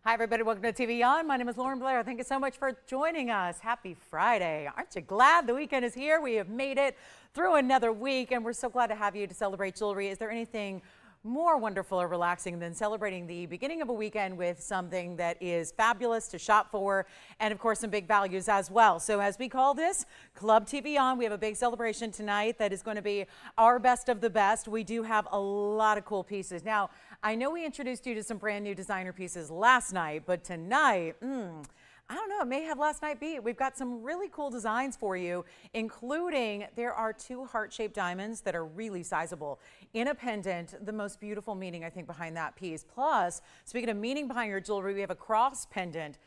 Hi, everybody. Welcome to TVON. My name is Blair. Thank you so much for joining us. Happy Friday. Aren't you glad the weekend is here? We have made it through another week, and we're so glad to have you to celebrate jewelry. Is there anything more wonderful or relaxing than celebrating the beginning of a weekend with something that is fabulous to shop for, and of course some big values as well? So as we call this Club TVON, we have a big celebration tonight that is going to be our best of the best. We do have a lot of cool pieces. Now, I know we introduced you to some brand new designer pieces last night, but tonight, I don't know, it may have last night beat. We've got some really cool designs for you, including there are two heart-shaped diamonds that are really sizable in a pendant. The most beautiful meaning, I think, behind that piece. Plus, speaking of meaning behind your jewelry, we have a cross pendant.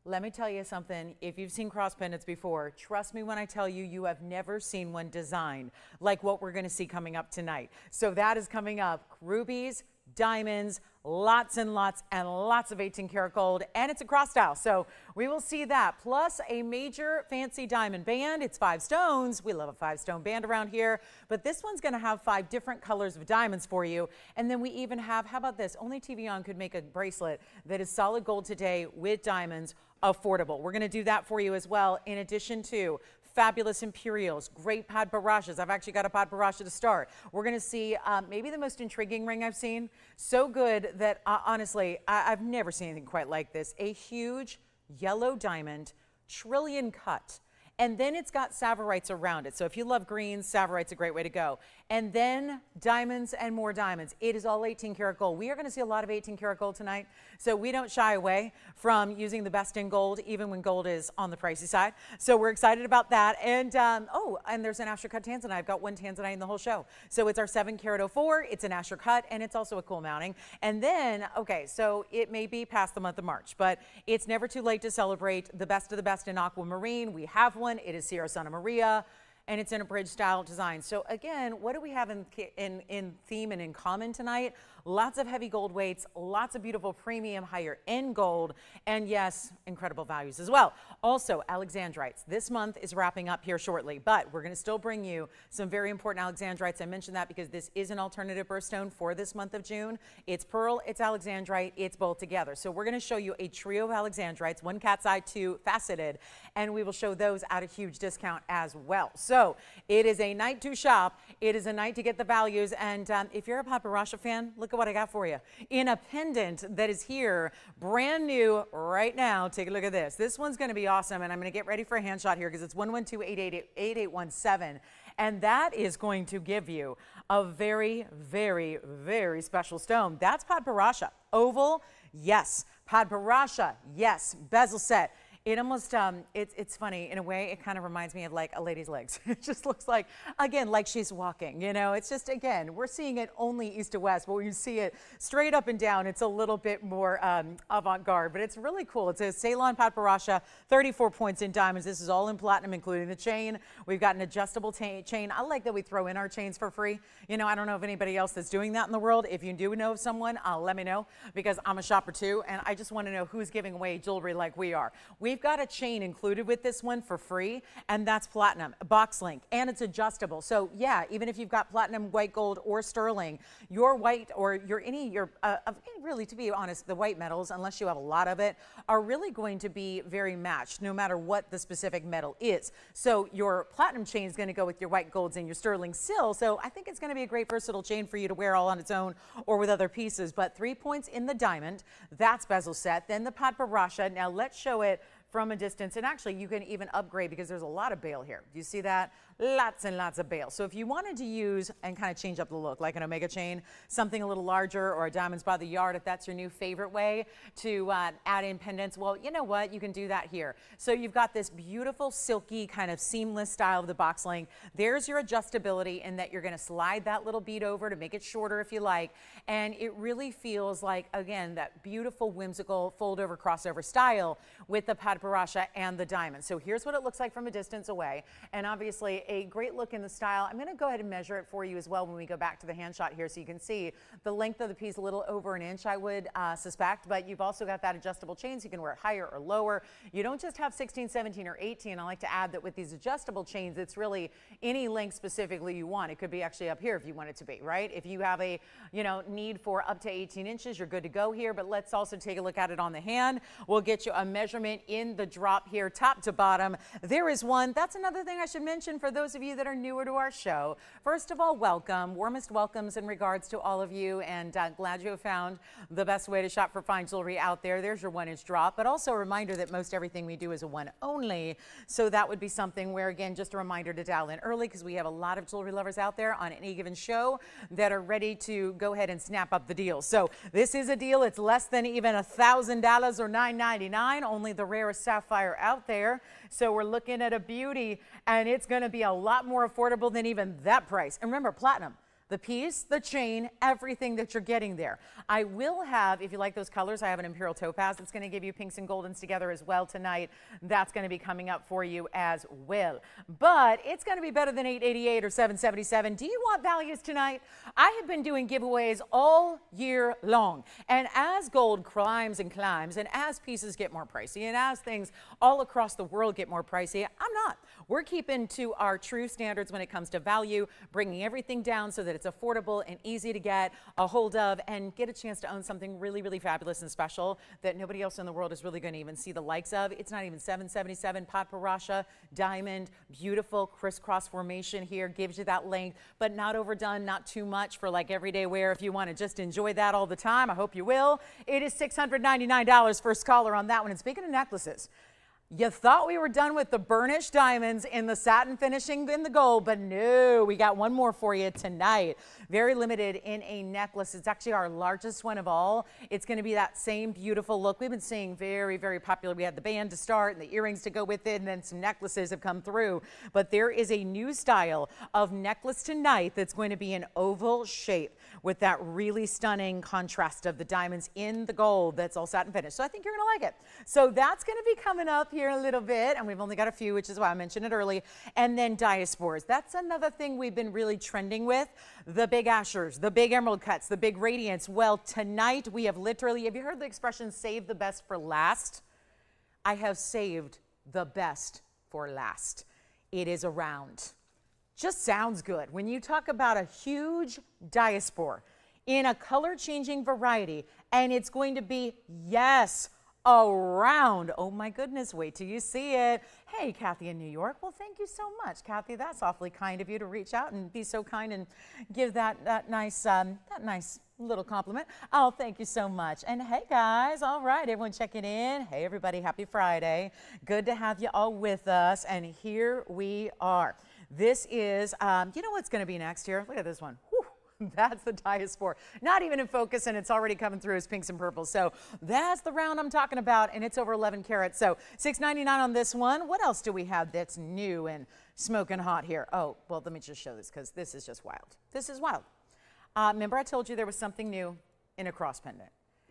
Let me tell you something. If you've seen cross pendants before, trust me when I tell you, you have never seen one designed like what we're going to see coming up tonight. So that is coming up. Rubies, diamonds, lots and lots of 18 karat gold, and it's a cross style, so we will see that, plus a major fancy diamond band. It's 5 stones. We love a 5-stone band around here, but this one's going to have 5 different colors of diamonds for you. And then we even have, how about this, only TVON could make a bracelet that is solid gold today with diamonds, affordable. We're going to do that for you as well, in addition to fabulous Imperials, great Padparadzschas. I've actually got a Padparadscha to start. We're going to see maybe the most intriguing ring I've seen. So good that honestly, I've never seen anything quite like this. A huge yellow diamond, trillion cut. And then it's got sapphires around it. So if you love greens, sapphirite's a great way to go. And then diamonds and more diamonds. It is all 18 karat gold. We are going to see a lot of 18 karat gold tonight. So we don't shy away from using the best in gold, even when gold is on the pricey side. So we're excited about that. And oh, and there's an Asher cut Tanzanite. I've got one Tanzanite in the whole show. So it's our 7 karat 04. It's an Asher cut, and it's also a cool mounting. And then, okay, so it may be past the month of March, but it's never too late to celebrate the best of the best in aquamarine. We have one. It is Sierra Santa Maria, and it's in a bridge style design. So again, what do we have in theme and in common tonight? Lots of heavy gold weights, lots of beautiful premium higher end gold, and yes, incredible values as well. Also, Alexandrites. This month is wrapping up here shortly, but we're going to still bring you some very important Alexandrites. I mentioned that because this is an alternative birthstone for this month of June. It's pearl, it's Alexandrite, it's both together. So we're going to show you a trio of Alexandrites, 1 cat's eye, 2 faceted, and we will show those at a huge discount as well. So it is a night to shop. It is a night to get the values, and if you're a Padparadscha fan, look at what I got for you in a pendant that is here brand new right now. Take a look at this. This one's going to be awesome, and I'm going to get ready for a hand shot here because it's 112-888-8817, and that is going to give you a very, very, very special stone. That's Padparadscha. Oval, yes. Padparadscha, yes. Bezel set. It almost, it's funny, in a way, it kind of reminds me of like a lady's legs. It just looks like, again, like she's walking, you know? It's just, again, we're seeing it only east to west, but when you see it straight up and down, it's a little bit more avant-garde, but it's really cool. It says Ceylon Padparadscha, 34 points in diamonds. This is all in platinum, including the chain. We've got an adjustable chain. I like that we throw in our chains for free. You know, I don't know of anybody else that's doing that in the world. If you do know of someone, let me know, because I'm a shopper too, and I just want to know who's giving away jewelry like we are. We've got a chain included with this one for free, and that's platinum, box link, and it's adjustable. So yeah, even if you've got platinum, white gold, or sterling, your white or really, to be honest, the white metals, unless you have a lot of it, are really going to be very matched no matter what the specific metal is. So your platinum chain is going to go with your white golds and your sterling still. So I think it's going to be a great versatile chain for you to wear all on its own or with other pieces. But 3 points in the diamond, that's bezel set. Then the Padparadscha. Now let's show it from a distance, and actually you can even upgrade because there's a lot of bail here. Do you see that? Lots and lots of bail. So if you wanted to use and kind of change up the look, like an omega chain, something a little larger, or a diamonds by the yard, if that's your new favorite way to add in pendants, well, you know what? You can do that here. So you've got this beautiful silky kind of seamless style of the box link. There's your adjustability in that you're going to slide that little bead over to make it shorter if you like, and it really feels like, again, that beautiful whimsical fold over crossover style with the Padparadscha and the diamond. So here's what it looks like from a distance away, and obviously a great look in the style. I'm going to go ahead and measure it for you as well when we go back to the hand shot here so you can see the length of the piece, a little over an inch, I would suspect, but you've also got that adjustable chain so you can wear it higher or lower. You don't just have 16, 17, or 18. I like to add that with these adjustable chains, it's really any length specifically you want. It could be actually up here if you want it to be, right? If you have a, need for up to 18 inches, you're good to go here, but let's also take a look at it on the hand. We'll get you a measurement in the drop here, top to bottom. There is one. That's another thing I should mention for those of you that are newer to our show. First of all, welcome. Warmest welcomes in regards to all of you, and glad you have found the best way to shop for fine jewelry out there. There's your 1-inch drop, but also a reminder that most everything we do is a one only. So that would be something where, again, just a reminder to dial in early because we have a lot of jewelry lovers out there on any given show that are ready to go ahead and snap up the deal. So this is a deal. It's less than even $1,000 or $9.99, only the rarest sapphire out there. So we're looking at a beauty, and it's going to be a lot more affordable than even that price. And remember, platinum. The piece, the chain, everything that you're getting there. I will have, if you like those colors, I have an Imperial topaz that's going to give you pinks and goldens together as well tonight. That's going to be coming up for you as well. But it's going to be better than $888 or $777. Do you want values tonight? I have been doing giveaways all year long. And as gold climbs and climbs, and as pieces get more pricey, and as things all across the world get more pricey, I'm not. We're keeping to our true standards when it comes to value, bringing everything down so that it's affordable and easy to get a hold of and get a chance to own something really, really fabulous and special that nobody else in the world is really going to even see the likes of. It's not even $777. Padparadscha diamond, beautiful crisscross formation here, gives you that length, but not overdone, not too much for like everyday wear. If you want to just enjoy that all the time, I hope you will. It is $699. First caller on that one. And speaking of necklaces, you thought we were done with the burnished diamonds in the satin finishing in the gold, but no, we got one more for you tonight. Very limited in a necklace. It's actually our largest one of all. It's going to be that same beautiful look. We've been seeing very, very popular. We had the band to start and the earrings to go with it, and then some necklaces have come through. But there is a new style of necklace tonight that's going to be an oval shape with that really stunning contrast of the diamonds in the gold that's all satin finished. So I think you're going to like it. So that's going to be coming up here in a little bit, and we've only got a few, which is why I mentioned it early. And then diaspores. That's another thing we've been really trending with. The big ashers, the big emerald cuts, the big radiance. Well, tonight we have literally, have you heard the expression save the best for last? I have saved the best for last. It is around. Just sounds good. When you talk about a huge diaspore in a color changing variety, and it's going to be, yes, around. Oh my goodness, wait till you see it. Hey, Kathy in New York. Well, thank you so much, Kathy. That's awfully kind of you to reach out and be so kind and give that nice little compliment. Oh, thank you so much. And hey guys, all right, everyone checking in. Hey everybody, happy Friday. Good to have you all with us. And here we are. This is, you know what's going to be next here? Look at this one. Whew. That's the diaspore. Not even in focus, and it's already coming through as pinks and purples. So that's the round I'm talking about, and it's over 11 carats. So $699 on this one. What else do we have that's new and smoking hot here? Oh, well, let me just show this because this is just wild. This is wild. Remember I told you there was something new in a cross pendant.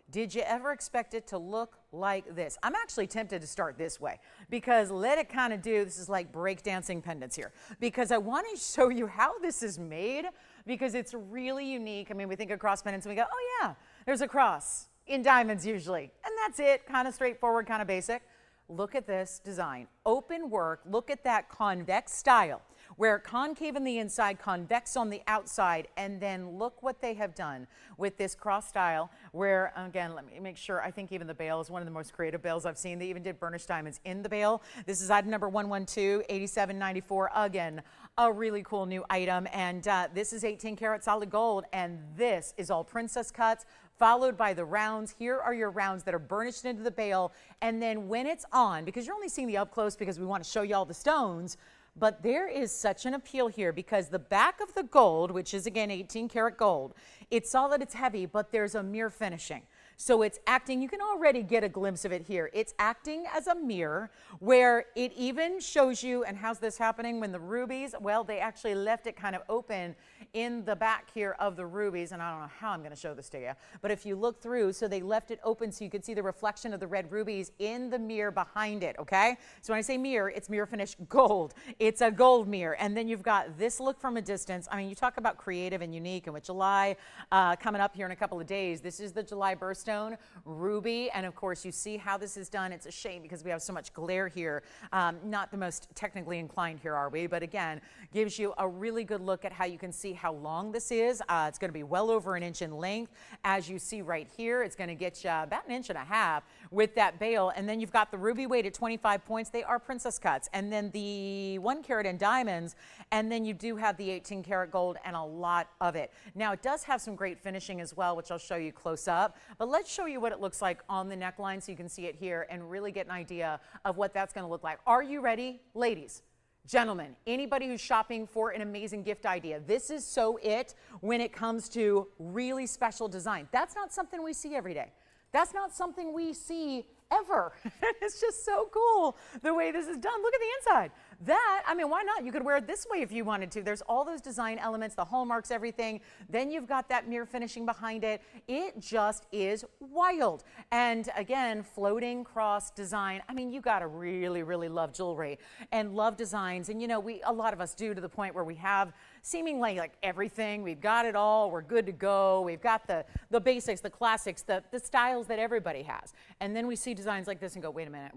Did you ever expect it to look like this? I'm actually tempted to start this way because let it kind of do, this is like breakdancing pendants here, because I want to show you how this is made because it's really unique. I mean, we think of cross pendants and we go, oh yeah, there's a cross in diamonds usually. And that's it, kind of straightforward, kind of basic. Look at this design, open work. Look at that convex style where concave on the inside, convex on the outside, and then look what they have done with this cross style where, again, let me make sure, I think even the bail is one of the most creative bails I've seen. They even did burnished diamonds in the bail. This is item number 112, 8794. Again, a really cool new item, and this is 18 karat solid gold, and this is all princess cuts, followed by the rounds. Here are your rounds that are burnished into the bail, and then when it's on, because you're only seeing the up close because we want to show you all the stones, but there is such an appeal here because the back of the gold, which is again 18 karat gold, it's solid, it's heavy, but there's a mirror finishing. So it's acting, you can already get a glimpse of it here. It's acting as a mirror where it even shows you, and how's this happening when the rubies, well, they actually left it kind of open in the back here of the rubies, and I don't know how I'm going to show this to you, but if you look through, so they left it open so you could see the reflection of the red rubies in the mirror behind it, okay? So when I say mirror, it's mirror finish gold. It's a gold mirror, and then you've got this look from a distance. I mean, you talk about creative and unique, and with July coming up here in a couple of days, this is the July birthstone ruby, and of course you see how this is done. It's a shame because we have so much glare here. Not the most technically inclined here, are we? But again, gives you a really good look at how you can see how long this is. It's going to be well over an inch in length. As you see right here, it's going to get you about an inch and a half with that bail. And then you've got the ruby weight at 25 points. They are princess cuts. And then the 1 carat in diamonds. And then you do have the 18 karat gold and a lot of it. Now it does have some great finishing as well, which I'll show you close up. But let's show you what it looks like on the neckline so you can see it here and really get an idea of what that's going to look like. Are you ready, ladies? Gentlemen, anybody who's shopping for an amazing gift idea, this is so it when it comes to really special design. That's not something we see every day. That's not something we see ever. It's just so cool the way this is done. Look at the inside. That, I mean, why not? You could wear it this way if you wanted to. There's all those design elements, the hallmarks, everything. Then you've got that mirror finishing behind it. It just is wild. And again, floating cross design. I mean, you got to really, really love jewelry and love designs. And you know, a lot of us do, to the point where we have seemingly like everything. We've got it all. We're good to go. We've got the basics, the classics, the styles that everybody has. And then we see designs like this and go, wait a minute.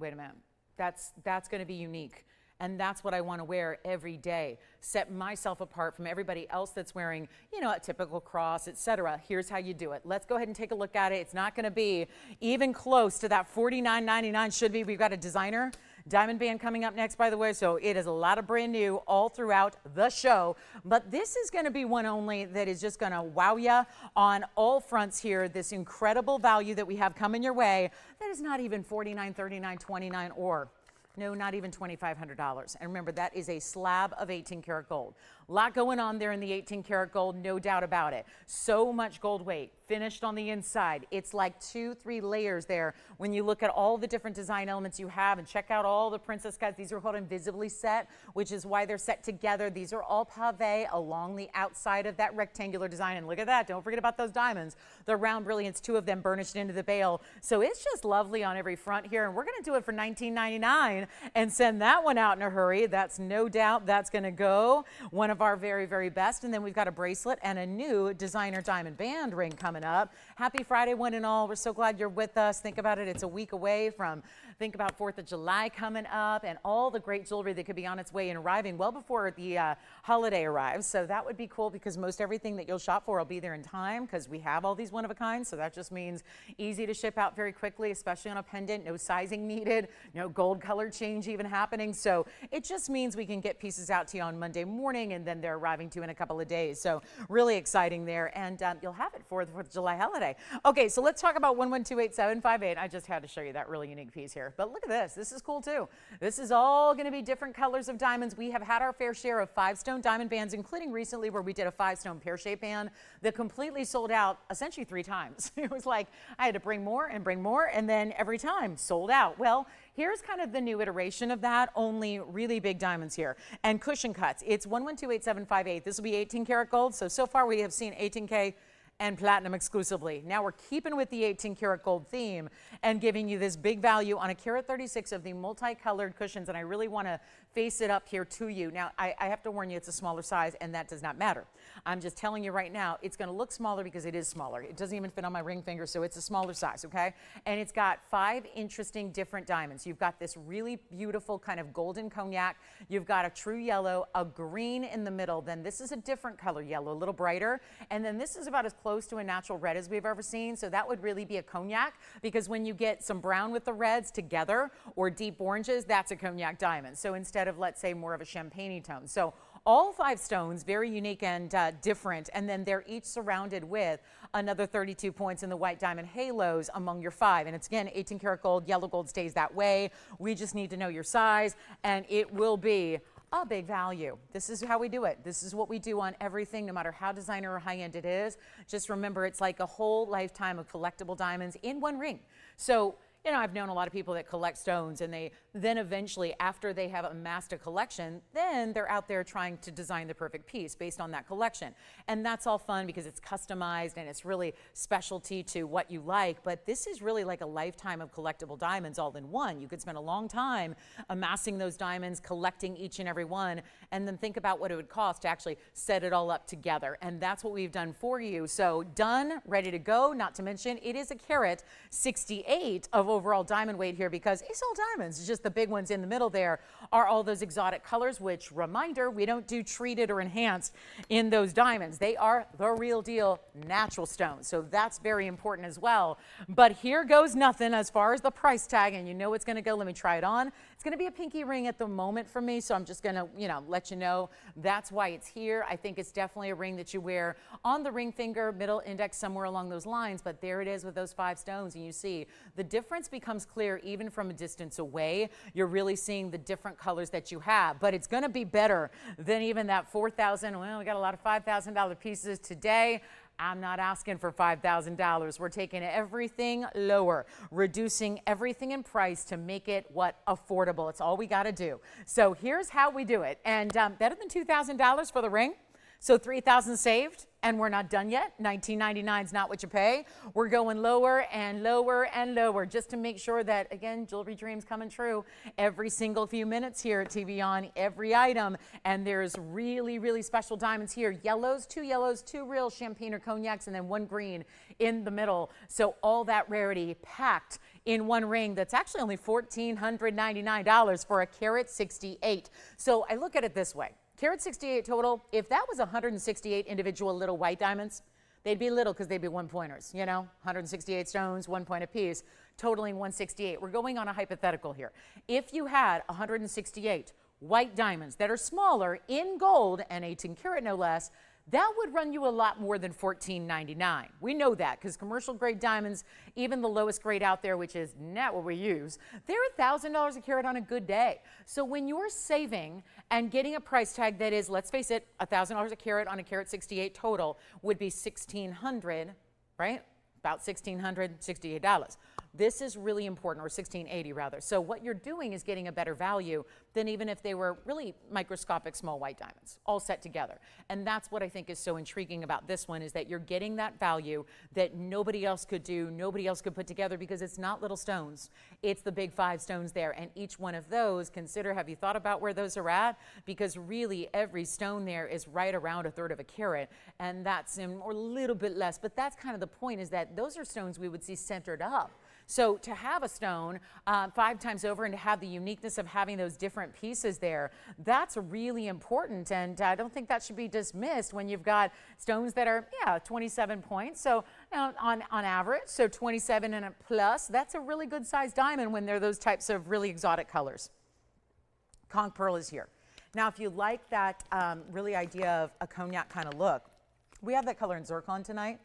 That's going to be unique. And that's what I want to wear every day. Set myself apart from everybody else that's wearing, you know, a typical cross, etc. Here's how you do it. Let's go ahead and take a look at it. It's not going to be even close to that $49.99 should be. We've got a designer diamond band coming up next, by the way, so it is a lot of brand new all throughout the show. But this is going to be one only that is just going to wow you on all fronts here. This incredible value that we have coming your way that is not even $49, $39, $29, or no, not even $2,500. And remember, that is a slab of 18 karat gold. A lot going on there in the 18 karat gold, no doubt about it. So much gold weight finished on the inside. It's like 2-3 layers there when you look at all the different design elements you have, and check out all the princess cuts. These are called invisibly set, which is why they're set together. These are all pave along the outside of that rectangular design. And look at that. Don't forget about those diamonds. The round brilliance, 2 of them burnished into the bail. So it's just lovely on every front here. And we're going to do it for $19.99 and send that one out in a hurry. That's no doubt that's going to go. One of our very, very best. And then we've got a bracelet and a new designer diamond band ring coming up. Happy Friday, one and all. We're so glad you're with us. Think about it. It's a week away from, think about 4th of July coming up and all the great jewelry that could be on its way and arriving well before the holiday arrives. So that would be cool because most everything that you'll shop for will be there in time because we have all these one of a kind. So that just means easy to ship out very quickly, especially on a pendant. No sizing needed, no gold color change even happening. So it just means we can get pieces out to you on Monday morning and then they're arriving to you in a couple of days. So really exciting there. And you'll have it for the 4th of July holiday. Okay, so let's talk about 1128758. I just had to show you that really unique piece here. But look at this. This is cool too. This is all going to be different colors of diamonds. We have had our fair share of 5-stone diamond bands, including recently where we did a 5-stone pear-shaped band that completely sold out essentially 3 times. It was like I had to bring more, and then every time sold out. Well, here's kind of the new iteration of that, only really big diamonds here. And cushion cuts. It's 1128758. This will be 18 karat gold. So far we have seen 18K and platinum exclusively. Now we're keeping with the 18 karat gold theme and giving you this big value on a carat 36 of the multicolored cushions. And I really want to face it up here to you. Now, I have to warn you, it's a smaller size, and that does not matter. I'm just telling you right now, it's going to look smaller because it is smaller. It doesn't even fit on my ring finger, so it's a smaller size, okay? And it's got 5 interesting different diamonds. You've got this really beautiful kind of golden cognac. You've got a true yellow, a green in the middle. Then this is a different color yellow, a little brighter. And then this is about as close to a natural red as we've ever seen. So that would really be a cognac, because when you get some brown with the reds together or deep oranges, that's a cognac diamond. So instead of, let's say, more of a champagne tone. So all 5 stones, very unique and different, and then they're each surrounded with another 32 points in the white diamond halos among your 5. And it's, again, 18 karat gold. Yellow gold stays that way. We just need to know your size, and it will be a big value. This is how we do it. This is what we do on everything, no matter how designer or high-end it is. Just remember, it's like a whole lifetime of collectible diamonds in one ring. So, you know, I've known a lot of people that collect stones, and they then eventually, after they have amassed a collection, then they're out there trying to design the perfect piece based on that collection. And that's all fun because it's customized and it's really specialty to what you like. But this is really like a lifetime of collectible diamonds all in one. You could spend a long time amassing those diamonds, collecting each and every one, and then think about what it would cost to actually set it all up together. And that's what we've done for you. So done, ready to go. Not to mention, it is a carat 68 of overall diamond weight here, because it's all diamonds. It's just the big ones in the middle there are all those exotic colors, which, reminder, we don't do treated or enhanced in those diamonds. They are the real deal natural stones. So that's very important as well. But here goes nothing as far as the price tag, and you know it's going to go. Let me try it on. It's going to be a pinky ring at the moment for me, so I'm just going to, you know, let you know that's why it's here. I think it's definitely a ring that you wear on the ring finger, middle index, somewhere along those lines. But there it is with those 5 stones, and you see the difference becomes clear even from a distance away. You're really seeing the different colors that you have, but it's going to be better than even that $4,000. Well, we got a lot of $5,000 pieces today. I'm not asking for $5,000. We're taking everything lower, reducing everything in price to make it what affordable. It's all we got to do. So here's how we do it. And better than $2,000 for the ring. So $3,000 saved, and we're not done yet. $19.99 is not what you pay. We're going lower and lower and lower just to make sure that, again, jewelry dreams coming true every single few minutes here at TVON, every item. And there's really, really special diamonds here. Yellows, 2 real champagne or cognacs, and then 1 green in the middle. So all that rarity packed in one ring that's actually only $1,499 for a carat 68. So I look at it this way. Carat 68 total, if that was 168 individual little white diamonds, they'd be little because they'd be 1-pointers, you know, 168 stones, 1 point apiece, totaling 168. We're going on a hypothetical here. If you had 168 white diamonds that are smaller in gold and 18 karat no less, that would run you a lot more than $14.99. We know that because commercial grade diamonds, even the lowest grade out there, which is not what we use, they're $1,000 a carat on a good day. So when you're saving and getting a price tag that is, let's face it, $1,000 a carat on a carat 68 total would be $1,600, right? About $1,668. This is really important, or $1,680 rather. So what you're doing is getting a better value than even if they were really microscopic small white diamonds, all set together. And that's what I think is so intriguing about this one, is that you're getting that value that nobody else could do, nobody else could put together, because it's not little stones. It's the big 5 stones there. And each one of those, consider, have you thought about where those are at? Because really every stone there is right around 1/3 of a carat. And that's, or a little bit less, but that's kind of the point, is that those are stones we would see centered up. So to have a stone 5 times over and to have the uniqueness of having those different pieces there, that's really important. And I don't think that should be dismissed when you've got stones that are, 27 points. So on average, so 27 and a plus, that's a really good sized diamond when they're those types of really exotic colors. Conch pearl is here. Now, if you like that really idea of a cognac kind of look, we have that color in Zircon tonight.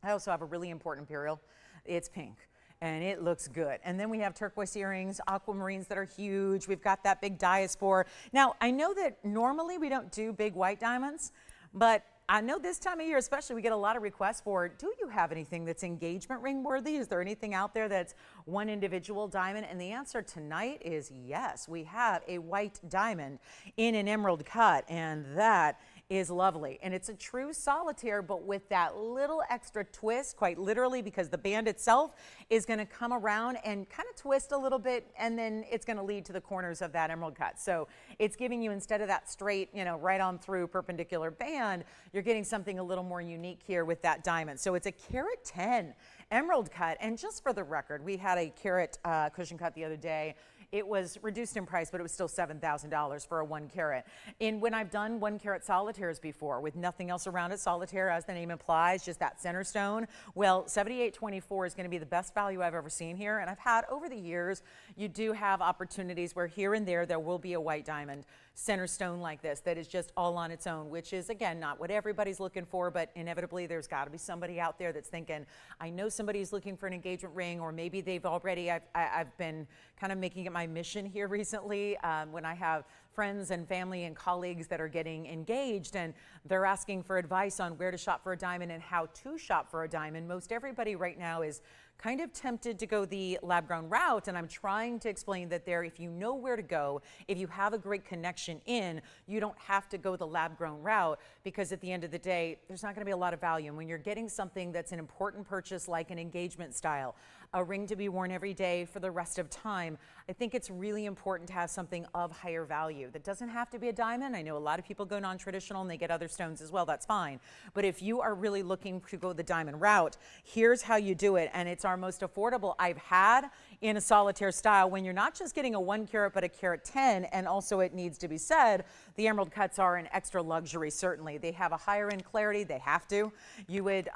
I also have a really important Imperial. It's pink. And it looks good. And then we have turquoise earrings, aquamarines that are huge. We've got that big diaspore. Now, I know that normally we don't do big white diamonds, but I know this time of year especially we get a lot of requests for, do you have anything that's engagement ring worthy? Is there anything out there that's one individual diamond? And the answer tonight is yes. We have a white diamond in an emerald cut, and that is lovely. And it's a true solitaire, but with that little extra twist, quite literally, because the band itself is going to come around and kind of twist a little bit, and then it's going to lead to the corners of that emerald cut. So it's giving you, instead of that straight, right on through perpendicular band, you're getting something a little more unique here with that diamond. So it's a carat 10 emerald cut. And just for the record, we had a carat cushion cut the other day. It was reduced in price, but it was still $7,000 for a 1 carat. And when I've done 1 carat solitaires before with nothing else around it, solitaire, as the name implies, just that center stone, well, $78.24 is going to be the best value I've ever seen here. And I've had over the years, you do have opportunities where here and there will be a white diamond center stone like this that is just all on its own, which is, again, not what everybody's looking for, but inevitably there's got to be somebody out there that's thinking, I know somebody's looking for an engagement ring, or maybe they've already, I've been kind of making it my mission here recently when I have friends and family and colleagues that are getting engaged and they're asking for advice on where to shop for a diamond and how to shop for a diamond. Most everybody right now is kind of tempted to go the lab-grown route, and I'm trying to explain that if you know where to go, if you have a great connection in, you don't have to go the lab-grown route, because at the end of the day, there's not gonna be a lot of value. And when you're getting something that's an important purchase like an engagement style, a ring to be worn every day for the rest of time, I think it's really important to have something of higher value. That doesn't have to be a diamond. I know a lot of people go non-traditional and they get other stones as well, that's fine. But if you are really looking to go the diamond route, here's how you do it, and it's our most affordable I've had in a solitaire style, when you're not just getting a 1 carat but a carat 10. And also, it needs to be said, the emerald cuts are an extra luxury. Certainly they have a higher end clarity. They have to. You would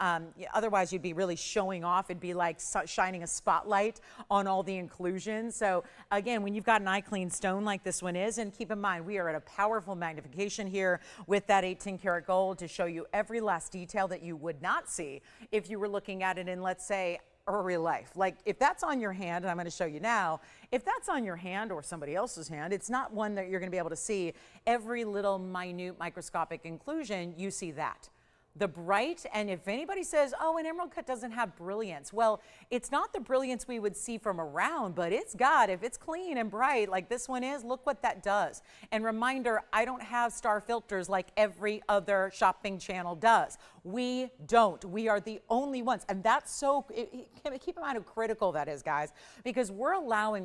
otherwise you'd be really showing off. It'd be like shining a spotlight on all the inclusions. So again, when you've got an eye clean stone like this one is, and keep in mind we are at a powerful magnification here with that 18 karat gold to show you every last detail that you would not see if you were looking at it in, let's say, real life. Like if that's on your hand, and I'm going to show you now, if that's on your hand or somebody else's hand, it's not one that you're going to be able to see every little minute microscopic inclusion. You see that. The bright, and if anybody says, oh, an emerald cut doesn't have brilliance, well, it's not the brilliance we would see from around, but it's got, if it's clean and bright like this one is, look what that does. And reminder, I don't have star filters like every other shopping channel does. We don't. We are the only ones. And that's so, keep in mind how critical that is, guys, because we're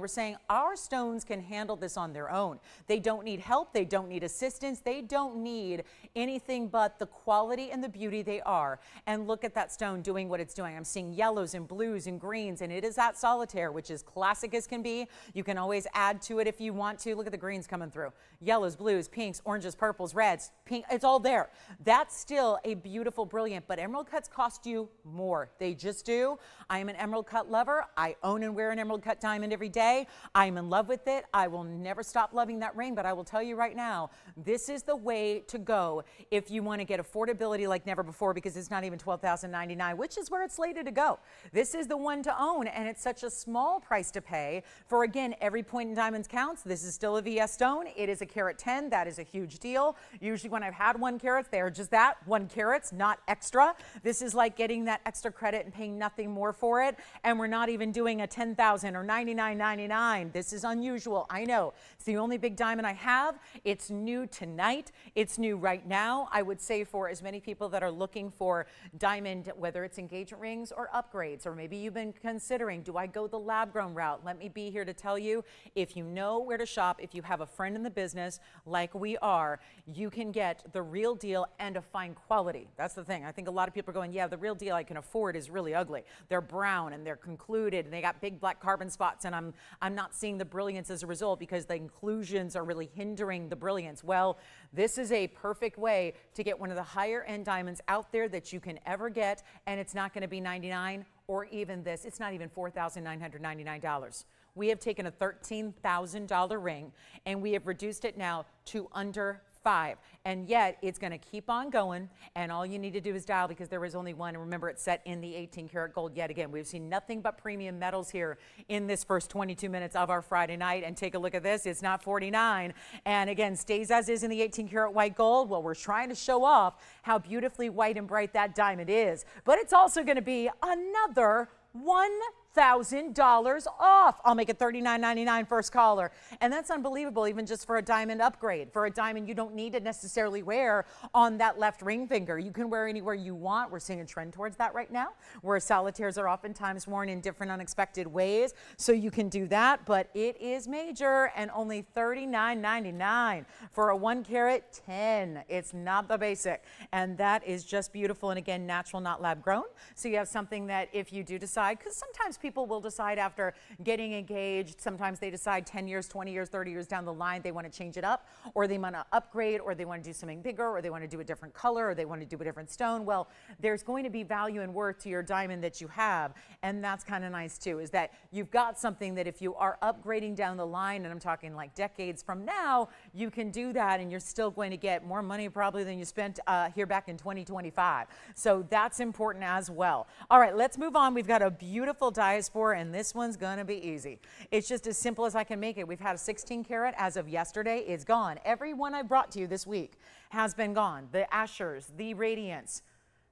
saying our stones can handle this on their own. They don't need help. They don't need assistance. They don't need anything but the quality and the beauty they are. And look at that stone doing what it's doing. I'm seeing yellows and blues and greens, and it is that solitaire, which is classic as can be. You can always add to it if you want to. Look at the greens coming through. Yellows, blues, pinks, oranges, purples, reds, pink. It's all there. That's still a beautiful, brilliant, but emerald cuts cost you more. They just do. I am an emerald cut lover. I own and wear an emerald cut diamond every day. I'm in love with it. I will never stop loving that ring, but I will tell you right now, this is the way to go if you want to get affordability like never before, because it's not even $12,099, which is where it's slated to go. This is the one to own, and it's such a small price to pay for, again, every point in diamonds counts. This is still a VS stone. It is a carat 10. That is a huge deal. Usually when I've had 1 carat, they are just that, 1 carats, not extra. This is like getting that extra credit and paying nothing more for it, and we're not even doing a $10,000 or $99.99. This is unusual, I know. It's the only big diamond I have. It's new tonight. It's new right now. I would say for as many people that are looking for diamond, whether it's engagement rings or upgrades, or maybe you've been considering, do I go the lab grown route? Let me be here to tell you, if you know where to shop, if you have a friend in the business like we are, you can get the real deal and a fine quality. That's the thing. I think a lot of people are going, yeah, the real deal I can afford is really ugly. They're brown and they're concluded and they got big black carbon spots, and I'm not seeing the brilliance as a result because the inclusions are really hindering the brilliance. Well, this is a perfect way to get one of the higher end diamonds out there that you can ever get, and it's not going to be $99 or even this. It's not even $4,999. We have taken a $13,000 ring and we have reduced it now to under $5,000, and yet it's going to keep on going, and all you need to do is dial, because there is only one, and remember, it's set in the 18 karat gold yet again. We've seen nothing but premium metals here in this first 22 minutes of our Friday night, and take a look at this. It's not 49, and again, stays as is in the 18 karat white gold. Well, we're trying to show off how beautifully white and bright that diamond is, but it's also going to be another $1,000 off. I'll make it $39.99 first caller. And that's unbelievable, even just for a diamond upgrade. For a diamond you don't need to necessarily wear on that left ring finger. You can wear anywhere you want. We're seeing a trend towards that right now, where solitaires are oftentimes worn in different unexpected ways. So you can do that, but it is major, and only $39.99 for a 1 carat 10. It's not the basic. And that is just beautiful. And again, natural, not lab grown. So you have something that if you do decide, because sometimes people will decide after getting engaged, sometimes they decide 10 years, 20 years, 30 years down the line, they want to change it up, or they want to upgrade, or they want to do something bigger, or they want to do a different color, or they want to do a different stone. Well, there's going to be value and worth to your diamond that you have, and that's kind of nice too, is that you've got something that if you are upgrading down the line, and I'm talking like decades from now, you can do that, and you're still going to get more money probably than you spent here back in 2025. So that's important as well. All right, let's move on. We've got a beautiful diagram diaspore, and this one's gonna be easy. It's just as simple as I can make it. We've had a 16 karat as of yesterday. It's gone. Every one I brought to you this week has been gone. The Ashers, the Radiance.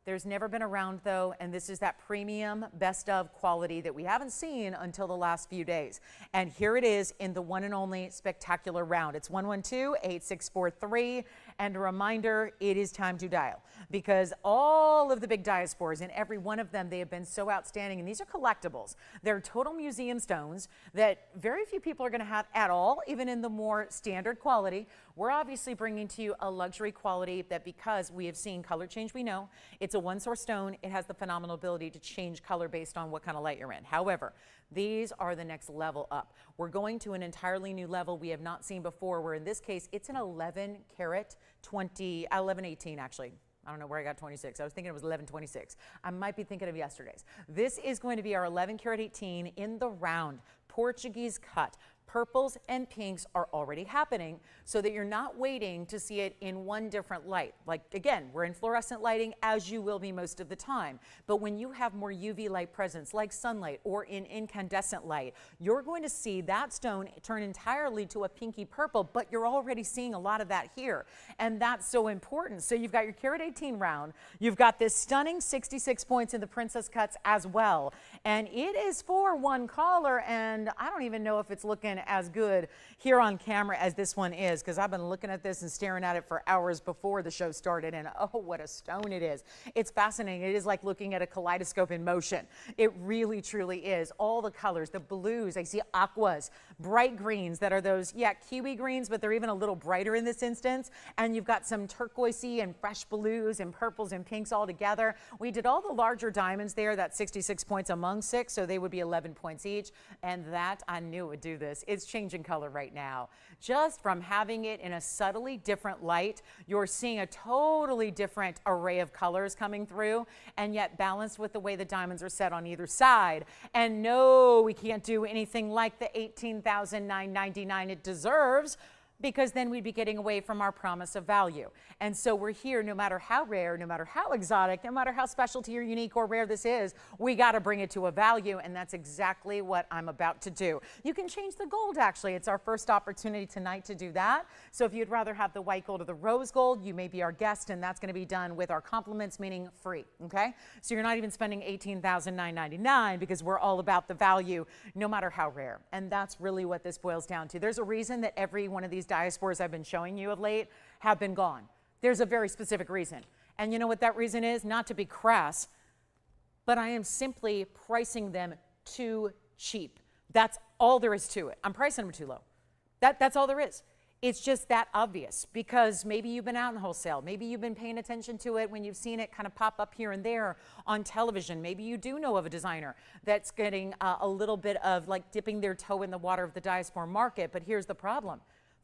There's never been a round though, and this is that premium best of quality that we haven't seen until the last few days. And here it is in the one and only spectacular round. It's 112-8643, and a reminder, it is time to dial, because all of the big diaspores, and every one of them, they have been so outstanding, and these are collectibles. They're total museum stones that very few people are gonna have at all, even in the more standard quality. We're obviously bringing to you a luxury quality that, because we have seen color change, we know. It's a one source stone. It has the phenomenal ability to change color based on what kind of light you're in. However, these are the next level up. We're going to an entirely new level we have not seen before, where in this case, it's an 11 karat 1118 actually. I don't know where I got 26. I was thinking it was 1126. I might be thinking of yesterday's. This is going to be our 11 karat 18 in the round, Portuguese cut. Purples and pinks are already happening, so that you're not waiting to see it in one different light. Like, again, we're in fluorescent lighting, as you will be most of the time. But when you have more UV light presence, like sunlight or in incandescent light, you're going to see that stone turn entirely to a pinky purple, but you're already seeing a lot of that here. And that's so important. So you've got your karat 18 round, you've got this stunning 66 points in the princess cuts as well. And it is for one caller, and I don't even know if it's looking as good here on camera as this one is, because I've been looking at this and staring at it for hours before the show started, and oh, what a stone it is. It's fascinating. It is like looking at a kaleidoscope in motion. It really, truly is. All the colors, the blues, I see aquas, bright greens that are those, yeah, kiwi greens, but they're even a little brighter in this instance. And you've got some turquoisey and fresh blues and purples and pinks all together. We did all the larger diamonds there, that 66 points among 6, so they would be 11 points each. And that, I knew it would do this. It's changing color right now. Just from having it in a subtly different light, you're seeing a totally different array of colors coming through, and yet balanced with the way the diamonds are set on either side. And no, we can't do anything like the $18,999 it deserves, because then we'd be getting away from our promise of value. And so we're here, no matter how rare, no matter how exotic, no matter how specialty or unique or rare this is, we got to bring it to a value, and that's exactly what I'm about to do. You can change the gold, actually. It's our first opportunity tonight to do that. So if you'd rather have the white gold or the rose gold, you may be our guest, and that's going to be done with our compliments, meaning free, okay? So you're not even spending $18,999, because we're all about the value, no matter how rare. And that's really what this boils down to. There's a reason that every one of these diaspores I've been showing you of late have been gone. There's a very specific reason. And you know what that reason is? Not to be crass, but I am simply pricing them too cheap. That's all there is to it. I'm pricing them too low. That's all there is. It's just that obvious, because maybe you've been out in wholesale. Maybe you've been paying attention to it when you've seen it kind of pop up here and there on television. Maybe you do know of a designer that's getting a little bit of like dipping their toe in the water of the diaspora market. But here's the problem.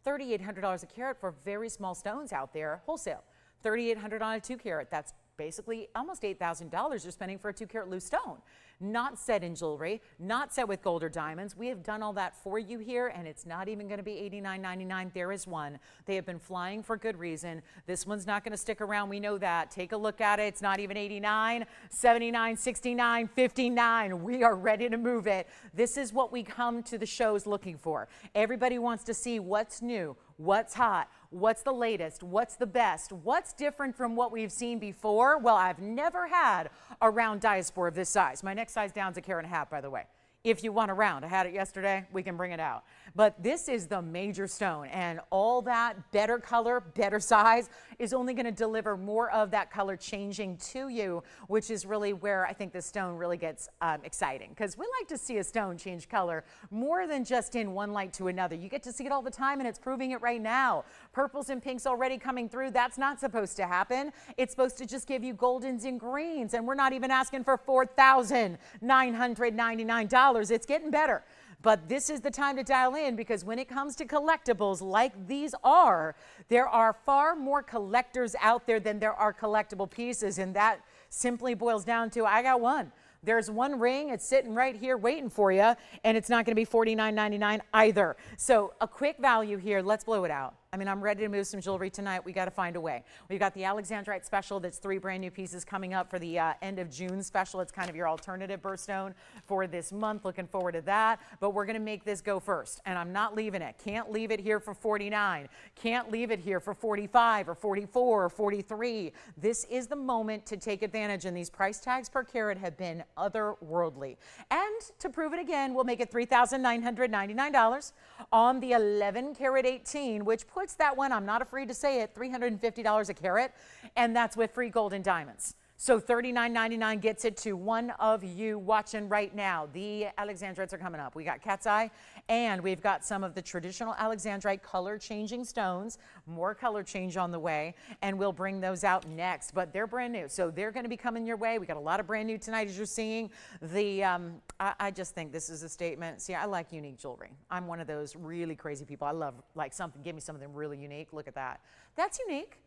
$3,800 a carat for very small stones out there, wholesale. $3,800 on a 2 carat. That's basically almost $8,000 you're spending for a 2 carat loose stone. Not set in jewelry, not set with gold or diamonds. We have done all that for you here, and it's not even going to be $89.99. There is one. They have been flying for good reason. This one's not going to stick around. We know that. Take a look at it. It's not even 89, 79, 69, 59. We are ready to move it. This is what we come to the shows looking for. Everybody wants to see what's new, what's hot, what's the latest, what's the best, what's different from what we've seen before. Well, I've never had a round diaspora of this size. My next size down is 1.5 carats, by the way. If you want a round, I had it yesterday, we can bring it out. But this is the major stone, and all that better color, better size is only going to deliver more of that color changing to you, which is really where I think the stone really gets exciting, because we like to see a stone change color more than just in one light to another. You get to see it all the time, and it's proving it right now. Purples and pinks already coming through. That's not supposed to happen. It's supposed to just give you goldens and greens, and we're not even asking for $4,999. It's getting better. But this is the time to dial in, because when it comes to collectibles like these are, there are far more collectors out there than there are collectible pieces, and that simply boils down to, I got one. There's one ring, it's sitting right here waiting for you, and it's not going to be $49.99 either. So a quick value here, let's blow it out. I mean, I'm ready to move some jewelry tonight. We got to find a way. We've got the Alexandrite special. That's 3 brand new pieces coming up for the end of June special. It's kind of your alternative birthstone for this month. Looking forward to that. But we're going to make this go first, and I'm not leaving it. Can't leave it here for 49. Can't leave it here for 45 or 44 or 43. This is the moment to take advantage, and these price tags per carat have been otherworldly. And to prove it again, we'll make it $3,999 on the 11 karat 18, which puts that one, I'm not afraid to say it, $350 a carat, and that's with free gold and diamonds. So $39.99 gets it to one of you watching right now. The Alexandrites are coming up. We got cat's eye, and we've got some of the traditional Alexandrite color changing stones, more color change on the way, and we'll bring those out next. But they're brand new, so they're going to be coming your way. We got a lot of brand new tonight, as you're seeing. I just think this is a statement. See, I like unique jewelry. I'm one of those really crazy people. I love like something. Give me something really unique. Look at that. That's unique.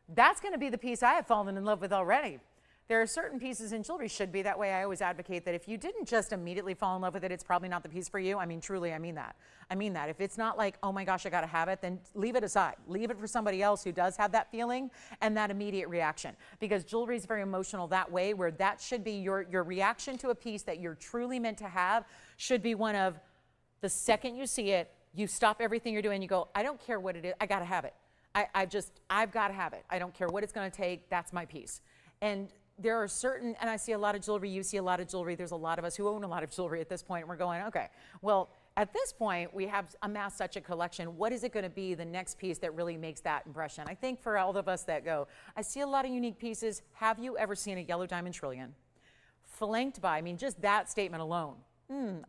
That's going to be the piece I have fallen in love with already. There are certain pieces in jewelry should be that way. I always advocate that if you didn't just immediately fall in love with it, it's probably not the piece for you. I mean, truly, I mean that. I mean that. If it's not like, oh my gosh, I got to have it, then leave it aside. Leave it for somebody else who does have that feeling and that immediate reaction. Because jewelry is very emotional that way, where that should be your reaction to a piece that you're truly meant to have should be one of the second you see it, you stop everything you're doing, you go, I don't care what it is, I got to have it. I've got to have it. I don't care what it's going to take, that's my piece. And there are certain, and I see a lot of jewelry, you see a lot of jewelry, there's a lot of us who own a lot of jewelry at this point, and we're going, okay, well, at this point, we have amassed such a collection. What is it going to be the next piece that really makes that impression? I think for all of us that go, I see a lot of unique pieces. Have you ever seen a yellow diamond trillion? Flanked by, I mean, just that statement alone.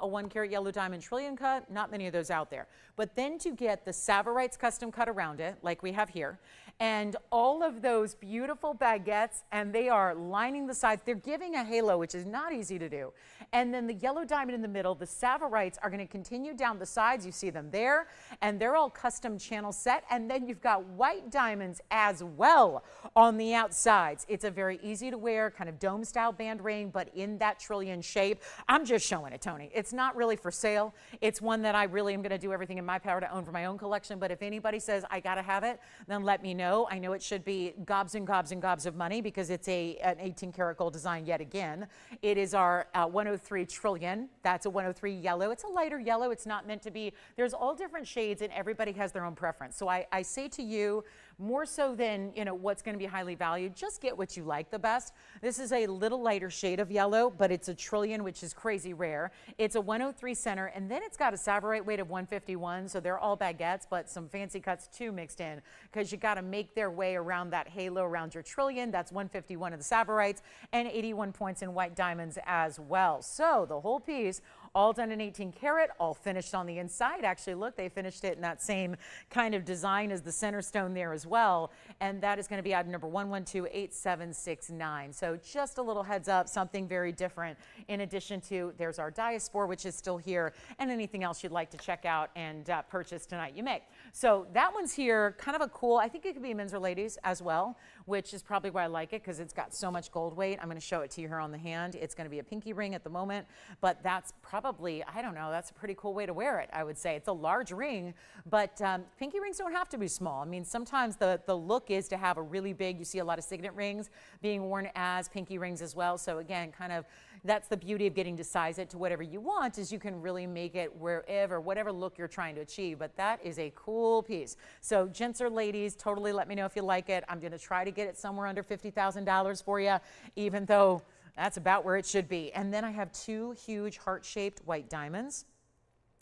A 1 carat yellow diamond trillion cut, not many of those out there. But then to get the Savarites custom cut around it, like we have here, and all of those beautiful baguettes, and they are lining the sides. They're giving a halo, which is not easy to do. And then the yellow diamond in the middle, the Savarites are going to continue down the sides. You see them there, and they're all custom channel set. And then you've got white diamonds as well on the outsides. It's a very easy to wear, kind of dome style band ring, but in that trillion shape. I'm just showing it, Tony. It's not really for sale. It's one that I really am going to do everything in my power to own for my own collection. But if anybody says I got to have it, then let me know. I know it should be gobs and gobs and gobs of money because it's an 18 karat gold design yet again. It is our 103 trillion. That's a 103 yellow. It's a lighter yellow. It's not meant to be. There's all different shades and everybody has their own preference. So I say to you, more so than what's going to be highly valued, just get what you like the best. This is a little lighter shade of yellow, but it's a trillion, which is crazy rare. It's a 103 center, and then it's got a Savarite weight of 151, so they're all baguettes, but some fancy cuts too mixed in, because you got to make their way around that halo around your trillion. That's 151 of the Savarites, and 81 points in white diamonds as well. So the whole piece, all done in 18 karat, all finished on the inside. Actually, look, they finished it in that same kind of design as the center stone there as well. And that is going to be item number 1128769. So just a little heads up, something very different. In addition to, there's our diaspore, which is still here, and anything else you'd like to check out and purchase tonight, you may. So that one's here, kind of a cool, I think it could be men's or ladies as well, which is probably why I like it, because it's got so much gold weight. I'm going to show it to you here on the hand. It's going to be a pinky ring at the moment, but that's probably, I don't know, that's a pretty cool way to wear it, I would say. It's a large ring, but pinky rings don't have to be small. I mean, sometimes the look is to have a really big, you see a lot of signet rings being worn as pinky rings as well. So again, kind of, that's the beauty of getting to size it to whatever you want, is you can really make it wherever, whatever look you're trying to achieve. But that is a cool piece. So gents or ladies, totally let me know if you like it. I'm going to try to get it somewhere under $50,000 for you, even though that's about where it should be. And then I have 2 huge heart-shaped white diamonds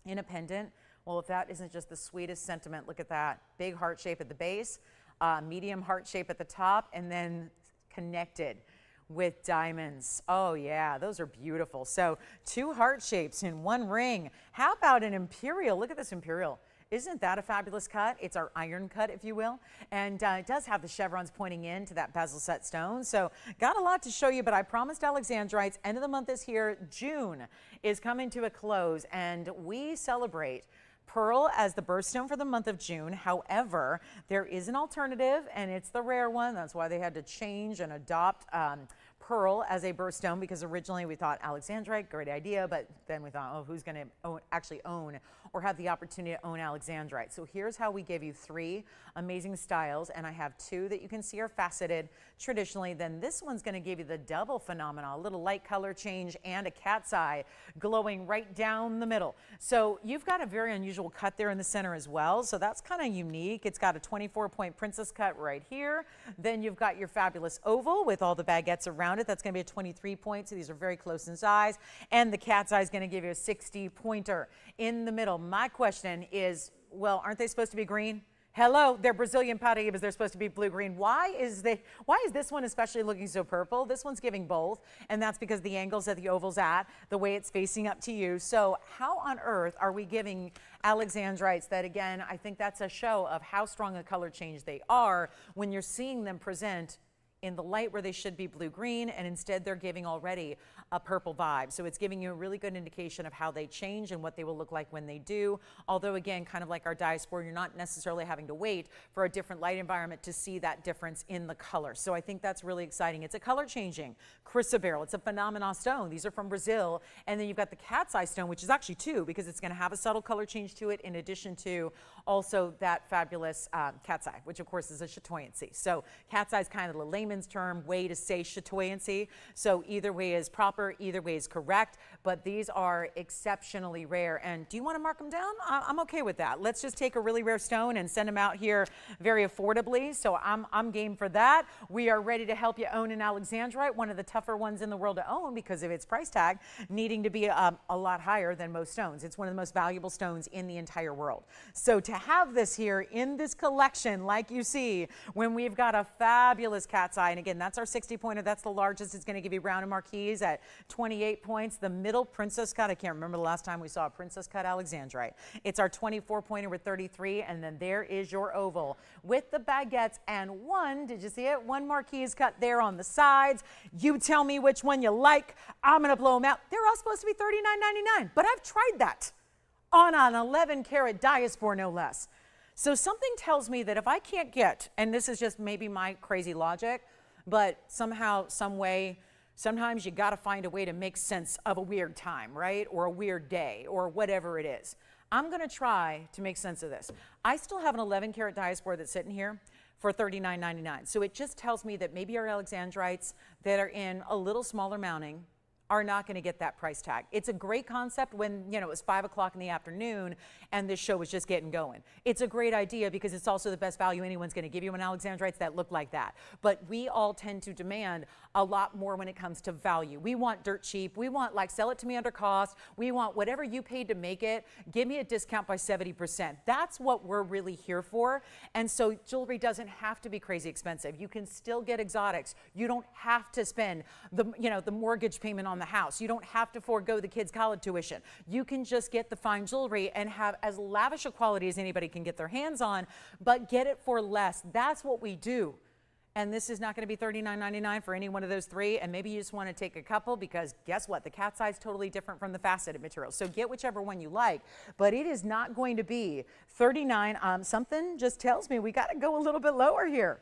in a pendant. Well, if that isn't just the sweetest sentiment, look at that. Big heart shape at the base, medium heart shape at the top, and then connected with diamonds. Oh yeah, those are beautiful. So 2 heart shapes in 1 ring. How about an Imperial? Look at this Imperial. Isn't that a fabulous cut? It's our iron cut, if you will. And it does have the chevrons pointing in to that bezel set stone. So got a lot to show you, but I promised Alexandrites, end of the month is here. June is coming to a close, and we celebrate pearl as the birthstone for the month of June. However, there is an alternative, and it's the rare one. That's why they had to change and adopt pearl as a birthstone because originally we thought Alexandrite, great idea, but then we thought, oh, who's going to actually own or have the opportunity to own Alexandrite? So here's how we give you 3 amazing styles, and I have 2 that you can see are faceted traditionally. Then this one's going to give you the double phenomenon, a little light color change and a cat's eye glowing right down the middle. So you've got a very unusual cut there in the center as well, so that's kind of unique. It's got a 24-point princess cut right here. Then you've got your fabulous oval with all the baguettes around it. That's going to be a 23 point, so these are very close in size. And the cat's eye is going to give you a 60-pointer in the middle. My question is, well, aren't they supposed to be green? Hello, they're Brazilian Paraíbas. They're supposed to be blue-green. Why is this one especially looking so purple? This one's giving both, and that's because the angles that the oval's at, the way it's facing up to you. So how on earth are we giving Alexandrites that, again, I think that's a show of how strong a color change they are when you're seeing them present in the light where they should be blue-green, and instead they're giving already a purple vibe. So it's giving you a really good indication of how they change and what they will look like when they do. Although again, kind of like our diaspore, you're not necessarily having to wait for a different light environment to see that difference in the color. So I think that's really exciting. It's a color changing chrysoberyl. It's a phenomena stone. These are from Brazil. And then you've got the cat's eye stone, which is actually 2 because it's going to have a subtle color change to it in addition to also that fabulous cat's eye, which of course is a chatoyancy. So cat's eye is kind of the layman's term way to say chatoyancy. So either way is proper, either way is correct, but these are exceptionally rare. And do you want to mark them down? I'm okay with that. Let's just take a really rare stone and send them out here very affordably. So I'm game for that. We are ready to help you own an Alexandrite, one of the tougher ones in the world to own because of its price tag needing to be a lot higher than most stones. It's one of the most valuable stones in the entire world. So to have this here in this collection, like you see, when we've got a fabulous cat's eye, and again, that's our 60-pointer, that's the largest. It's going to give you round and marquise at 28 points. The middle princess cut, I can't remember the last time we saw a princess cut Alexandrite. It's our 24-pointer with 33, and then there is your oval with the baguettes and one, did you see it? One marquise cut there on the sides. You tell me which one you like. I'm going to blow them out. They're all supposed to be $39.99, but I've tried that on an 11-carat diaspore, no less. So something tells me that if I can't get, and this is just maybe my crazy logic, but somehow, some way, sometimes you got to find a way to make sense of a weird time, right? Or a weird day, or whatever it is. I'm going to try to make sense of this. I still have an 11-carat diaspore that's sitting here for $39.99. So it just tells me that maybe our Alexandrites that are in a little smaller mounting are not going to get that price tag. It's a great concept when, you know, it was 5 o'clock in the afternoon and this show was just getting going. It's a great idea because it's also the best value anyone's going to give you an Alexandrites that look like that. But we all tend to demand a lot more when it comes to value. We want dirt cheap. We want, like, sell it to me under cost. We want whatever you paid to make it, give me a discount by 70%. That's what we're really here for. And so jewelry doesn't have to be crazy expensive. You can still get exotics. You don't have to spend the, you know, the mortgage payment on the house. You don't have to forego the kids' college tuition. You can just get the fine jewelry and have as lavish a quality as anybody can get their hands on, but get it for less. That's what we do. And this is not going to be $39.99 for any one of those 3. And maybe you just want to take a couple because guess what? The cat's eye is totally different from the faceted material. So get whichever one you like, but it is not going to be $39. Something just tells me we got to go a little bit lower here.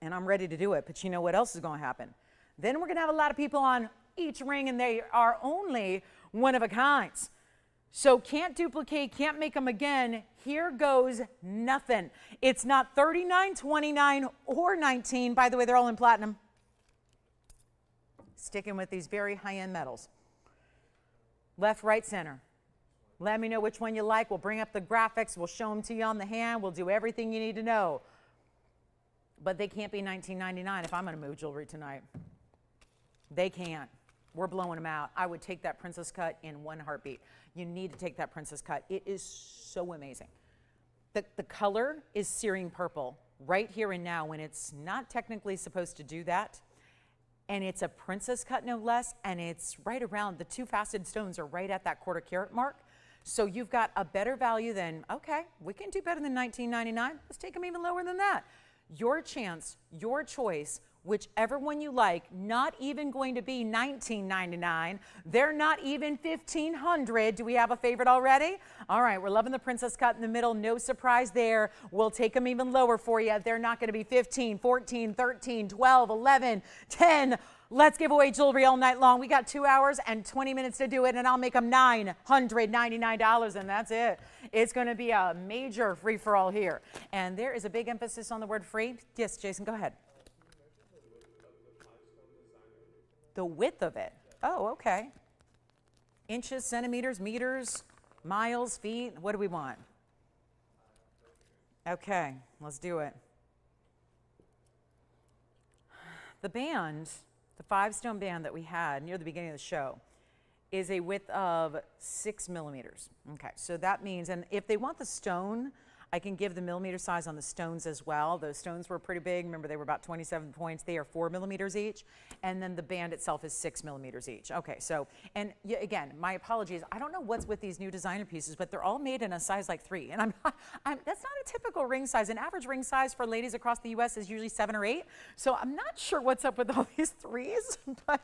And I'm ready to do it. But you know what else is going to happen? Then we're going to have a lot of people on each ring, and they are only one of a kind. So can't duplicate, can't make them again. Here goes nothing. It's not 39, 29, or 19. By the way, they're all in platinum. Sticking with these very high-end metals. Left, right, center. Let me know which one you like. We'll bring up the graphics. We'll show them to you on the hand. We'll do everything you need to know. But they can't be $19.99 if I'm going to move jewelry tonight. They can't. We're blowing them out. I would take that princess cut in one heartbeat. You need to take that princess cut. It is so amazing. The color is searing purple right here and now when it's not technically supposed to do that. And it's a princess cut no less, and it's right around, the 2 faceted stones are right at that quarter carat mark. So you've got a better value than, okay, we can do better than $19.99. Let's take them even lower than that. Your chance, your choice. whichever one you like, not even going to be $19.99. They're not even $1,500. Do we have a favorite already? All right, we're loving the princess cut in the middle. No surprise there. We'll take them even lower for you. They're not going to be 15, 14, 13, 12, 11, 10. Let's give away jewelry all night long. We got 2 hours and 20 minutes to do it, and I'll make them $999, and that's it. It's going to be a major free-for-all here. And there is a big emphasis on the word free. Yes, Jason, go ahead. The width of it. Oh, okay. Inches, centimeters, meters, miles, feet. What do we want? Okay, let's do it. The band, the 5-stone band that we had near the beginning of the show, is a width of 6 millimeters. Okay, so that means, and if they want the stone, I can give the millimeter size on the stones as well. Those stones were pretty big. Remember, they were about 27 points. They are 4 millimeters each. And then the band itself is 6 millimeters each. Okay, so, and again, my apologies. I don't know what's with these new designer pieces, but they're all made in a size like 3. And that's not a typical ring size. An average ring size for ladies across the U.S. is usually 7 or 8. So I'm not sure what's up with all these 3s. But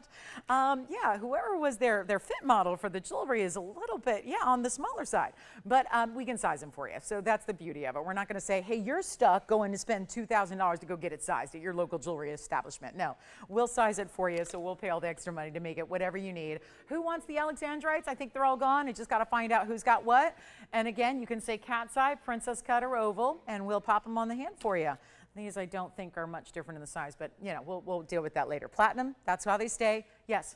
yeah, whoever was their fit model for the jewelry is a little bit, yeah, on the smaller side. But we can size them for you. So that's the beauty of it. We're not going to say, hey, you're stuck going to spend $2,000 to go get it sized at your local jewelry establishment. No, we'll size it for you, so we'll pay all the extra money to make it whatever you need. Who wants the Alexandrites? I think they're all gone. You just got to find out who's got what. And again, you can say cat's eye, princess cut, or oval, and we'll pop them on the hand for you. These I don't think are much different in the size, but you know, we'll deal with that later. Platinum, that's how they stay. Yes.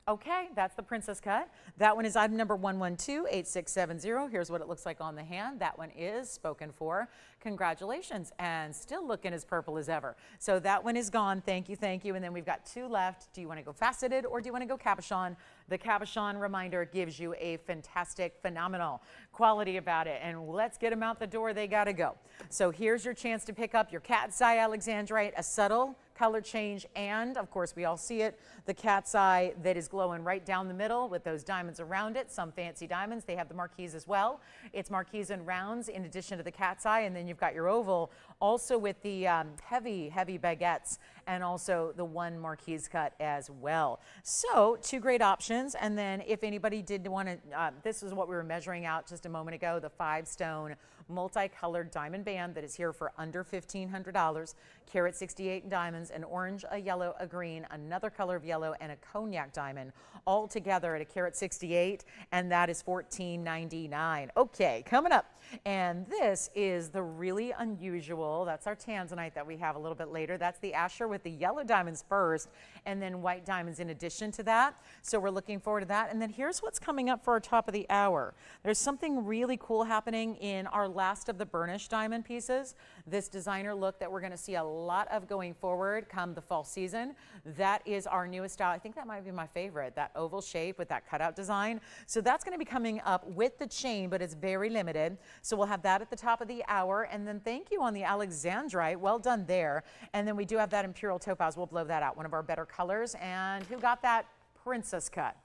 Okay, that's the princess cut. That one is item number 1128670. Here's what it looks like on the hand. That one is spoken for. Congratulations, and still looking as purple as ever. So that one is gone. Thank you, thank you. And then we've got 2 left. Do you want to go faceted or do you want to go cabochon? The cabochon reminder gives you a fantastic, phenomenal quality about it. And let's get them out the door. They got to go. So here's your chance to pick up your cat's eye Alexandrite, a subtle color change, and of course we all see it, the cat's eye that is glowing right down the middle with those diamonds around it, some fancy diamonds. They have the marquise as well. It's marquise and rounds in addition to the cat's eye, and then you've got your oval also with the heavy baguettes and also the one marquise cut as well. So 2 great options. And then if anybody did want to, this is what we were measuring out just a moment ago, the 5-stone multicolored diamond band that is here for under $1,500, carat 68 in diamonds, an orange, a yellow, a green, another color of yellow, and a cognac diamond, all together at a carat 68, and that is $14.99. Okay, coming up, and this is the really unusual, that's our Tanzanite that we have a little bit later. That's the Asher with the yellow diamonds first, and then white diamonds in addition to that. So we're looking forward to that. And then here's what's coming up for our top of the hour. There's something really cool happening in our last of the burnished diamond pieces. This designer look that we're going to see a lot of going forward come the fall season. That is our newest style. I think that might be my favorite, that oval shape with that cutout design. So that's going to be coming up with the chain, but it's very limited. So we'll have that at the top of the hour. And then thank you on the Alexandrite. Well done there. And then we do have that Imperial topaz. We'll blow that out, one of our better colors. And who got that princess cut?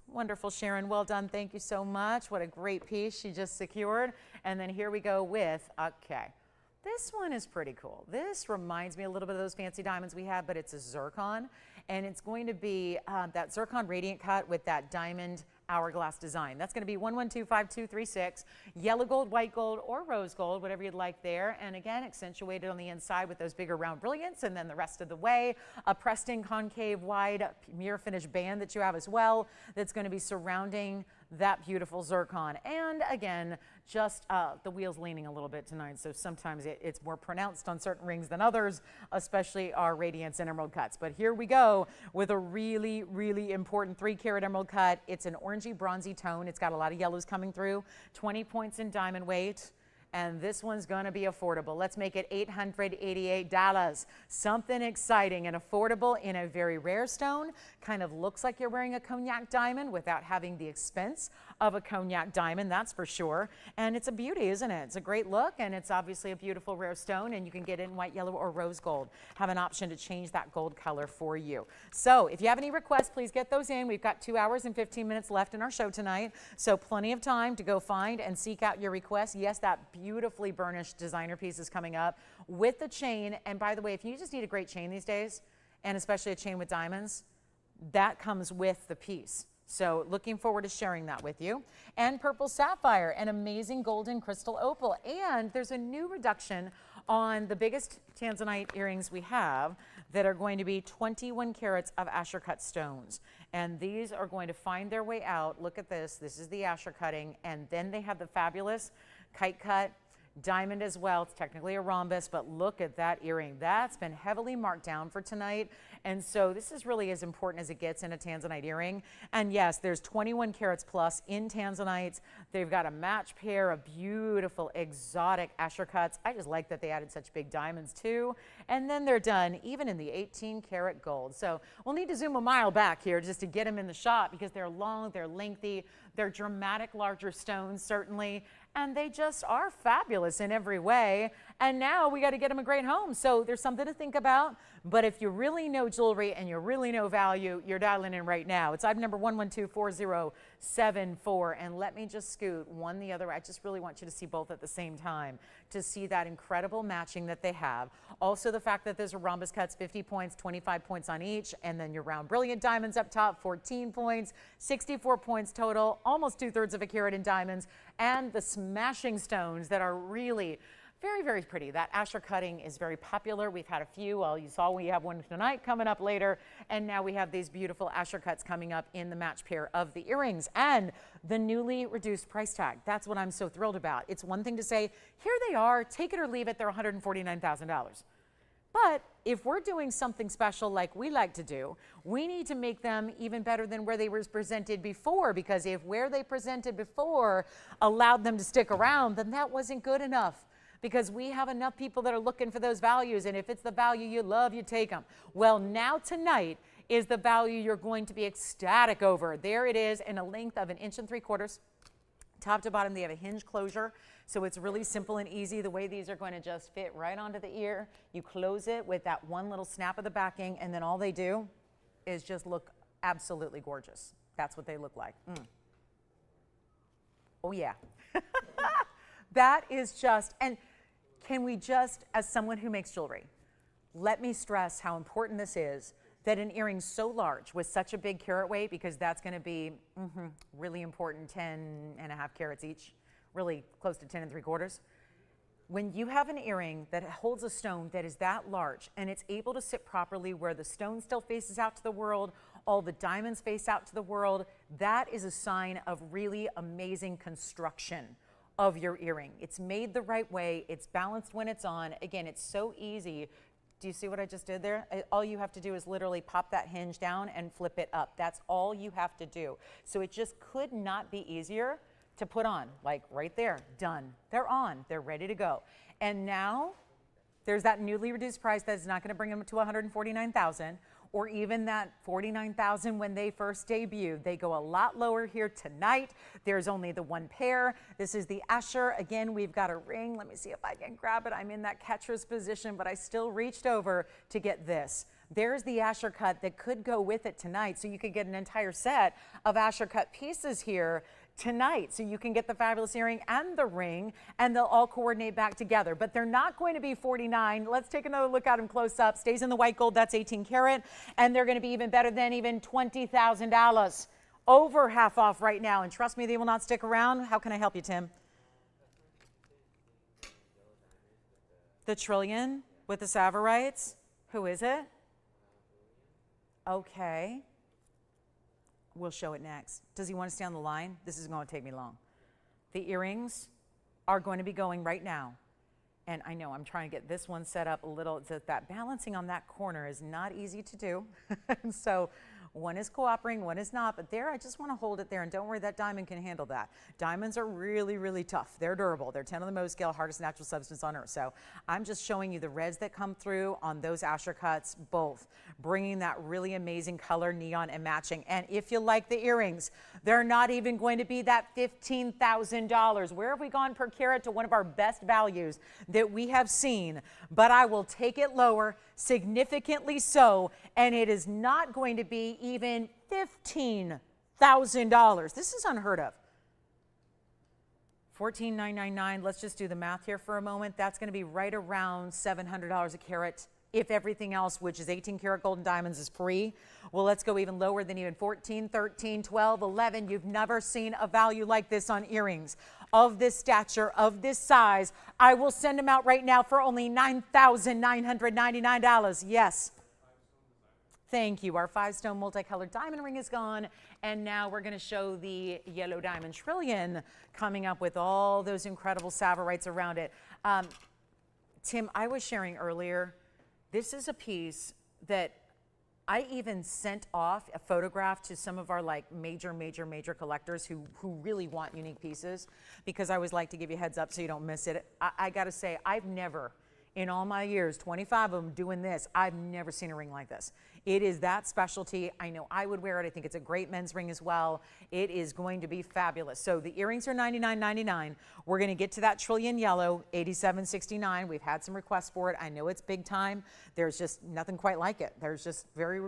Wonderful, Sharon. Well done. Thank you so much. What a great piece she just secured. And then here we go with, okay, this one is pretty cool. This reminds me a little bit of those fancy diamonds we have, but it's a zircon. And it's going to be that zircon radiant cut with that diamond hourglass design. That's going to be 1125236, yellow gold, white gold, or rose gold, whatever you'd like there. And again, accentuated on the inside with those bigger round brilliants, and then the rest of the way, a pressed in concave wide mirror finish band that you have as well that's going to be surrounding that beautiful zircon. And again, just the wheel's leaning a little bit tonight, so sometimes it's more pronounced on certain rings than others, especially our radiance and emerald cuts. But here we go with a really, really important 3-carat emerald cut. It's an orangey bronzy tone. It's got a lot of yellows coming through, 20 points in diamond weight. And this one's going to be affordable. Let's make it $888. Something exciting and affordable in a very rare stone. Kind of looks like you're wearing a cognac diamond without having the expense of a cognac diamond, that's for sure. And it's a beauty, isn't it? It's a great look, and it's obviously a beautiful rare stone, and you can get it in white, yellow, or rose gold. Have an option to change that gold color for you. So if you have any requests, please get those in. We've got 2 hours and 15 minutes left in our show tonight, so plenty of time to go find and seek out your requests. Yes, that beautifully burnished designer piece is coming up with the chain. And by the way, if you just need a great chain these days, and especially a chain with diamonds, that comes with the piece. So looking forward to sharing that with you. And purple sapphire, an amazing golden crystal opal. And there's a new reduction on the biggest Tanzanite earrings we have that are going to be 21 carats of Asher cut stones. And these are going to find their way out. Look at this. This is the Asher cutting. And then they have the fabulous kite cut diamond as well. It's technically a rhombus, but look at that earring. That's been heavily marked down for tonight. And so this is really as important as it gets in a Tanzanite earring. And yes, there's 21 carats plus in Tanzanites. They've got a match pair of beautiful exotic Asher cuts. I just like that they added such big diamonds too. And then they're done even in the 18 karat gold. So we'll need to zoom a mile back here just to get them in the shot, because they're long, they're lengthy, they're dramatic larger stones certainly, and they just are fabulous in every way. And now we got to get them a great home. So there's something to think about. But if you really know jewelry and you really know value, you're dialing in right now. It's item number 1124074. And let me just scoot one the other way. I just really want you to see both at the same time to see that incredible matching that they have. Also the fact that there's a rhombus cuts, 50 points, 25 points on each. And then your round brilliant diamonds up top, 14 points, 64 points total, almost 2/3 of a carat in diamonds. And the smashing stones that are really very, very pretty. That Asher cutting is very popular. We've had a few. Well, you saw we have one tonight coming up later. And now we have these beautiful Asher cuts coming up in the match pair of the earrings. And the newly reduced price tag. That's what I'm so thrilled about. It's one thing to say, here they are, take it or leave it, they're $149,000. But if we're doing something special like we like to do, we need to make them even better than where they were presented before, because if where they presented before allowed them to stick around, then that wasn't good enough, because we have enough people that are looking for those values, and if it's the value you love, you take them. Well, now tonight is the value you're going to be ecstatic over. There it is in a length of 1 3/4 inches. Top to bottom, they have a hinge closure, so it's really simple and easy. The way these are going to just fit right onto the ear. You close it with that one little snap of the backing, and then all they do is just look absolutely gorgeous. That's what they look like. Oh yeah. That is just, and can we just, as someone who makes jewelry, let me stress how important this is, that an earring so large with such a big carat weight, because that's going to be really important, 10.5 carats each, really close to 10 3/4. When you have an earring that holds a stone that is that large and it's able to sit properly where the stone still faces out to the world, all the diamonds face out to the world, that is a sign of really amazing construction of your earring. It's made the right way, it's balanced when it's on. Again, it's so easy. Do you see what I just did there? All you have to do is literally pop that hinge down and flip it up. That's all you have to do. So it just could not be easier to put on, like right there, done. They're on, they're ready to go. And now there's that newly reduced price that's not gonna bring them to $149,000, or even that $49,000 when they first debuted. They go a lot lower here tonight. There's only the one pair. This is the Asher. Again, we've got a ring. Let me see if I can grab it. I'm in that catcher's position, but I still reached over to get this. There's the Asher cut that could go with it tonight, so you could get an entire set of Asher cut pieces here tonight, so you can get the fabulous earring and the ring, and they'll all coordinate back together. But they're not going to be $49,000. Let's take another look at them close up. Stays in the white gold, that's 18 karat, and they're going to be even better than even $20,000. Over half off right now, and trust me, they will not stick around. How can I help you, Tim? The trillion with the Savarites. Who is it? Okay. We'll show it next. Does he want to stay on the line? This is going to take me long. The earrings are going to be going right now. And I know I'm trying to get this one set up a little. That balancing on that corner is not easy to do. And so One is cooperating, one is not, but there, I just want to hold it there, and don't worry, that diamond can handle that. Diamonds are really, really tough. They're durable. They're 10 on the Mohs scale, hardest natural substance on earth. So I'm just showing you the reds that come through on those Asher cuts, both bringing that really amazing color, neon, and matching. And if you like the earrings, they're not even going to be that $15,000. Where have we gone per carat to one of our best values that we have seen? But I will take it lower, significantly so, and it is not going to be even $15,000. This is unheard of. $14,999. Let's just do the math here for a moment. That's going to be right around $700 a carat. If everything else, which is 18 karat gold and diamonds, is free. Well, let's go even lower than even 14, 13, 12, 11. You've never seen a value like this on earrings of this stature, of this size. I will send them out right now for only $9,999. Yes. Thank you. Our 5-stone multicolored diamond ring is gone. And now we're going to show the yellow diamond trillion coming up with all those incredible savorites around it. Tim, I was sharing earlier, this is a piece that I even sent off a photograph to some of our like major collectors who really want unique pieces, because I always like to give you a heads up so you don't miss it. I got to say, I've never, in all my years, 25 of them doing this, I've never seen a ring like this. It is that specialty. I know I would wear it. I think it's a great men's ring as well. It is going to be fabulous. So the earrings are $99.99. We're going to get to that trillion yellow, $87.69. We've had some requests for it. I know it's big time. There's just nothing quite like it. There's just very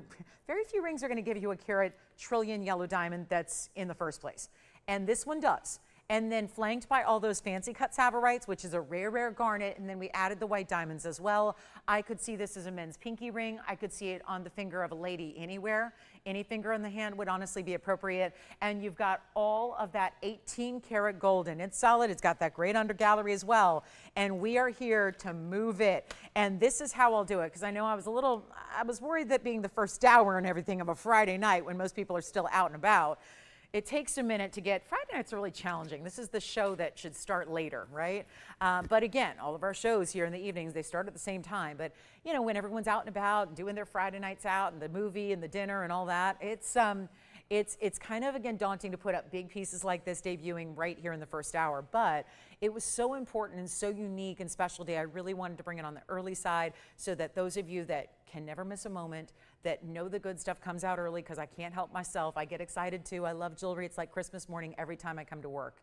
few rings are going to give you a carat trillion yellow diamond that's in the first place. And this one does. And then flanked by all those fancy cut savorites, which is a rare garnet, and then we added the white diamonds as well. I could see this as a men's pinky ring. I could see it on the finger of a lady anywhere. Any finger on the hand would honestly be appropriate. And you've got all of that 18 karat golden. It's solid. It's got that great under gallery as well. And we are here to move it. And this is how I'll do it, because I know I was worried that being the first hour and everything of a Friday night when most people are still out and about, it takes a minute to get. Friday nights are really challenging. This is the show that should start later, right? But again, all of our shows here in the evenings, they start at the same time. But you know, when everyone's out and about and doing their Friday nights out and the movie and the dinner and all that, it's kind of, again, daunting to put up big pieces like this debuting right here in the first hour. But it was so important and so unique and specialty. I really wanted to bring it on the early side so that those of you that can never miss a moment, that know the good stuff comes out early, because I can't help myself. I get excited too. I love jewelry. It's like Christmas morning every time I come to work,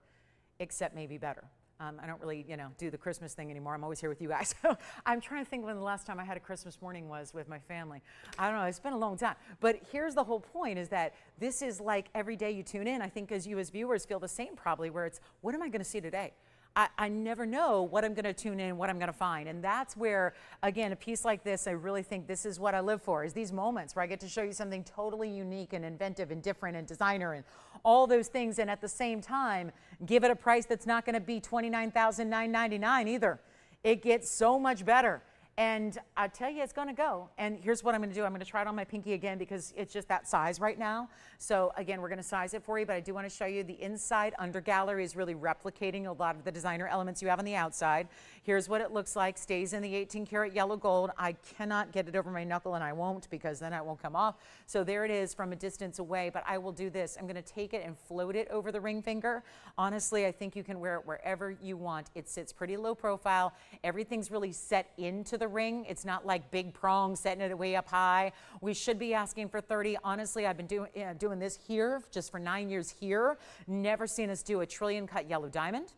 except maybe better. I don't really, do the Christmas thing anymore. I'm always here with you guys. So I'm trying to think when the last time I had a Christmas morning was with my family. I don't know. It's been a long time. But here's the whole point, is that this is like every day you tune in. I think as you as viewers feel the same probably, where it's, what am I going to see today? I never know what I'm going to tune in, what I'm going to find. And that's where, again, a piece like this, I really think this is what I live for, is these moments where I get to show you something totally unique and inventive and different and designer and all those things. And at the same time, give it a price that's not going to be $29,999 either. It gets so much better. And I tell you, it's going to go. And here's what I'm going to do. I'm going to try it on my pinky again, because it's just that size right now. So again, we're going to size it for you, but I do want to show you the inside under gallery is really replicating a lot of the designer elements you have on the outside. Here's what it looks like. Stays in the 18 karat yellow gold. I cannot get it over my knuckle, and I won't, because then it won't come off. So there it is from a distance away, but I will do this. I'm going to take it and float it over the ring finger. Honestly, I think you can wear it wherever you want. It sits pretty low profile. Everything's really set into the ring. It's not like big prongs setting it way up high. We should be asking for 30. Honestly, I've been doing this here just for 9 years here. Never seen us do a trillion cut yellow diamond.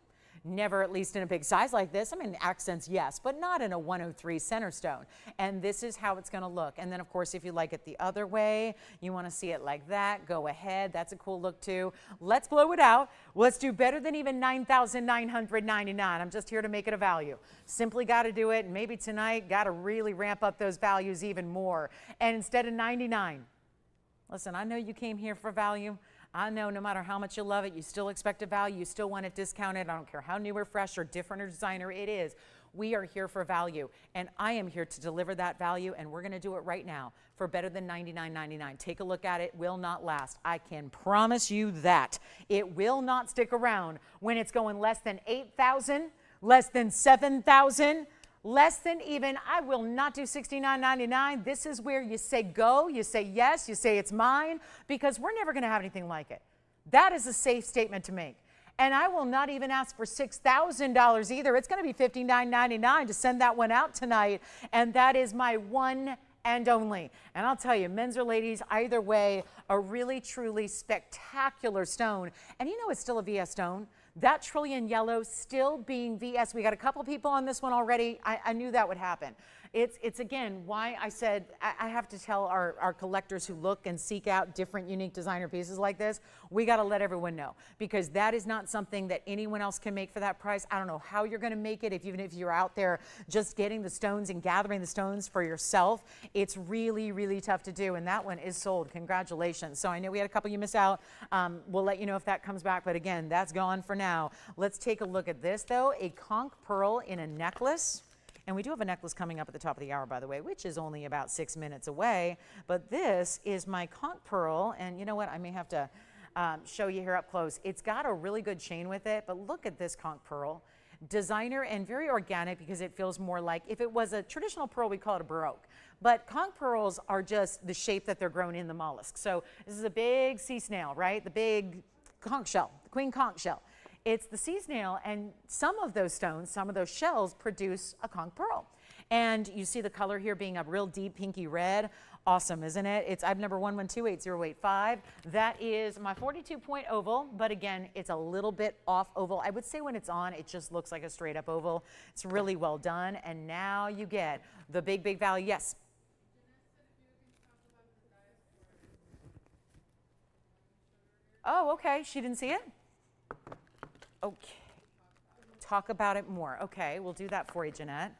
Never, at least in a big size like this. I mean, accents, yes, but not in a 103 center stone. And this is how it's going to look. And then, of course, if you like it the other way, you want to see it like that, go ahead. That's a cool look, too. Let's blow it out. Let's do better than even $9,999. I'm just here to make it a value. Simply got to do it. And maybe tonight, got to really ramp up those values even more. And instead of $99, listen, I know you came here for value. I know no matter how much you love it, you still expect a value. You still want it discounted. I don't care how new or fresh or different or designer it is. We are here for value, and I am here to deliver that value, and we're going to do it right now for better than $99.99. Take a look at it. It will not last. I can promise you that. It will not stick around when it's going less than $8,000, less than $7,000. Less than even. I will not do $69.99. This is where you say go, you say yes, you say it's mine, because we're never going to have anything like it. That is a safe statement to make. And I will not even ask for $6,000 either. It's going to be $59.99 to send that one out tonight. And that is my one and only. And I'll tell you, men's or ladies, either way, a really, truly spectacular stone. And you know it's still a VS stone. That trillion yellow still being VS. We got a couple people on this one already. I knew that would happen. It's again, why I said I have to tell our collectors who look and seek out different unique designer pieces like this, we got to let everyone know, because that is not something that anyone else can make for that price. I don't know how you're going to make it, even if you're out there just getting the stones and gathering the stones for yourself. It's really, really tough to do, and that one is sold. Congratulations. So I know we had a couple you missed out. We'll let you know if that comes back, but again, that's gone for now. Let's take a look at this, though. A conch pearl in a necklace. And we do have a necklace coming up at the top of the hour, by the way, which is only about 6 minutes away. But this is my conch pearl. And you know what? I may have to show you here up close. It's got a really good chain with it. But look at this conch pearl. Designer and very organic, because it feels more like, if it was a traditional pearl, we call it a baroque. But conch pearls are just the shape that they're grown in the mollusk. So this is a big sea snail, right? The big conch shell, the queen conch shell. It's the sea snail, and some of those stones, some of those shells produce a conch pearl. And you see the color here being a real deep pinky red. Awesome, isn't it? It's item number 1128085. That is my 42-point oval, but again, it's a little bit off oval. I would say when it's on, it just looks like a straight up oval. It's really well done. And now you get the big, big value. Yes? Oh, okay. She didn't see it? Okay, talk about it more. Okay, we'll do that for you, Jeanette.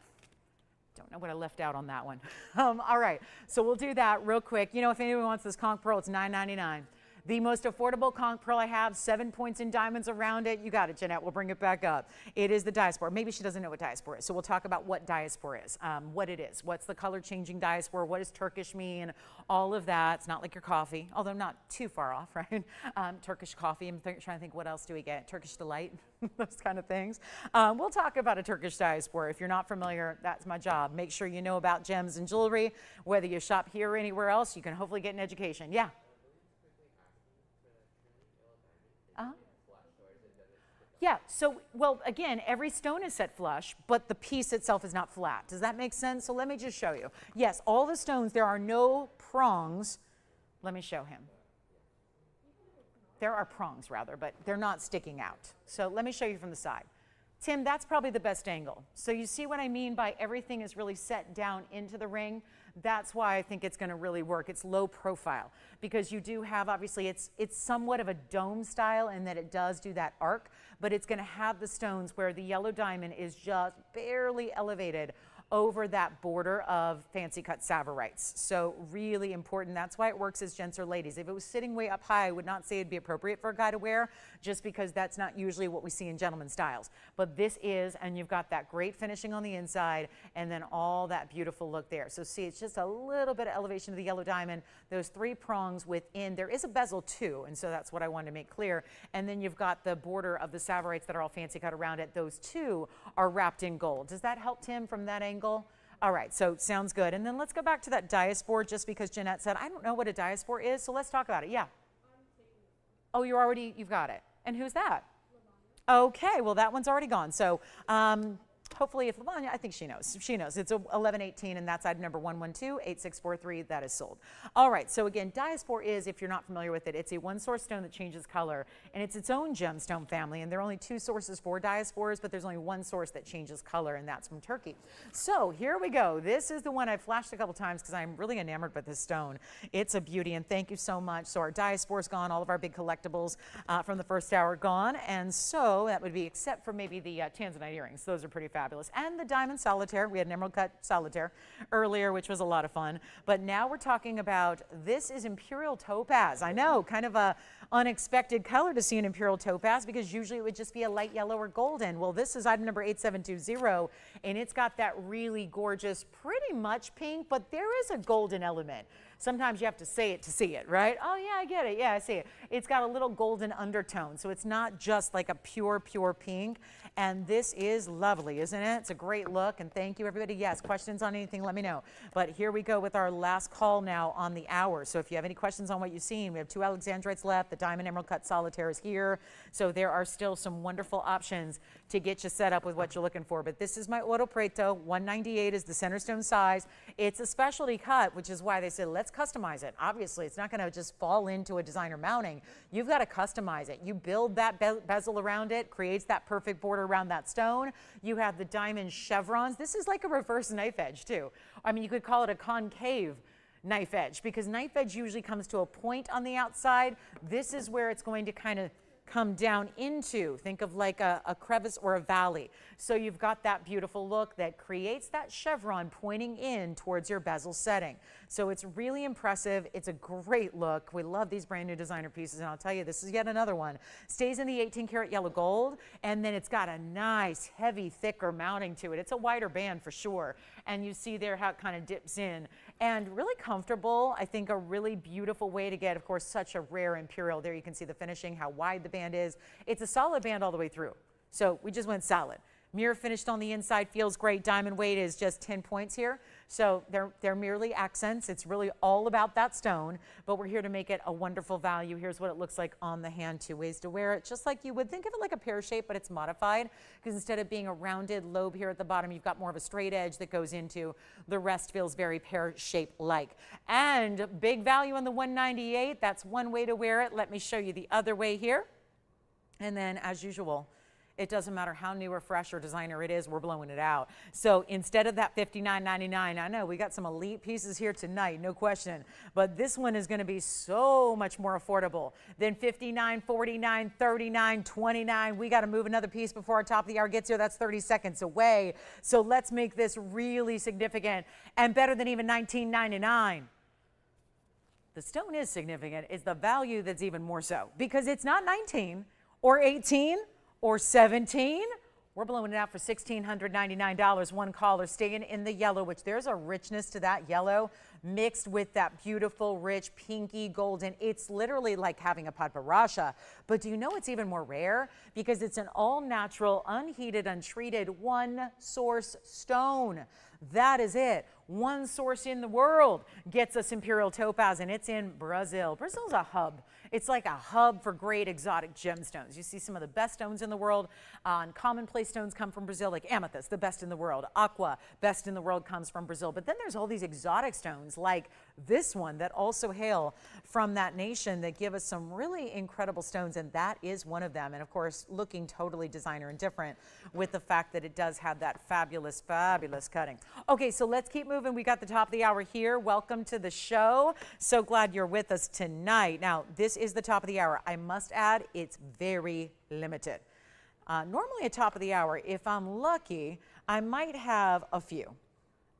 Don't know what I left out on that one. All right, so we'll do that real quick. You know, if anyone wants this conch pearl, it's $9.99. The most affordable conch pearl I have, 7 points in diamonds around it. You got it, Jeanette. We'll bring it back up. It is the diaspore. Maybe she doesn't know what diaspore is, so we'll talk about what diaspore is, what it is, what's the color-changing diaspore, what does Turkish mean, all of that. It's not like your coffee, although not too far off, right? Turkish coffee. I'm trying to think, what else do we get? Turkish delight, those kind of things. We'll talk about a Turkish diaspore. If you're not familiar, that's my job. Make sure you know about gems and jewelry. Whether you shop here or anywhere else, you can hopefully get an education. Yeah. Yeah, so, well, again, every stone is set flush, but the piece itself is not flat. Does that make sense? So let me just show you. Yes, all the stones, there are no prongs. Let me show him. There are prongs, rather, but they're not sticking out. So let me show you from the side. Tim, that's probably the best angle. So you see what I mean by everything is really set down into the ring? That's why I think it's going to really work. It's low profile, because you do have, obviously, it's somewhat of a dome style in that it does do that arc, but it's going to have the stones where the yellow diamond is just barely elevated over that border of fancy cut savorites. So really important. That's why it works as gents or ladies. If it was sitting way up high, I would not say it'd be appropriate for a guy to wear, just because that's not usually what we see in gentlemen's styles. But this is, and you've got that great finishing on the inside, and then all that beautiful look there. So see, it's just a little bit of elevation of the yellow diamond. Those 3 prongs within, there is a bezel too, and so that's what I wanted to make clear. And then you've got the border of the savorites that are all fancy cut around it. Those 2 are wrapped in gold. Does that help, Tim, from that angle? All right, so sounds good. And then let's go back to that diaspore, just because Jeanette said, I don't know what a diaspore is, so let's talk about it. Yeah. Oh, you've got it. And who's that? Okay, well, that one's already gone. So hopefully, if Lavanya, I think she knows. She knows. It's 1118, and that's item number 1128643. That is sold. All right, so again, diaspore is, if you're not familiar with it, it's a one-source stone that changes color, and it's its own gemstone family, and there are only 2 sources for diaspores, but there's only one source that changes color, and that's from Turkey. So here we go. This is the one I've flashed a couple times because I'm really enamored with this stone. It's a beauty, and thank you so much. So our diaspore's gone, all of our big collectibles from the first hour gone, and so that would be, except for maybe the Tanzanite earrings. Those are pretty fabulous. And the diamond solitaire. We had an emerald cut solitaire earlier, which was a lot of fun. But now we're talking about, this is Imperial topaz. I know, kind of a unexpected color to see an Imperial topaz, because usually it would just be a light yellow or golden. Well, this is item number 8720, and it's got that really gorgeous, pretty much pink, but there is a golden element. Sometimes you have to say it to see it, right? Oh yeah, I get it. Yeah, I see it. It's got a little golden undertone, so it's not just like a pure pink. And this is lovely, isn't it? It's a great look, and thank you, everybody. Yes, questions on anything, let me know. But here we go with our last call now on the hour. So if you have any questions on what you've seen, we have 2 Alexandrites left. The diamond emerald cut solitaire is here. So there are still some wonderful options to get you set up with what you're looking for. But this is my Oro Preto. 198 is the center stone size. It's a specialty cut, which is why they said, let's customize it. Obviously, it's not going to just fall into a designer mounting. You've got to customize it. You build that bezel around it, creates that perfect border around that stone. You have the diamond chevrons. This is like a reverse knife edge, too. I mean, you could call it a concave knife edge, because knife edge usually comes to a point on the outside. This is where it's going to kind of come down into, think of like a crevice or a valley. So you've got that beautiful look that creates that chevron pointing in towards your bezel setting. So it's really impressive. It's a great look. We love these brand new designer pieces, and I'll tell you, this is yet another one. Stays in the 18 karat yellow gold, and then it's got a nice, heavy, thicker mounting to it. It's a wider band for sure, and you see there how it kind of dips in. And really comfortable. I think a really beautiful way to get, of course, such a rare Imperial. There you can see the finishing, how wide the band is. It's a solid band all the way through. So we just went solid. Mirror finished on the inside, feels great. Diamond weight is just 10 points here. So they're merely accents. It's really all about that stone, but we're here to make it a wonderful value. Here's what it looks like on the hand. 2 ways to wear it, just like you would think of it like a pear shape, but it's modified, because instead of being a rounded lobe here at the bottom, you've got more of a straight edge that goes into. The rest feels very pear shape like. And big value on the 198. That's one way to wear it. Let me show you the other way here. And then, as usual, it doesn't matter how new or fresh or designer it is, we're blowing it out. So instead of that $59.99, I know we got some elite pieces here tonight, no question, but this one is going to be so much more affordable than $59, $49, $39, $29. We got to move another piece before our top of the hour gets here. That's 30 seconds away. So let's make this really significant and better than even $19.99. The stone is significant. It's the value that's even more so, because it's not 19 or 18 or 17. We're blowing it out for $1,699. One caller staying in the yellow, which there's a richness to that yellow mixed with that beautiful, rich, pinky golden. It's literally like having a Padparadscha. But do you know it's even more rare? Because it's an all-natural, unheated, untreated, one source stone. That is it. One source in the world gets us Imperial topaz, and it's in Brazil. Brazil's a hub. It's like a hub for great exotic gemstones. You see some of the best stones in the world. Commonplace stones come from Brazil, like amethyst, the best in the world. Aqua, best in the world, comes from Brazil. But then there's all these exotic stones like this one that also hail from that nation that give us some really incredible stones, and that is one of them. And of course, looking totally designer and different with the fact that it does have that fabulous, fabulous cutting. Okay, so let's keep moving. We got the top of the hour here. Welcome to the show. So glad you're with us tonight. Now, this is the top of the hour. I must add, it's very limited. Normally at top of the hour, if I'm lucky, I might have a few.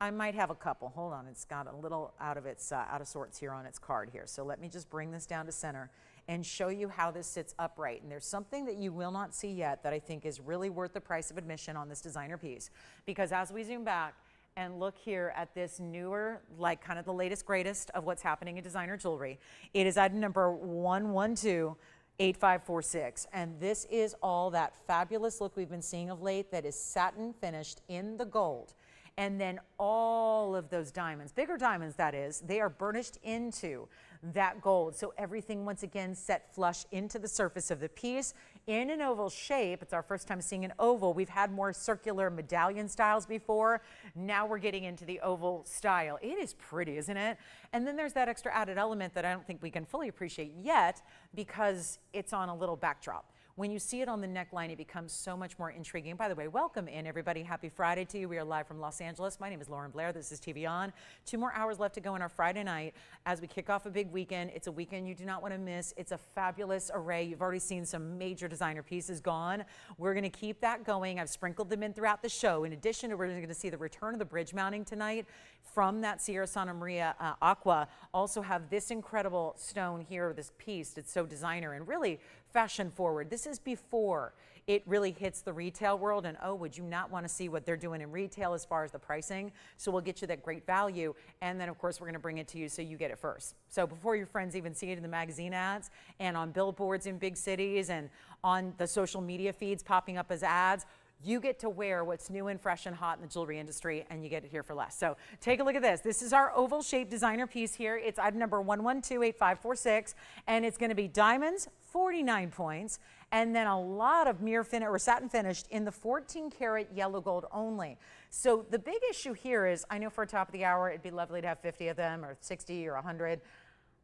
I might have a couple. Hold on, it's got a little out of sorts here on its card here. So let me just bring this down to center and show you how this sits upright. And there's something that you will not see yet that I think is really worth the price of admission on this designer piece. Because as we zoom back and look here at this newer, like kind of the latest, greatest of what's happening in designer jewelry, it is item number 1128546. And this is all that fabulous look we've been seeing of late that is satin finished in the gold. And then all of those diamonds, bigger diamonds that is, they are burnished into that gold. So everything once again set flush into the surface of the piece in an oval shape. It's our first time seeing an oval. We've had more circular medallion styles before. Now we're getting into the oval style. It is pretty, isn't it? And then there's that extra added element that I don't think we can fully appreciate yet because it's on a little backdrop. When you see it on the neckline, it becomes so much more intriguing. By the way, welcome in, everybody. Happy Friday to you. We are live from Los Angeles. My name is Lauren Blair. This is TVON. 2 more hours left to go on our Friday night as we kick off a big weekend. It's a weekend you do not want to miss. It's a fabulous array. You've already seen some major designer pieces gone. We're going to keep that going. I've sprinkled them in throughout the show. In addition, we're going to see the return of the bridge mounting tonight from that Sierra Santa Maria Aqua. Also have this incredible stone here, this piece. It's so designer and really fashion forward. This is before it really hits the retail world, and oh, would you not want to see what they're doing in retail as far as the pricing? So we'll get you that great value, and then of course we're going to bring it to you so you get it first. So before your friends even see it in the magazine ads and on billboards in big cities and on the social media feeds popping up as ads, you get to wear what's new and fresh and hot in the jewelry industry, and you get it here for less. So take a look at this. This is our oval shaped designer piece here. It's item number 1128546, and it's going to be diamonds, 49 points, and then a lot of mirror finish or satin finished in the 14 karat yellow gold only. So the big issue here is, I know for a top of the hour it'd be lovely to have 50 of them or 60 or 100.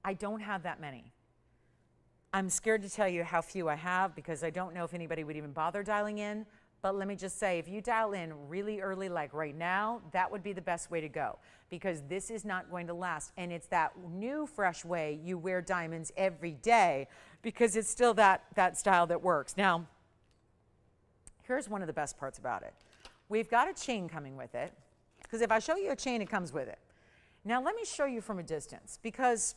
I don't have that many. I'm scared to tell you how few I have because I don't know if anybody would even bother dialing in. But let me just say, if you dial in really early, like right now, that would be the best way to go, because this is not going to last. And it's that new, fresh way you wear diamonds every day, because it's still that style that works. Now, here's one of the best parts about it. We've got a chain coming with it, because if I show you a chain, it comes with it. Now, let me show you from a distance, because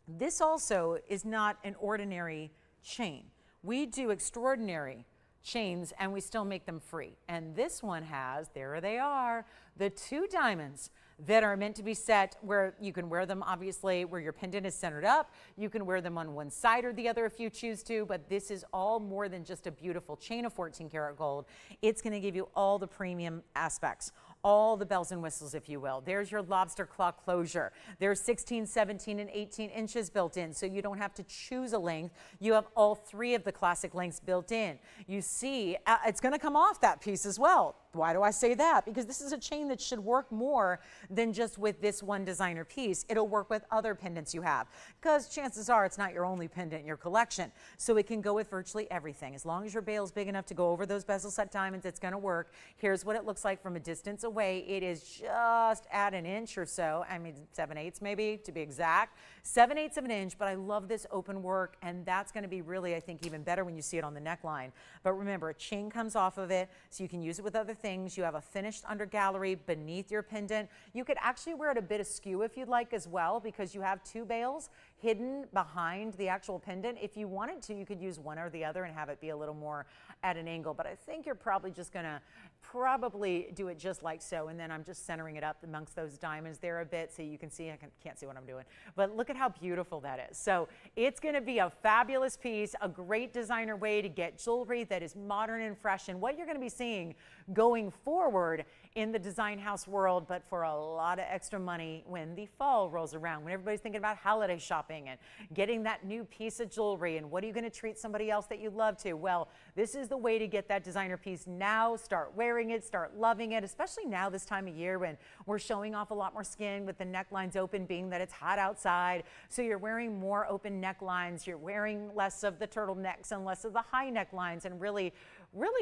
this also is not an ordinary chain. We do extraordinary chains, and we still make them free. And this one has, there they are, the 2 diamonds that are meant to be set where you can wear them, obviously, where your pendant is centered up. You can wear them on one side or the other if you choose to, but this is all more than just a beautiful chain of 14 karat gold. It's going to give you all the premium aspects, all the bells and whistles, if you will. There's your lobster claw closure. There's 16, 17, and 18 inches built in, so you don't have to choose a length. You have all 3 of the classic lengths built in. You see, it's going to come off that piece as well. Why do I say that? Because this is a chain that should work more than just with this one designer piece. It'll work with other pendants you have, because chances are it's not your only pendant in your collection. So it can go with virtually everything. As long as your bail is big enough to go over those bezel set diamonds, it's going to work. Here's what it looks like from a distance away. It is just at an inch or so. I mean, 7/8 maybe, to be exact. 7/8 of an inch, but I love this open work, and that's going to be really, I think, even better when you see it on the neckline. But remember, a chain comes off of it, so you can use it with other things. You have a finished under gallery beneath your pendant. You could actually wear it a bit askew if you'd like as well, because you have 2 bails hidden behind the actual pendant. If you wanted to, you could use one or the other and have it be a little more at an angle, but I think you're probably just going to do it just like so, and then I'm just centering it up amongst those diamonds there a bit so you can see. I can't see what I'm doing, but look at how beautiful that is. So it's going to be a fabulous piece, a great designer way to get jewelry that is modern and fresh, and what you're going to be seeing going forward in the design house world, but for a lot of extra money when the fall rolls around, when everybody's thinking about holiday shopping and getting that new piece of jewelry, and what are you going to treat somebody else that you love to? Well, this is the way to get that designer piece now. Start wearing it, start loving it, especially now this time of year when we're showing off a lot more skin with the necklines open, being that it's hot outside. So you're wearing more open necklines, you're wearing less of the turtlenecks and less of the high necklines, and really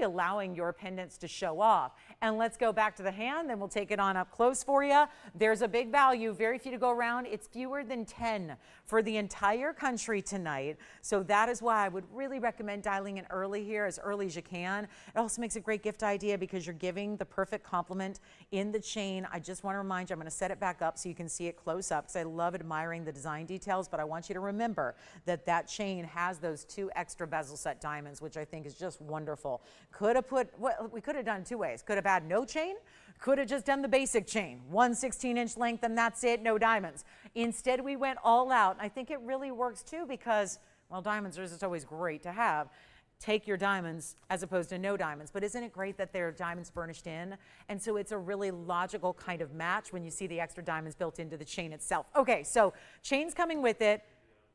allowing your pendants to show off. And let's go back to the hand, then we'll take it on up close for you. There's a big value, very few to go around. It's fewer than 10 for the entire country tonight. So that is why I would really recommend dialing in early here, as early as you can. It also makes a great gift idea because you're giving the perfect complement in the chain. I just want to remind you, I'm going to set it back up so you can see it close up, because I love admiring the design details, but I want you to remember that that chain has those 2 extra bezel set diamonds, which I think is just wonderful. Could have we could have done 2 ways. Could have had no chain, could have just done the basic chain, 1 16-inch length, and that's it, no diamonds. Instead, we went all out. I think it really works too, because, well, diamonds are just always great to have. Take your diamonds as opposed to no diamonds. But isn't it great that there are diamonds furnished in? And so it's a really logical kind of match when you see the extra diamonds built into the chain itself. Okay, so chain's coming with it.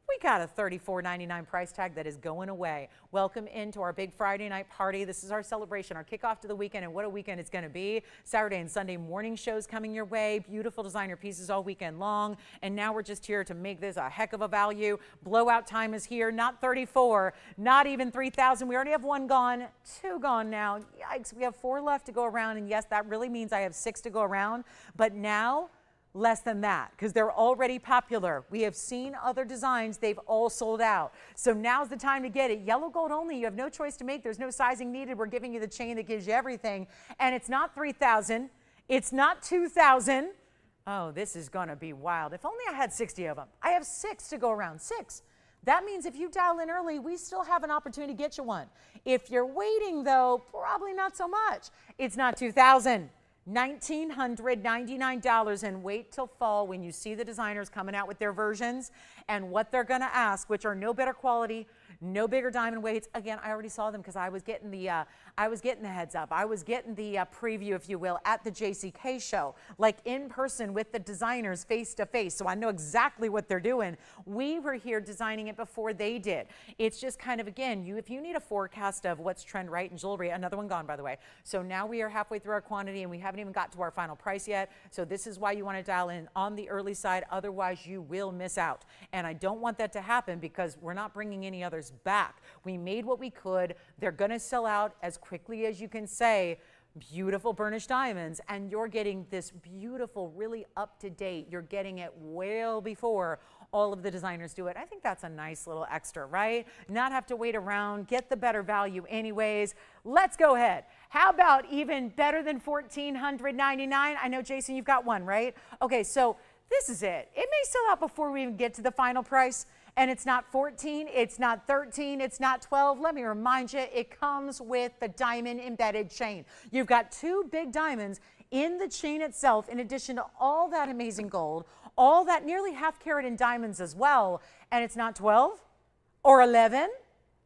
We got a $34.99 price tag that is going away. Welcome into our big Friday night party. This is our celebration, our kickoff to the weekend, and what a weekend it's going to be. Saturday and Sunday morning shows coming your way. Beautiful designer pieces all weekend long. And now we're just here to make this a heck of a value. Blowout time is here. Not 34, not even 3,000. We already have 1 gone, 2 gone now. Yikes, we have 4 left to go around. And yes, that really means I have 6 to go around. But now, less than that, because they're already popular. We have seen other designs, they've all sold out. So now's the time to get it. Yellow gold only, you have no choice to make. There's no sizing needed. We're giving you the chain that gives you everything. And it's not 3,000, it's not 2,000. Oh, this is gonna be wild. If only I had 60 of them. I have 6 to go around, 6. That means if you dial in early, we still have an opportunity to get you one. If you're waiting, though, probably not so much. It's not $2,000. $1,999, and wait till fall when you see the designers coming out with their versions and what they're going to ask, which are no better quality, no bigger diamond weights. Again, I already saw them because I was getting the heads up. I was getting the preview, if you will, at the JCK show, like in person with the designers face to face. So I know exactly what they're doing. We were here designing it before they did. It's just kind of, again, if you need a forecast of what's trend right in jewelry, another one gone, by the way. So now we are halfway through our quantity and we haven't even got to our final price yet. So this is why you want to dial in on the early side. Otherwise, you will miss out. And I don't want that to happen because we're not bringing any others back. We made what we could. They're going to sell out as quickly as you can say. Beautiful burnished diamonds, and you're getting this beautiful, really up to date. You're getting it well before all of the designers do it. I think that's a nice little extra, right? Not have to wait around, get the better value anyways. Let's go ahead. How about even better than $1,499? I know, Jason, you've got one, right? Okay, so this is it. It may sell out before we even get to the final price. And it's not 14, it's not 13, it's not 12. Let me remind you, it comes with the diamond embedded chain. You've got two big diamonds in the chain itself, in addition to all that amazing gold, all that nearly half carat in diamonds as well. And it's not 12 or 11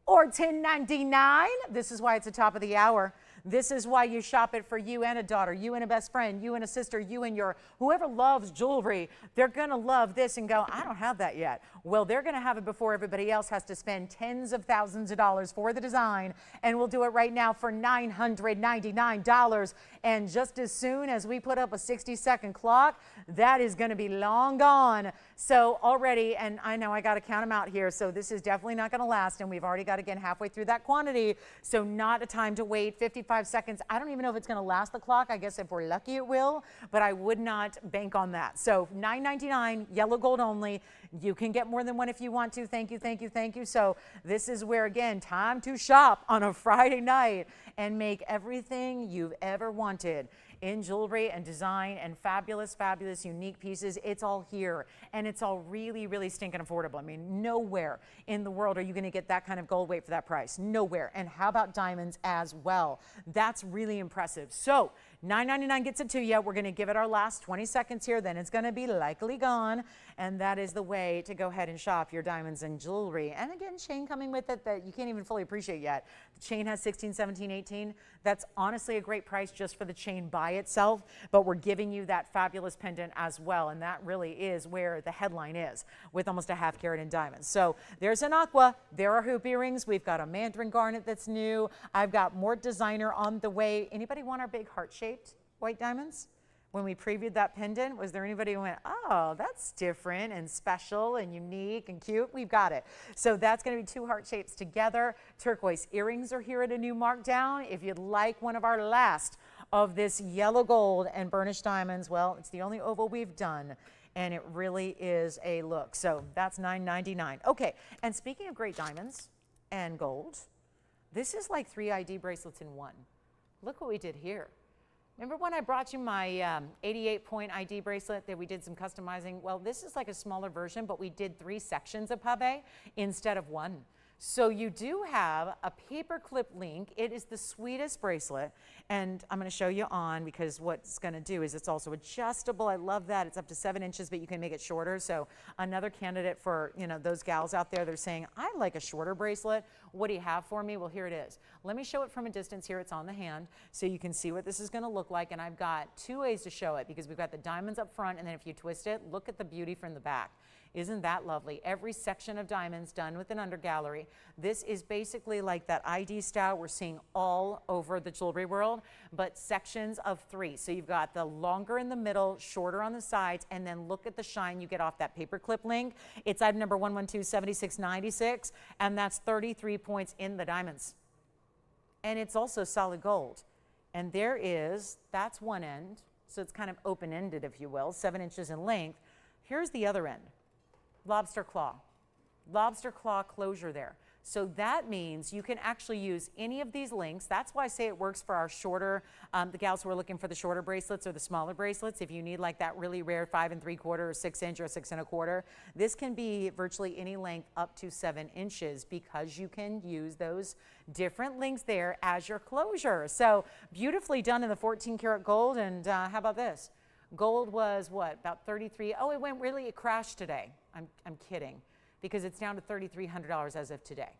or $10.99. This is why it's the top of the hour. This is why you shop it for you and a daughter, you and a best friend, you and a sister, you and your whoever loves jewelry. They're going to love this and go, I don't have that yet. Well, they're going to have it before everybody else has to spend tens of thousands of dollars for the design. And we'll do it right now for $999. And just as soon as we put up a 60-second clock, that is going to be long gone. So already, and I know I got to count them out here, so this is definitely not going to last. And we've already got, again, halfway through that quantity. So not a time to wait. 55 seconds. I don't even know if it's going to last the clock. I guess if we're lucky it will, but I would not bank on that. So $9.99, yellow gold only. You can get more than one if you want to. Thank you, thank you, thank you. So this is where, again, time to shop on a Friday night and make everything you've ever wanted in jewelry and design and fabulous, fabulous, unique pieces. It's all here, and it's all really, really stinking affordable. I mean, nowhere in the world are you going to get that kind of gold weight for that price. Nowhere. And how about diamonds as well? That's really impressive. So $9.99 gets it to you. We're going to give it our last 20 seconds here. Then it's going to be likely gone. And that is the way to go ahead and shop your diamonds and jewelry. And again, chain coming with it that you can't even fully appreciate yet. The chain has 16, 17, 18. That's honestly a great price just for the chain by itself. But we're giving you that fabulous pendant as well. And that really is where the headline is, with almost a half carat in diamonds. So there's an Aqua. There are hoop earrings. We've got a Mandarin garnet that's new. I've got more designer on the way. Anybody want our big heart-shaped white diamonds? When we previewed that pendant, was there anybody who went, oh, that's different and special and unique and cute? We've got it. So that's going to be two heart shapes together. Turquoise earrings are here at a new markdown. If you'd like one of our last of this yellow gold and burnished diamonds, well, it's the only oval we've done, and it really is a look. So that's $9.99. Okay, and speaking of great diamonds and gold, this is like 3 ID bracelets in one. Look what we did here. Remember when I brought you my 88-point ID bracelet that we did some customizing? Well, this is like a smaller version, but we did 3 sections of pave instead of 1. So you do have a paper clip link. It is the sweetest bracelet, and I'm going to show you on, because what it's going to do is it's also adjustable. I love that. It's up to 7 inches, but you can make it shorter. So another candidate for, you know, those gals out there, they're saying, I like a shorter bracelet. What do you have for me? Well, here it is. Let me show it from a distance here. It's on the hand, so you can see what this is going to look like. And I've got 2 ways to show it, because we've got the diamonds up front, and then if you twist it, look at the beauty from the back. Isn't that lovely? Every section of diamonds done with an undergallery. This is basically like that ID style we're seeing all over the jewelry world, but sections of 3. So you've got the longer in the middle, shorter on the sides, and then look at the shine you get off that paper clip link. It's item number 1127696, and that's 33 points in the diamonds. And it's also solid gold. And there is, that's one end, so it's kind of open-ended, if you will, 7 inches in length. Here's the other end. Lobster claw closure there. So that means you can actually use any of these links. That's why I say it works for our shorter, the gals who are looking for the shorter bracelets or the smaller bracelets. If you need like that really rare 5 3/4 or 6 inch or 6 1/4, this can be virtually any length up to 7 inches because you can use those different links there as your closure. So beautifully done in the 14 karat gold. And how about this? Gold was what, about 33? Oh, it crashed today. I'm kidding, because it's down to $3,300 as of today,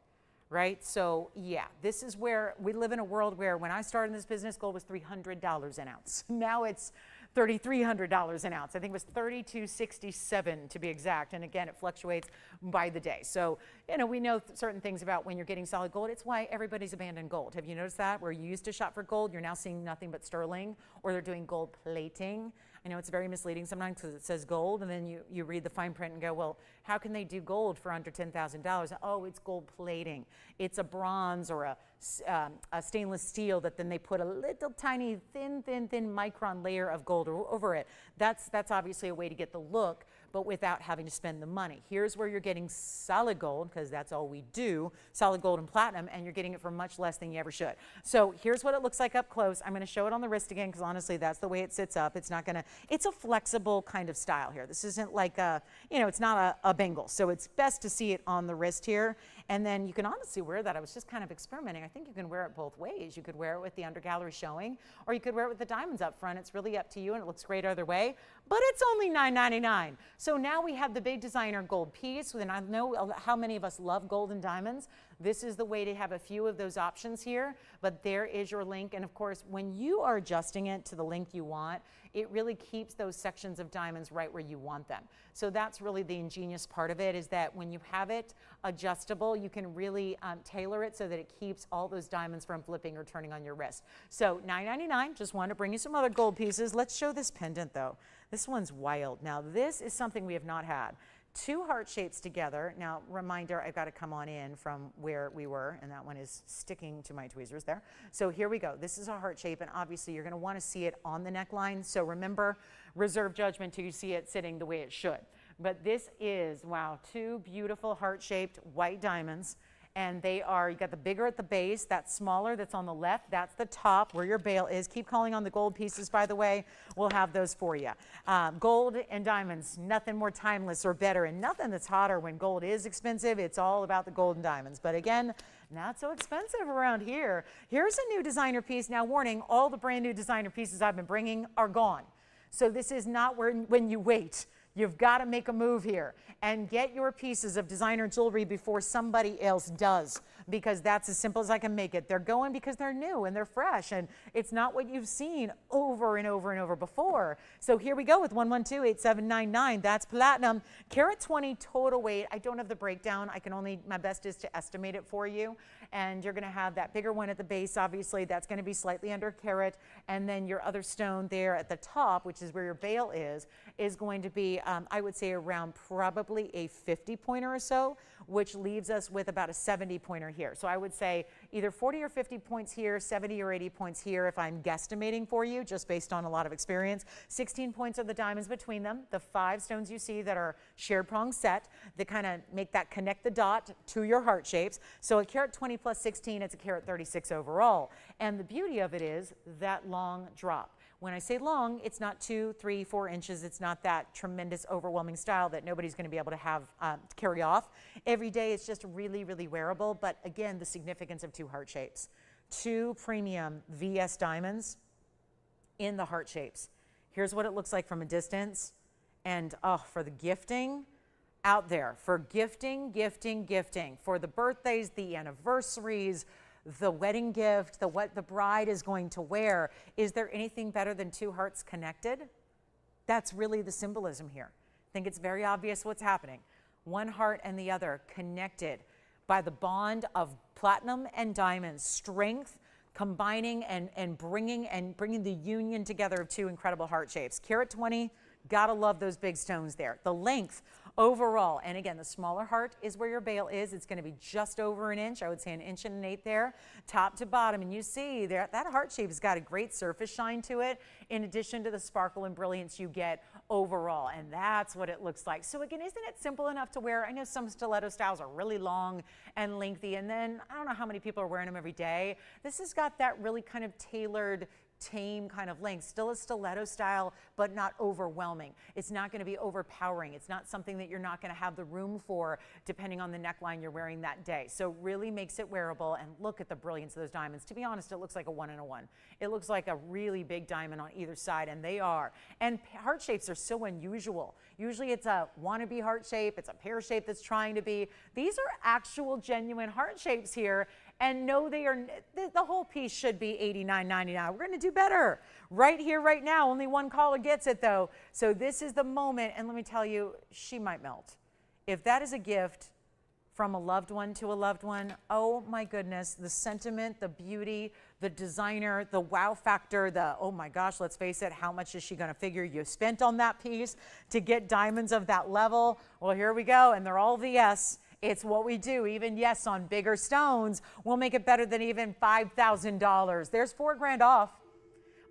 right? So yeah, this is where we live in a world where when I started in this business, gold was $300 an ounce. Now it's $3,300 an ounce. I think it was $3,267 to be exact. And again, it fluctuates by the day. So, you know, we know certain things about when you're getting solid gold. It's why everybody's abandoned gold. Have you noticed that? Where you used to shop for gold, you're now seeing nothing but sterling, or they're doing gold plating. I know it's very misleading sometimes because it says gold, and then you read the fine print and go, well, how can they do gold for under $10,000? Oh, it's gold plating. It's a bronze or a stainless steel that then they put a little tiny thin micron layer of gold over it. That's obviously a way to get the look, but without having to spend the money. Here's where you're getting solid gold, because that's all we do, solid gold and platinum, and you're getting it for much less than you ever should. So here's what it looks like up close. I'm going to show it on the wrist again, because honestly, that's the way it sits up. It's not going to, it's a flexible kind of style here. This isn't like a, you know, it's not a bangle. So it's best to see it on the wrist here. And then you can honestly wear that. I was just kind of experimenting. I think you can wear it both ways. You could wear it with the undergallery showing, or you could wear it with the diamonds up front. It's really up to you, and it looks great either way. But it's only $9.99. So now we have the big designer gold piece, and I know how many of us love gold and diamonds. This is the way to have a few of those options here, but there is your link. And of course, when you are adjusting it to the length you want, it really keeps those sections of diamonds right where you want them. So that's really the ingenious part of it, is that when you have it adjustable, you can really tailor it so that it keeps all those diamonds from flipping or turning on your wrist. So $9.99, just wanted to bring you some other gold pieces. Let's show this pendant though. This one's wild. Now this is something we have not had. 2 heart shapes together. Now, reminder, I've got to come on in from where we were, and that one is sticking to my tweezers there. So here we go. This is a heart shape, and obviously you're going to want to see it on the neckline. So remember, reserve judgment till you see it sitting the way it should. But this is, wow, 2 beautiful heart-shaped white diamonds. And they are, you got the bigger at the base, that's smaller, that's on the left, that's the top where your bail is. Keep calling on the gold pieces, by the way. We'll have those for you. Gold and diamonds, nothing more timeless or better, and nothing that's hotter when gold is expensive. It's all about the gold and diamonds. But again, not so expensive around here. Here's a new designer piece. Now, warning, all the brand new designer pieces I've been bringing are gone. So this is not when you wait. You've got to make a move here and get your pieces of designer jewelry before somebody else does, because that's as simple as I can make it. They're going because they're new and they're fresh, and it's not what you've seen over and over and over before. So here we go with 1128799. That's platinum, carat 20 total weight. I don't have the breakdown. I can only, my best is to estimate it for you. And you're going to have that bigger one at the base, obviously. That's going to be slightly under a carat. And then your other stone there at the top, which is where your bail is going to be, I would say, around probably a 50 pointer or so, which leaves us with about a 70 pointer here. So I would say either 40 or 50 points here, 70 or 80 points here if I'm guesstimating for you, just based on a lot of experience. 16 points are the diamonds between them. The 5 stones you see that are shared prong set that kind of make that connect the dot to your heart shapes. So a carat 20 plus 16, it's a carat 36 overall. And the beauty of it is that long drop. When I say long, it's not 2, 3, 4 inches. It's not that tremendous, overwhelming style that nobody's going to be able to have carry off. Every day, it's just really, really wearable. But again, the significance of 2 heart shapes. 2 premium VS diamonds in the heart shapes. Here's what it looks like from a distance. And for the gifting out there, for gifting, for the birthdays, the anniversaries, the wedding gift, what the bride is going to wear. Is there anything better than 2 hearts connected? That's really the symbolism here. I think it's very obvious what's happening. 1 heart and the other connected by the bond of platinum and diamonds, strength combining and bringing the union together of 2 incredible heart shapes. Carat 20, gotta love those big stones there. The length overall. And again, the smaller heart is where your bail is. It's going to be just over an inch. I would say 1 1/8 inches there, top to bottom. And you see there, that heart shape has got a great surface shine to it, in addition to the sparkle and brilliance you get overall. And that's what it looks like. So again, isn't it simple enough to wear? I know some stiletto styles are really long and lengthy, and then I don't know how many people are wearing them every day. This has got that really kind of tailored, tame kind of length, still a stiletto style, but not overwhelming. It's not going to be overpowering. It's not something that you're not going to have the room for depending on the neckline you're wearing that day. So really makes it wearable. And look at the brilliance of those diamonds. To be honest, it looks like a 1 and a 1. It looks like a really big diamond on either side, and they are. And heart shapes are so unusual. Usually it's a wannabe heart shape. It's a pear shape that's trying to be. These are actual genuine heart shapes here. And no, they are, the whole piece should be $89.99. We're going to do better right here, right now. Only one caller gets it, though. So this is the moment, and let me tell you, she might melt. If that is a gift from a loved one to a loved one, oh my goodness, the sentiment, the beauty, the designer, the wow factor, the, oh my gosh, let's face it, how much is she going to figure you spent on that piece to get diamonds of that level? Well, here we go, and they're all VS. It's what we do. Even yes, on bigger stones, we'll make it better than even $5,000. There's $4,000 off.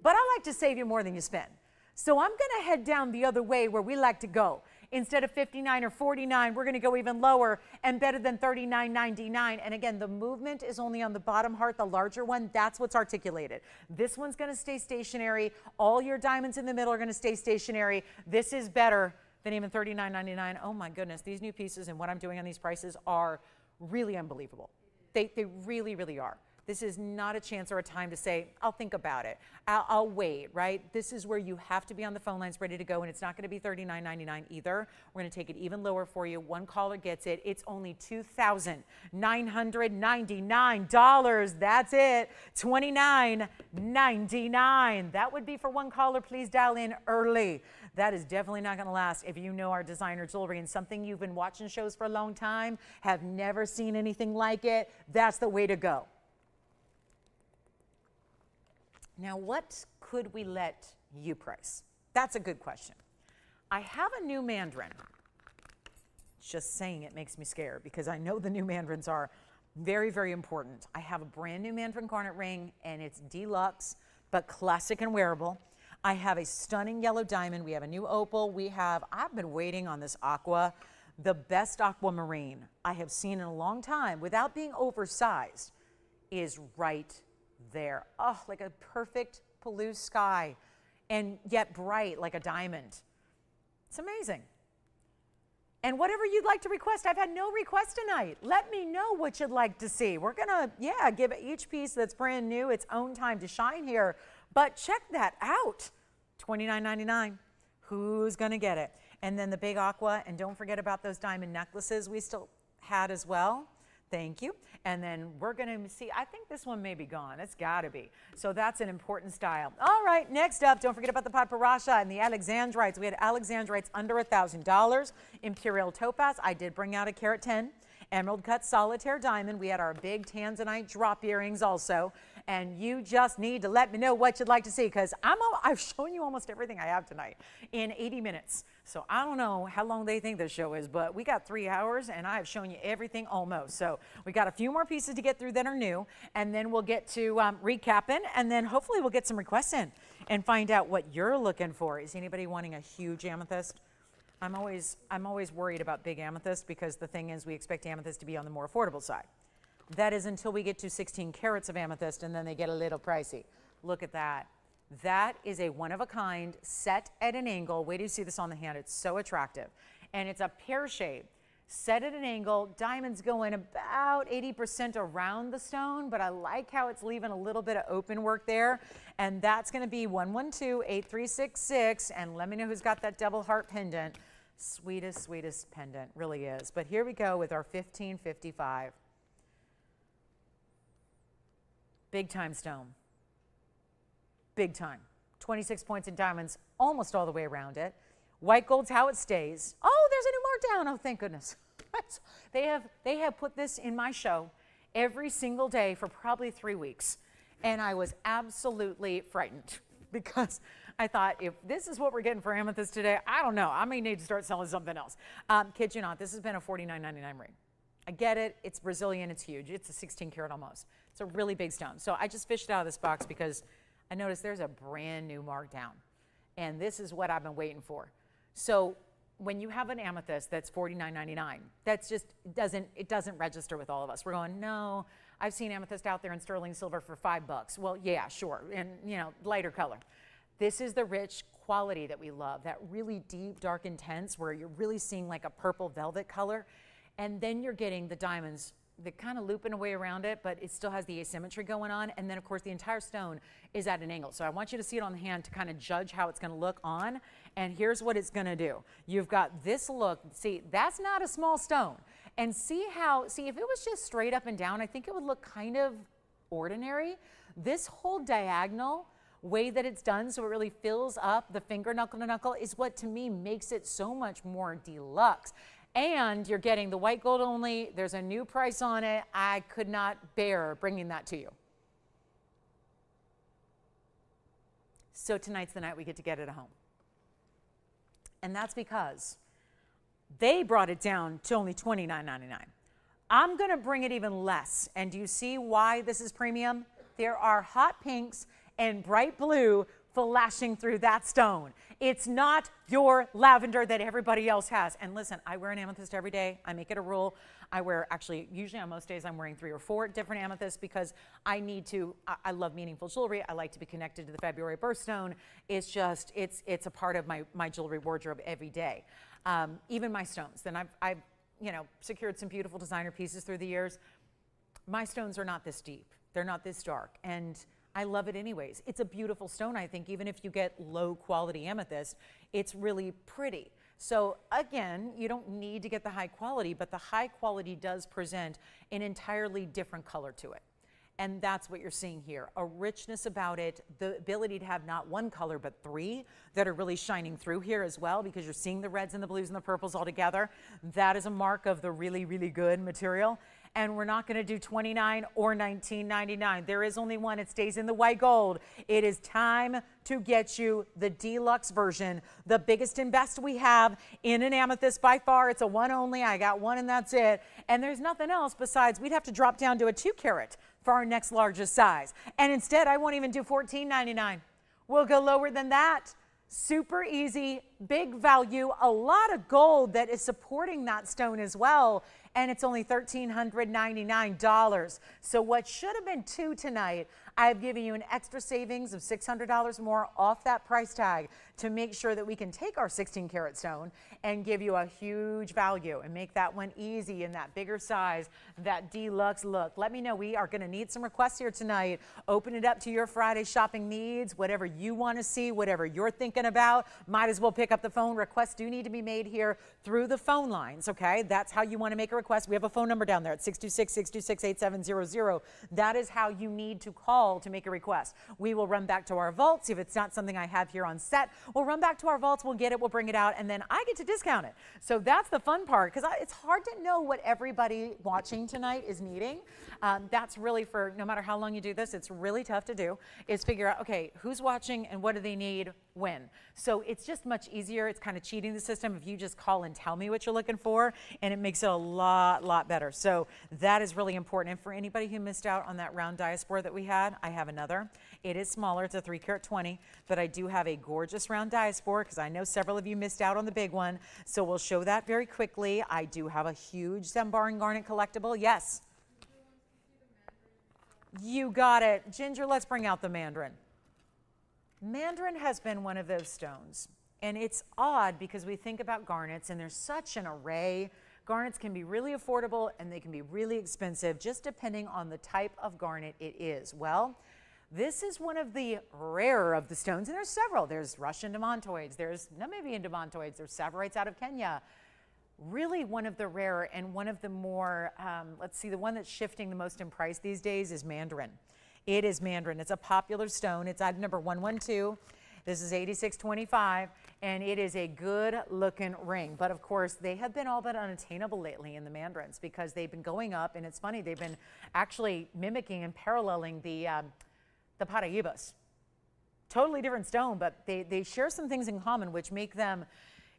But I like to save you more than you spend. So I'm going to head down the other way where we like to go. Instead of $59 or $49, we're going to go even lower and better than $39.99. And again, the movement is only on the bottom heart, the larger one. That's what's articulated. This one's going to stay stationary. All your diamonds in the middle are going to stay stationary. This is better than even $39.99. Oh my goodness, these new pieces and what I'm doing on these prices are really unbelievable. They really, really are. This is not a chance or a time to say, I'll think about it. I'll wait, right? This is where you have to be on the phone lines ready to go, and it's not going to be $39.99 either. We're going to take it even lower for you. One caller gets it. It's only $2,999. That's it. $29.99. That would be for one caller. Please dial in early. That is definitely not going to last. If you know our designer jewelry and something you've been watching shows for a long time, have never seen anything like it, that's the way to go. Now, what could we let you price? That's a good question. I have a new Mandarin. Just saying it makes me scared because I know the new Mandarins are very, very important. I have a brand new Mandarin garnet ring, and it's deluxe, but classic and wearable. I have a stunning yellow diamond. We have a new opal. I've been waiting on this Aqua, the best aquamarine I have seen in a long time without being oversized, is right there. Oh, like a perfect blue sky, and yet bright like a diamond. It's amazing. And whatever you'd like to request, I've had no request tonight. Let me know what you'd like to see. We're gonna, give each piece that's brand new its own time to shine here. But check that out, $29.99. Who's gonna get it? And then the big Aqua, and don't forget about those diamond necklaces we still had as well. Thank you. And then we're going to see, I think this one may be gone. It's got to be. So that's an important style. All right, next up, don't forget about the Padparadscha and the Alexandrites. We had Alexandrites under $1,000. Imperial topaz, I did bring out a carat 10. Emerald cut solitaire diamond. We had our big Tanzanite drop earrings also. And you just need to let me know what you'd like to see, because I've shown you almost everything I have tonight in 80 minutes. So I don't know how long they think this show is, but we got 3 hours and I have shown you everything almost. So we got a few more pieces to get through that are new, and then we'll get to recapping, and then hopefully we'll get some requests in and find out what you're looking for. Is anybody wanting a huge amethyst? I'm always worried about big amethyst, because the thing is we expect amethyst to be on the more affordable side. That is until we get to 16 carats of amethyst, and then they get a little pricey. Look at that. That is a one-of-a-kind set at an angle. Wait till you see this on the hand. It's so attractive. And it's a pear shape, set at an angle. Diamonds go in about 80% around the stone, but I like how it's leaving a little bit of open work there. And that's going to be 112-8366. And let me know who's got that double heart pendant. Sweetest, sweetest pendant, really is. But here we go with our 1555. Big time stone. Big time. 26 points in diamonds almost all the way around it. White gold's how it stays. Oh, there's a new mark down. Oh, thank goodness. They have put this in my show every single day for probably 3 weeks. And I was absolutely frightened. because I thought, if this is what we're getting for amethyst today, I don't know. I may need to start selling something else. Kid you not, this has been a $49.99 ring. I get it. It's Brazilian. It's huge. It's a 16 karat almost. It's a really big stone. So I just fished it out of this box because I noticed there's a brand new markdown. And this is what I've been waiting for. So when you have an amethyst that's $49.99, that's just, it doesn't register with all of us. We're going, no, I've seen amethyst out there in sterling silver for $5. Well, yeah, sure. And, you know, lighter color. This is the rich quality that we love, that really deep, dark, intense, where you're really seeing like a purple velvet color. And then you're getting the diamonds that kind of looping away around it, but it still has the asymmetry going on. And then, of course, the entire stone is at an angle. So I want you to see it on the hand to kind of judge how it's going to look on. And here's what it's going to do. You've got this look. See, that's not a small stone. And see if it was just straight up and down, I think it would look kind of ordinary. This whole diagonal way that it's done, so it really fills up the finger knuckle to knuckle, is what to me makes it so much more deluxe. And you're getting the white gold only. There's a new price on it. I could not bear bringing that to you. So tonight's the night we get to get it at home. And that's because they brought it down to only $29.99. I'm going to bring it even less. And do you see why this is premium? There are hot pinks and bright blue flashing through that stone. It's not your lavender that everybody else has. And listen, I wear an amethyst every day. I make it a rule. I wear, actually, usually on most days, I'm wearing 3 or 4 different amethysts because I need to, I love meaningful jewelry. I like to be connected to the February birthstone. It's just, it's a part of my jewelry wardrobe every day. Even my stones. Then I've you know, secured some beautiful designer pieces through the years. My stones are not this deep. They're not this dark. And I love it anyways. It's a beautiful stone, I think. Even if you get low quality amethyst, it's really pretty. So again, you don't need to get the high quality, but the high quality does present an entirely different color to it. And that's what you're seeing here. A richness about it, the ability to have not one color, but 3 that are really shining through here as well, because you're seeing the reds and the blues and the purples all together. That is a mark of the really, really good material. And we're not going to do $29 or $19.99. There is only one. It stays in the white gold. It is time to get you the deluxe version, the biggest and best we have in an amethyst by far. It's a one only. I got one and that's it. And there's nothing else besides we'd have to drop down to a 2 carat for our next largest size. And instead, I won't even do $14.99. We'll go lower than that. Super easy, big value, a lot of gold that is supporting that stone as well. And it's only $1,399. So what should have been $2 tonight, I've given you an extra savings of $600 more off that price tag to make sure that we can take our 16 karat stone and give you a huge value and make that one easy in that bigger size, that deluxe look. Let me know. We are going to need some requests here tonight. Open it up to your Friday shopping needs, whatever you want to see, whatever you're thinking about. Might as well pick up the phone. Requests do need to be made here through the phone lines, okay? That's how you want to make a request. We have a phone number down there at 626-626-8700. That is how you need to call to make a request. We will run back to our vaults. If it's not something I have here on set, we'll run back to our vaults, we'll get it, we'll bring it out, and then I get to discount it. So that's the fun part, because it's hard to know what everybody watching tonight is needing. That's really, for no matter how long you do this, it's really tough to do, is figure out, okay, who's watching and what do they need when. So it's just much easier. It's kind of cheating the system if you just call and tell me what you're looking for, and it makes it a lot better. So that is really important. And for anybody who missed out on that round diaspore that we had, I have another. It is smaller. It's a 3 carat 20, but I do have a gorgeous round diaspore because I know several of you missed out on the big one. So we'll show that very quickly. I do have a huge Zembar and garnet collectible. Yes. You got it. Ginger, let's bring out the Mandarin. Mandarin has been one of those stones, and it's odd because we think about garnets and there's such an array. Garnets can be really affordable and they can be really expensive just depending on the type of garnet it is. Well, this is one of the rarer of the stones, and there's several. There's Russian demontoids, there's Namibian demontoids, there's Savorites out of Kenya. Really one of the rarer and one of the more, let's see, the one that's shifting the most in price these days is Mandarin. It is Mandarin. It's a popular stone. It's item number 112. This is 8625, and it is a good-looking ring. But, of course, they have been all but unattainable lately in the Mandarins because they've been going up, and it's funny, they've been actually mimicking and paralleling the Paraibas. totally different stone, but they share some things in common which make them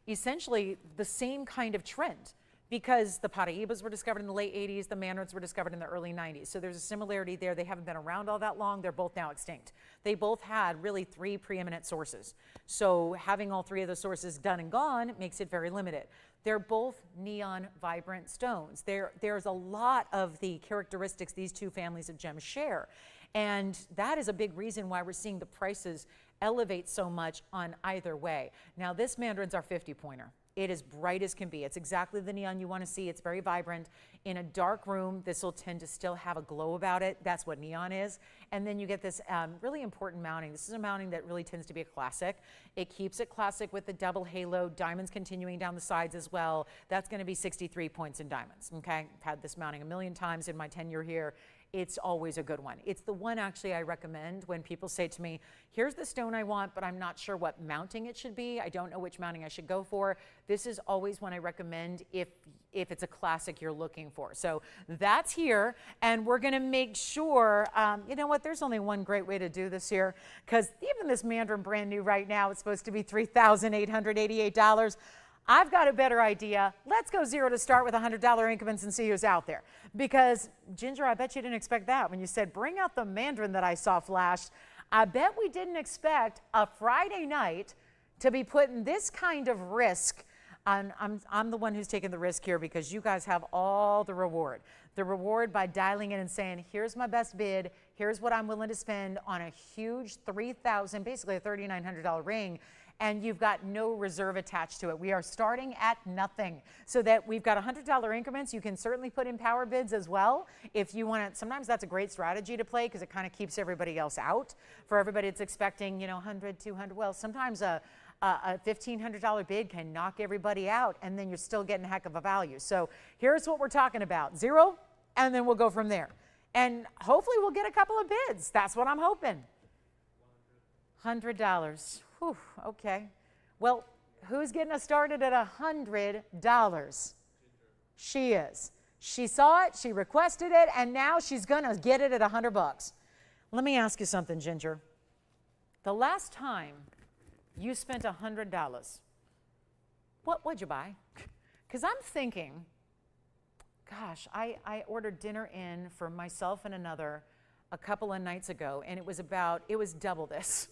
essentially the same kind of trend, because the Paraibas were discovered in the late 80s, the Mandarins were discovered in the early 90s. So there's a similarity there. They haven't been around all that long. They're both now extinct. They both had really 3 preeminent sources. So having all 3 of those sources done and gone makes it very limited. They're both neon vibrant stones. There's a lot of the characteristics these 2 families of gems share. And that is a big reason why we're seeing the prices elevate so much on either way. Now this Mandarin's our 50-pointer. It is bright as can be. It's exactly the neon you want to see. It's very vibrant. In a dark room, this will tend to still have a glow about it. That's what neon is. And then you get this really important mounting. This is a mounting that really tends to be a classic. It keeps it classic with the double halo, diamonds continuing down the sides as well. That's going to be 63 points in diamonds. Okay, I've had this mounting a million times in my tenure here. It's always a good one. It's the one actually I recommend when people say to me, here's the stone I want, but I'm not sure what mounting it should be. I don't know which mounting I should go for. This is always one I recommend if it's a classic you're looking for. So that's here, and we're gonna make sure, you know what, there's only one great way to do this here, because even this Mandarin brand new right now, it's supposed to be $3,888. I've got a better idea. Let's go 0 to start with $100 increments and see who's out there. Because, Ginger, I bet you didn't expect that when you said, bring out the Mandarin that I saw flashed. I bet we didn't expect a Friday night to be putting this kind of risk. I'm the one who's taking the risk here because you guys have all the reward. The reward by dialing in and saying, here's my best bid, here's what I'm willing to spend on a huge $3,000, basically a $3,900 ring, and you've got no reserve attached to it. We are starting at nothing, so that we've got $100 increments. You can certainly put in power bids as well if you want to. Sometimes that's a great strategy to play because it kind of keeps everybody else out. For everybody that's expecting, you know, 100, 200, well, sometimes a $1,500 bid can knock everybody out, and then you're still getting a heck of a value. So here's what we're talking about. 0, and then we'll go from there. And hopefully we'll get a couple of bids. That's what I'm hoping. $100. Whew, okay. Well, who's getting us started at $100? She is. She saw it, she requested it, and now she's gonna get it at $100. Let me ask you something, Ginger. The last time you spent $100, what'd you buy? Because I'm thinking, gosh, I ordered dinner in for myself and another a couple of nights ago, and it was double this.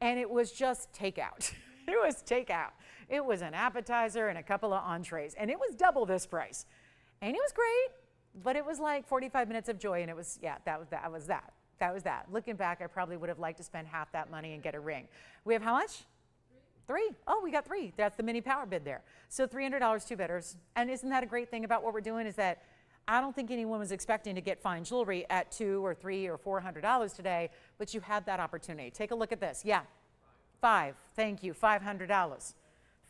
And it was just takeout. It was takeout. It was an appetizer and a couple of entrees, and it was double this price. And it was great, but it was like 45 minutes of joy, and it was, yeah, that was that. Looking back, I probably would have liked to spend half that money and get a ring. We have how much? 3. Oh, we got 3. That's the mini power bid there. So $300, 2 bidders. And isn't that a great thing about what we're doing is that I don't think anyone was expecting to get fine jewelry at $200 or $300 or $400 today, but you had that opportunity. Take a look at this. Yeah, 5. Thank you. $500.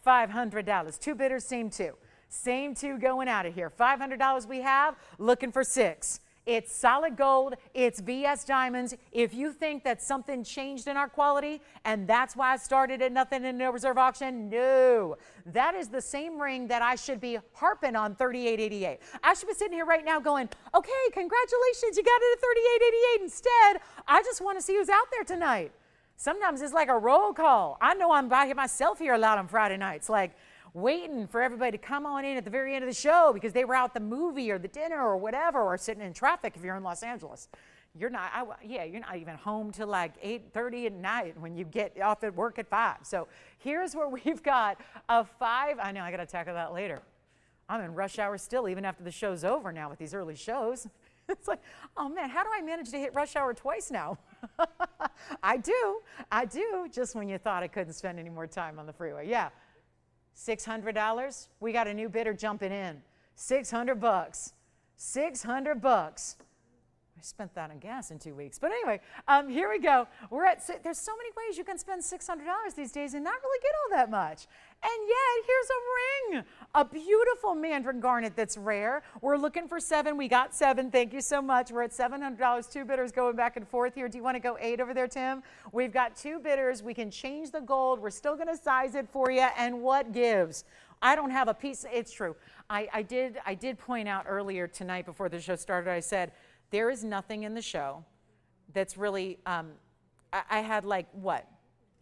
$500. 2 bidders, same 2. Same 2 going out of here. $500 we have, looking for 6. It's solid gold, it's VS diamonds. If you think that something changed in our quality and that's why I started at nothing in no reserve auction, no. That is the same ring that I should be harping on $38.88. I should be sitting here right now going, okay, congratulations, you got it at $38.88. Instead, I just want to see who's out there tonight. Sometimes it's like a roll call. I know I'm by myself here a lot on Friday nights, like waiting for everybody to come on in at the very end of the show because they were out at the movie or the dinner or whatever, or sitting in traffic if you're in Los Angeles. You're not even home till like 8:30 at night when you get off at work at 5. So here's where we've got a 5. I know, I got to tackle that later. I'm in rush hour still, even after the show's over now with these early shows. It's like, oh man, how do I manage to hit rush hour twice now? I do, just when you thought I couldn't spend any more time on the freeway. Yeah. $600. We got a new bidder jumping in. $600. $600. I spent that on gas in 2 weeks. But anyway, here we go. There's so many ways you can spend $600 these days and not really get all that much. And yet, here's a ring. A beautiful Mandarin garnet that's rare. We're looking for 7. We got 7. Thank you so much. We're at $700. 2 bidders going back and forth here. Do you want to go 8 over there, Tim? We've got 2 bidders. We can change the gold. We're still going to size it for you. And what gives? I don't have a piece. It's true. I did point out earlier tonight before the show started, I said, there is nothing in the show that's really, I had like, what,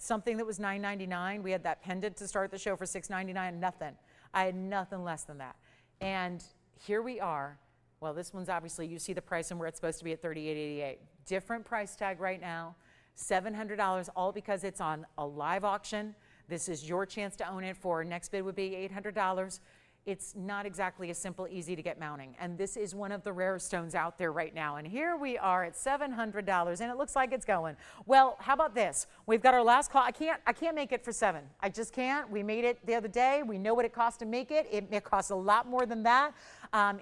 something that was $9.99. We had that pendant to start the show for $6.99, nothing. I had nothing less than that. And here we are. Well, this one's obviously, you see the price and where it's supposed to be at $38.88. Different price tag right now, $700, all because it's on a live auction. This is your chance to own it for, next bid would be $800. It's not exactly a simple, easy to get mounting. And this is one of the rare stones out there right now. And here we are at $700 and it looks like it's going. Well, how about this? We've got our last call. I can't make it for $7. I just can't. We made it the other day. We know what it costs to make it. It costs a lot more than that.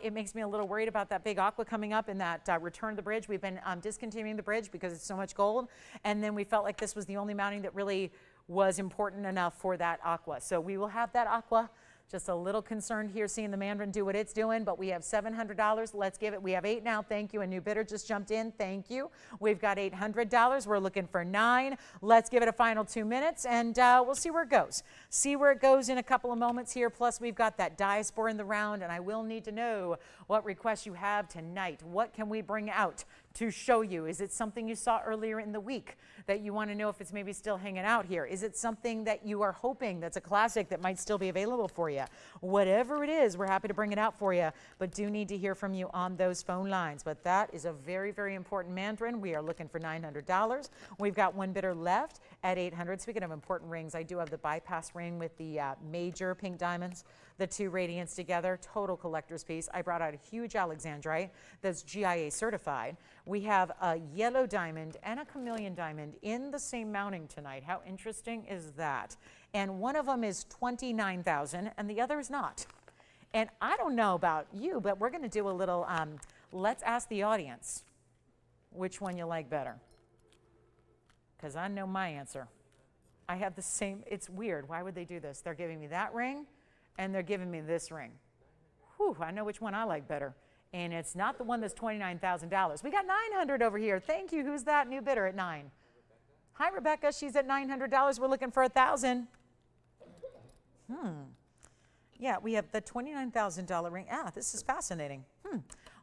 It makes me a little worried about that big Aqua coming up in that return of the bridge. We've been discontinuing the bridge because it's so much gold. And then we felt like this was the only mounting that really was important enough for that Aqua. So we will have that Aqua. Just a little concerned here seeing the Mandarin do what it's doing, but we have $700. Let's give it. We have 8 now. Thank you. A new bidder just jumped in. Thank you. We've got $800. We're looking for 9. Let's give it a final 2 minutes, and we'll see where it goes. See where it goes in a couple of moments here. Plus, we've got that diaspore in the round, and I will need to know what requests you have tonight. What can we bring out to show you? Is it something you saw earlier in the week that you want to know if it's maybe still hanging out here? Is it something that you are hoping that's a classic that might still be available for you? Whatever it is, we're happy to bring it out for you, but do need to hear from you on those phone lines. But that is a very, very important Mandarin. We are looking for $900. We've got 1 bidder left at $800. Speaking of important rings, I do have the bypass ring with the major pink diamonds, the 2 radiants together, total collector's piece. I brought out a huge Alexandrite that's GIA certified. We have a yellow diamond and a chameleon diamond in the same mounting tonight. How interesting is that? And one of them is $29,000 and the other is not. And I don't know about you, but we're going to do a little, let's ask the audience which one you like better. Because I know my answer. I have the same, it's weird. Why would they do this? They're giving me that ring and they're giving me this ring. Whew, I know which one I like better. And it's not the one that's $29,000. We got $900 over here. Thank you. Who's that new bidder at 9? Hi, Rebecca. She's at $900. We're looking for $1,000. Yeah, we have the $29,000 ring. Ah, this is fascinating.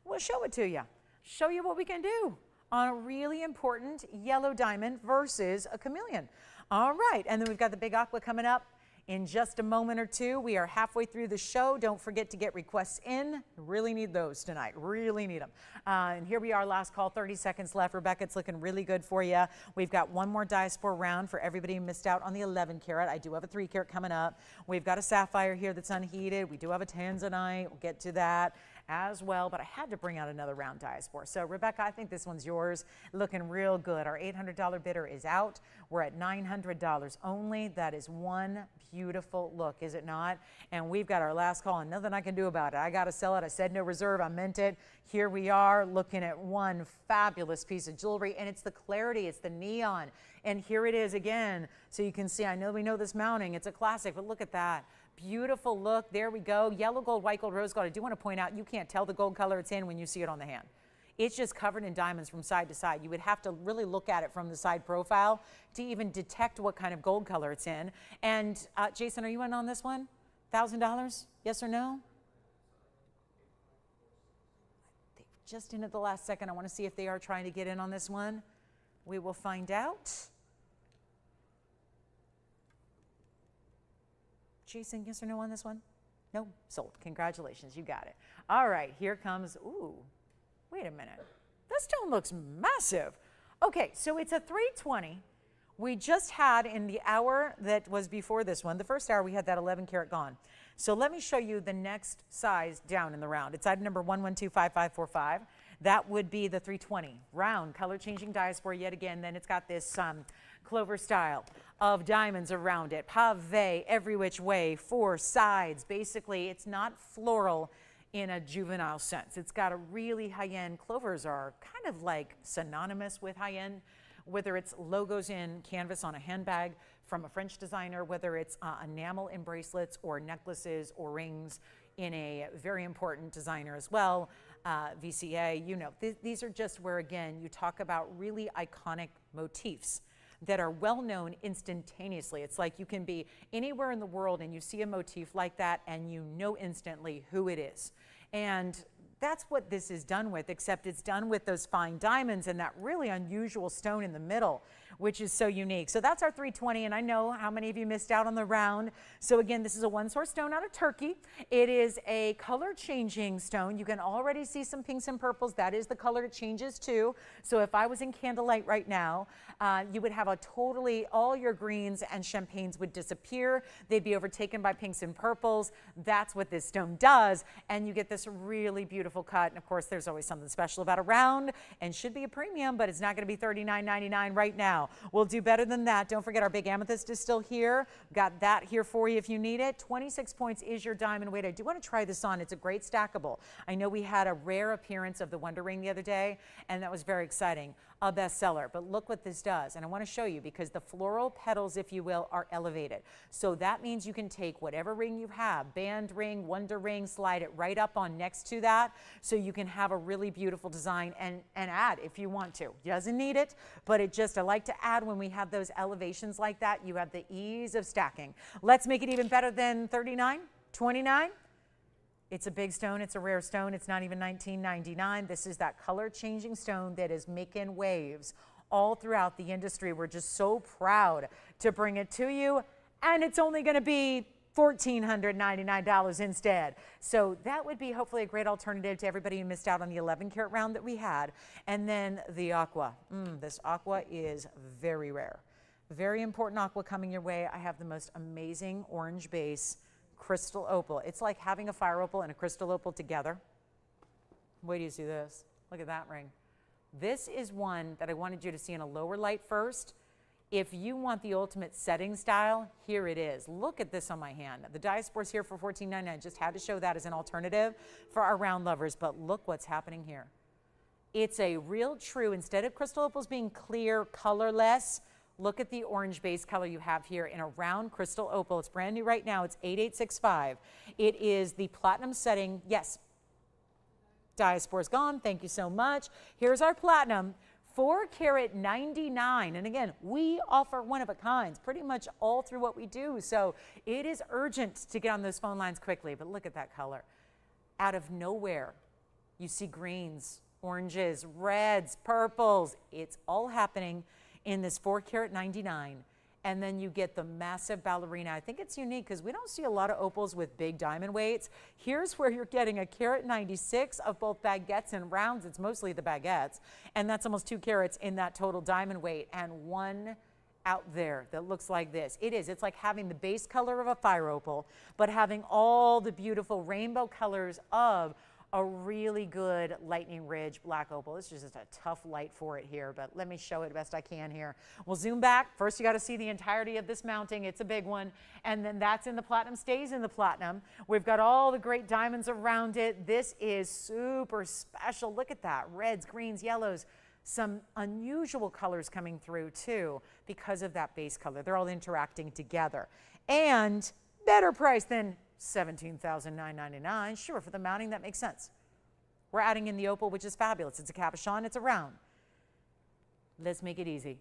We'll show it to you. Show you what we can do on a really important yellow diamond versus a chameleon. All right, and then we've got the big Aqua coming up in just a moment or two. We are halfway through the show. Don't forget to get requests in. Really need those tonight. Really need them. And here we are, last call, 30 seconds left. Rebecca, it's looking really good for you. We've got 1 more diaspore round for everybody who missed out on the 11 karat. I do have a 3 karat coming up. We've got a sapphire here that's unheated. We do have a Tanzanite. We'll get to that as well, but I had to bring out another round diaspore. So Rebecca, I think this one's yours. Looking real good. Our $800 bidder is out. We're at $900 only. That is one beautiful look, is it not? And we've got our last call and nothing I can do about it. I got to sell it. I said no reserve. I meant it. Here we are looking at one fabulous piece of jewelry, and it's the clarity. It's the neon. And here it is again. So you can see, I know we know this mounting. It's a classic, but look at that. Beautiful look. There we go. Yellow gold, white gold, rose gold. I do want to point out you can't tell the gold color it's in when you see it on the hand. It's just covered in diamonds from side to side. You would have to really look at it from the side profile to even detect what kind of gold color it's in. And Jason, are you in on this one? $1,000? Yes or no? They're just in at the last second. I want to see if they are trying to get in on this one. We will find out. Jason, yes or no on this one? No? Sold. Congratulations. You got it. All right. Here comes, ooh, wait a minute. This stone looks massive. Okay, so it's a 320. We just had in the hour that was before this one, the first hour we had that 11 karat gone. So let me show you the next size down in the round. It's item number 1125545. That would be the 320. Round, color changing diaspore yet again. Then it's got this clover style of diamonds around it. Pave every which way, 4 sides. Basically, it's not floral in a juvenile sense. It's got a really high-end. Clovers are kind of like synonymous with high-end, whether it's logos in canvas on a handbag from a French designer, whether it's enamel in bracelets or necklaces or rings in a very important designer as well, VCA, you know, these are just where, again, you talk about really iconic motifs that are well known instantaneously. It's like you can be anywhere in the world and you see a motif like that and you know instantly who it is. And that's what this is done with, except it's done with those fine diamonds and that really unusual stone in the middle. which is so unique. So that's our 320, and I know how many of you missed out on the round. So again, this is a one source stone out of Turkey. It is a color changing stone. You can already see some pinks and purples. That is the color it changes to. So if I was in candlelight right now, you would have a totally, all your greens and champagnes would disappear. They'd be overtaken by pinks and purples. That's what this stone does. And you get this really beautiful cut. And of course, there's always something special about a round, and should be a premium, but it's not going to be $39.99 right now. We'll do better than that. Don't forget our big amethyst is still here. Got that here for you if you need it. 26 points is your diamond weight. I do want to try this on. It's a great stackable. I know we had a rare appearance of the Wonder Ring the other day, and that was very exciting. A bestseller, but look what this does. And I want to show you because the floral petals, if you will, are elevated. So that means you can take whatever ring you have, band ring, Wonder Ring, slide it right up on next to that, so you can have a really beautiful design and add if you want to. Doesn't need it, but it just, I like to add when we have those elevations like that, you have the ease of stacking. Let's make it even better than 39, 29. It's a big stone, it's a rare stone, it's not even $19.99. This is that color changing stone that is making waves all throughout the industry. We're just so proud to bring it to you, and it's only gonna be $1,499 instead. So that would be hopefully a great alternative to everybody who missed out on the 11 karat round that we had. And then the Aqua. This Aqua is very rare. Very important Aqua coming your way. I have the most amazing orange base crystal opal. It's like having a fire opal and a crystal opal together. Wait till you see this. Look at that ring. This is one that I wanted you to see in a lower light first. If you want the ultimate setting style, here it is. Look at this on my hand. The diaspore is here for $14.99. Just had to show that as an alternative for our round lovers, but look what's happening here. It's a real true, instead of crystal opals being clear, colorless, look at the orange base color you have here in a round crystal opal. It's brand new right now. It's 8865. It is the platinum setting. Yes. Diaspore's gone. Thank you so much. Here's our platinum. 4 karat 99. And again, we offer one of a kinds pretty much all through what we do. So it is urgent to get on those phone lines quickly. But look at that color. Out of nowhere, you see greens, oranges, reds, purples. It's all happening in this 4 karat 99. And then you get the massive ballerina. I think it's unique because we don't see a lot of opals with big diamond weights. Here's where you're getting a karat 96 of both baguettes and rounds. It's mostly the baguettes. And that's almost 2 carats in that total diamond weight. And one out there that looks like this. It is. It's like having the base color of a fire opal, but having all the beautiful rainbow colors of a really good lightning ridge black opal. It's just a tough light for it here, but let me show it best I can here. We'll zoom back. First, you got to see the entirety of this mounting. It's a big one. And then that's in the platinum, stays in the platinum. We've got all the great diamonds around it. This is super special. Look at that. Reds, greens, yellows. Some unusual colors coming through too because of that base color. They're all interacting together. And better price than $17,999. Sure, for the mounting, that makes sense. We're adding in the opal, which is fabulous. It's a cabochon, it's a round. Let's make it easy.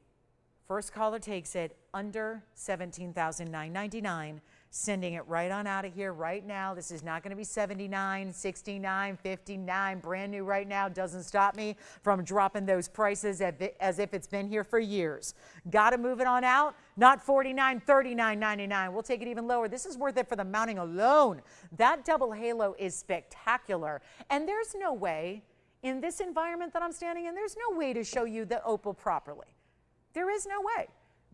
First caller takes it under $17,999, sending it right on out of here right now. This is not going to be $79, $69, $59, brand new right now. Doesn't stop me from dropping those prices as if it's been here for years. Got to move it on out. Not $49, $39.99. We'll take it even lower. This is worth it for the mounting alone. That double halo is spectacular. And there's no way, in this environment that I'm standing in, there's no way to show you the opal properly. There is no way.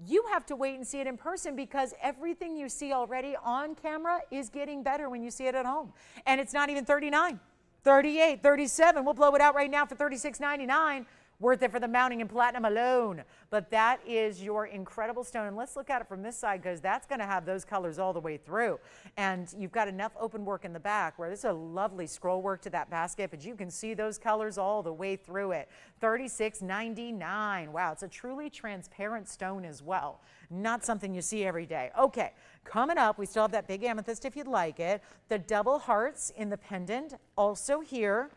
You have to wait and see it in person because everything you see already on camera is getting better when you see it at home. And it's not even $39, $38, $37. We'll blow it out right now for $36.99. Worth it for the mounting in platinum alone. But that is your incredible stone. And let's look at it from this side because that's going to have those colors all the way through. And you've got enough open work in the back where there's a lovely scroll work to that basket, but you can see those colors all the way through it. $36.99. Wow, it's a truly transparent stone as well. Not something you see every day. Okay, coming up, we still have that big amethyst if you'd like it. The double hearts in the pendant, also here.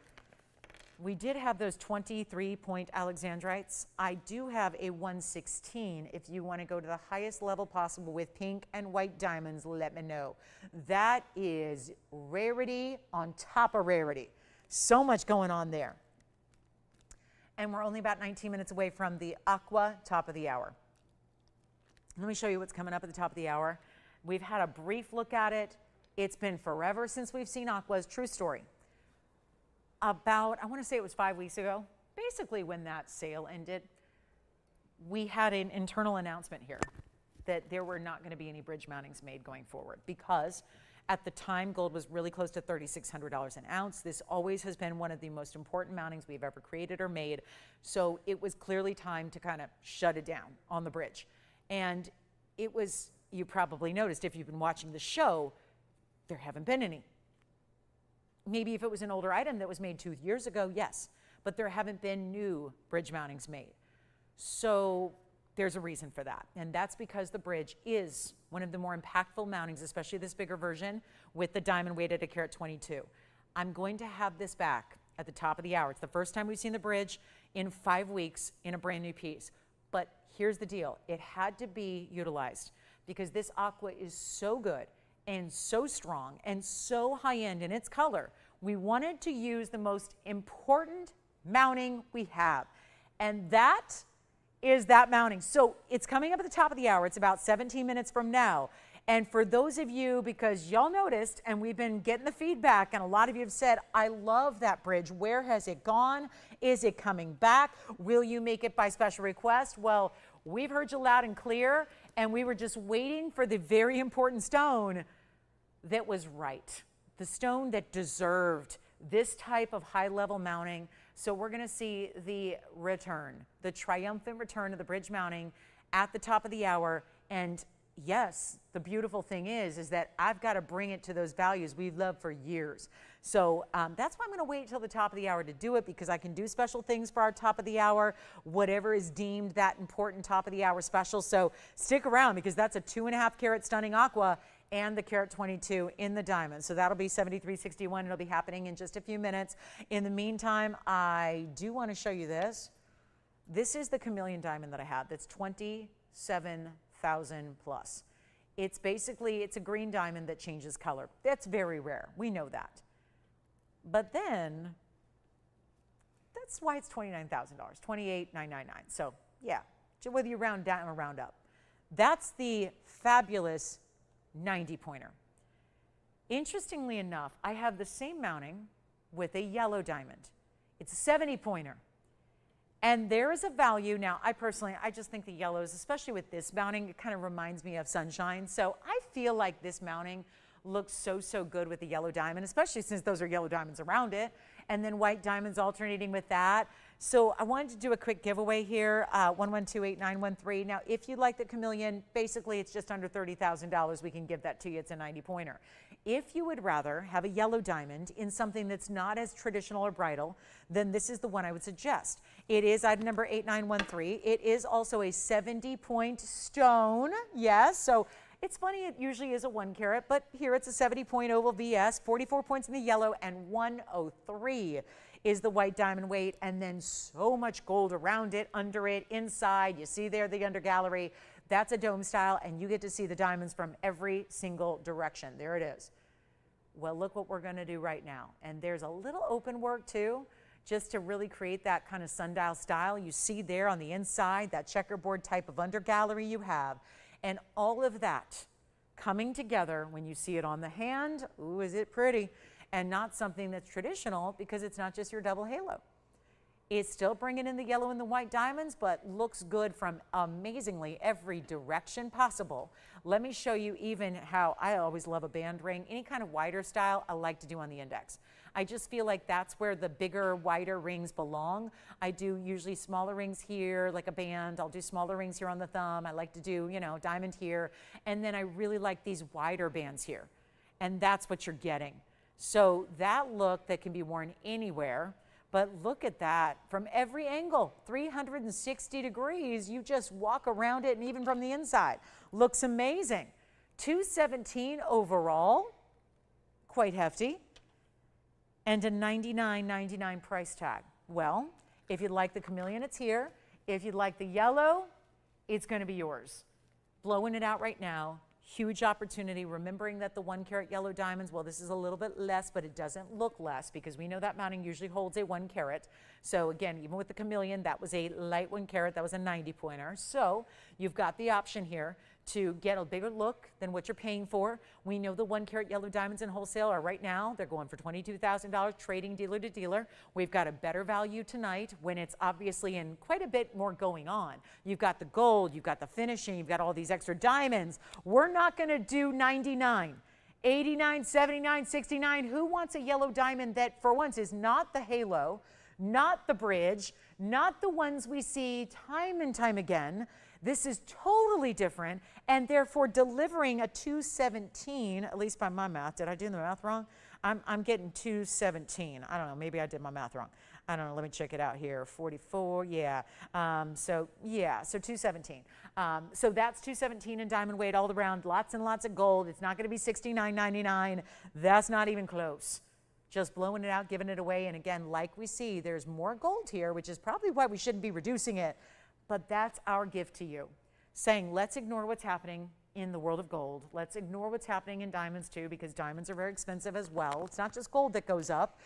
We did have those 23-point Alexandrites. I do have a 116. If you want to go to the highest level possible with pink and white diamonds, let me know. That is rarity on top of rarity. So much going on there. And we're only about 19 minutes away from the Aqua top of the hour. Let me show you what's coming up at the top of the hour. We've had a brief look at it. It's been forever since we've seen Aqua's. True story. About, I want to say it was 5 weeks ago, basically when that sale ended, we had an internal announcement here that there were not going to be any bridge mountings made going forward because at the time gold was really close to $3,600 an ounce. This always has been one of the most important mountings we've ever created or made. So it was clearly time to kind of shut it down on the bridge. And it was, you probably noticed if you've been watching the show, there haven't been any. Maybe if it was an older item that was made 2 years ago, yes, but there haven't been new bridge mountings made. So there's a reason for that, and that's because the bridge is one of the more impactful mountings, especially this bigger version with the diamond weight at a carat 22. I'm going to have this back at the top of the hour. It's the first time we've seen the bridge in 5 weeks in a brand new piece. But here's the deal. It had to be utilized because this Aqua is so good and so strong and so high-end in its color. We wanted to use the most important mounting we have, and that is that mounting. So it's coming up at the top of the hour. It's about 17 minutes from now. And for those of you, because y'all noticed, and we've been getting the feedback, and a lot of you have said, I love that bridge. Where has it gone? Is it coming back? Will you make it by special request? Well, we've heard you loud and clear, and we were just waiting for the very important stone that was right, the stone that deserved this type of high-level mounting. So we're going to see the return, the triumphant return of the bridge mounting at the top of the hour. And yes, the beautiful thing is that I've got to bring it to those values we've loved for years. So that's why I'm going to wait till the top of the hour to do it, because I can do special things for our top of the hour, whatever is deemed that important top of the hour special. So stick around, because that's a 2.5 carat stunning Aqua and the carat 22 in the diamond. So that'll be 7361. It'll be happening in just a few minutes. In the meantime, I do want to show you this. This is the chameleon diamond that I have. That's 27,000 plus. It's basically, it's a green diamond that changes color. That's very rare. We know that. But then, that's why it's $29,000, $28,999. So yeah, whether you round down or round up. That's the fabulous 90 pointer. Interestingly enough, I have the same mounting with a yellow diamond. It's a 70 pointer. And there is a value. Now, I just think the yellows, especially with this mounting, it kind of reminds me of sunshine. So I feel like this mounting looks so good with the yellow diamond, especially since those are yellow diamonds around it, and then white diamonds alternating with that. So I wanted to do a quick giveaway here, 1128913. Now, if you like the chameleon, basically it's just under $30,000. We can give that to you. It's a 90 pointer. If you would rather have a yellow diamond in something that's not as traditional or bridal, then this is the one I would suggest. It is item number 8913. It is also a 70-point stone. Yes, so it's funny, it usually is a 1 carat, but here it's a 70-point oval VS, 44 points in the yellow, and 103 is the white diamond weight, and then so much gold around it, under it, inside. You see there the under gallery. That's a dome style, and you get to see the diamonds from every single direction. There it is. Well, look what we're going to do right now. And there's a little open work too, just to really create that kind of sundial style. You see there on the inside, that checkerboard type of under gallery you have. And all of that coming together when you see it on the hand. Ooh, is it pretty? And not something that's traditional, because it's not just your double halo. It's still bringing in the yellow and the white diamonds, but looks good from amazingly every direction possible. Let me show you even how I always love a band ring. Any kind of wider style I like to do on the index. I just feel like that's where the bigger, wider rings belong. I do usually smaller rings here, like a band. I'll do smaller rings here on the thumb. I like to do, you know, diamond here. And then I really like these wider bands here. And that's what you're getting. So that look that can be worn anywhere, but look at that from every angle, 360 degrees. You just walk around it, and even from the inside, looks amazing. $217 overall, quite hefty, and a $99.99 price tag. Well, if you'd like the chameleon, it's here. If you'd like the yellow, it's going to be yours. Blowing it out right now. Huge opportunity, remembering that the 1 carat yellow diamonds, well, this is a little bit less, but it doesn't look less because we know that mounting usually holds a 1 carat. So again, even with the chameleon, that was a light 1 carat, that was a 90 pointer. So you've got the option here to get a bigger look than what you're paying for. We know the 1 carat yellow diamonds in wholesale are right now, they're going for $22,000 trading dealer to dealer. We've got a better value tonight when it's obviously in quite a bit more going on. You've got the gold, you've got the finishing, you've got all these extra diamonds. We're not gonna do 99. 89, 79, 69. Who wants a yellow diamond that for once is not the halo, not the bridge, not the ones we see time and time again? This is totally different, and therefore delivering a 217, at least by my math. Did I do the math wrong? I'm getting 217. I don't know, maybe I did my math wrong. I don't know, let me check it out here. 44, yeah. So 217. So that's 217 in diamond weight all around, lots and lots of gold. It's not gonna be $69.99. That's not even close. Just blowing it out, giving it away, and again, like we see, there's more gold here, which is probably why we shouldn't be reducing it. But that's our gift to you, saying let's ignore what's happening in the world of gold. Let's ignore what's happening in diamonds too, because diamonds are very expensive as well. It's not just gold that goes up.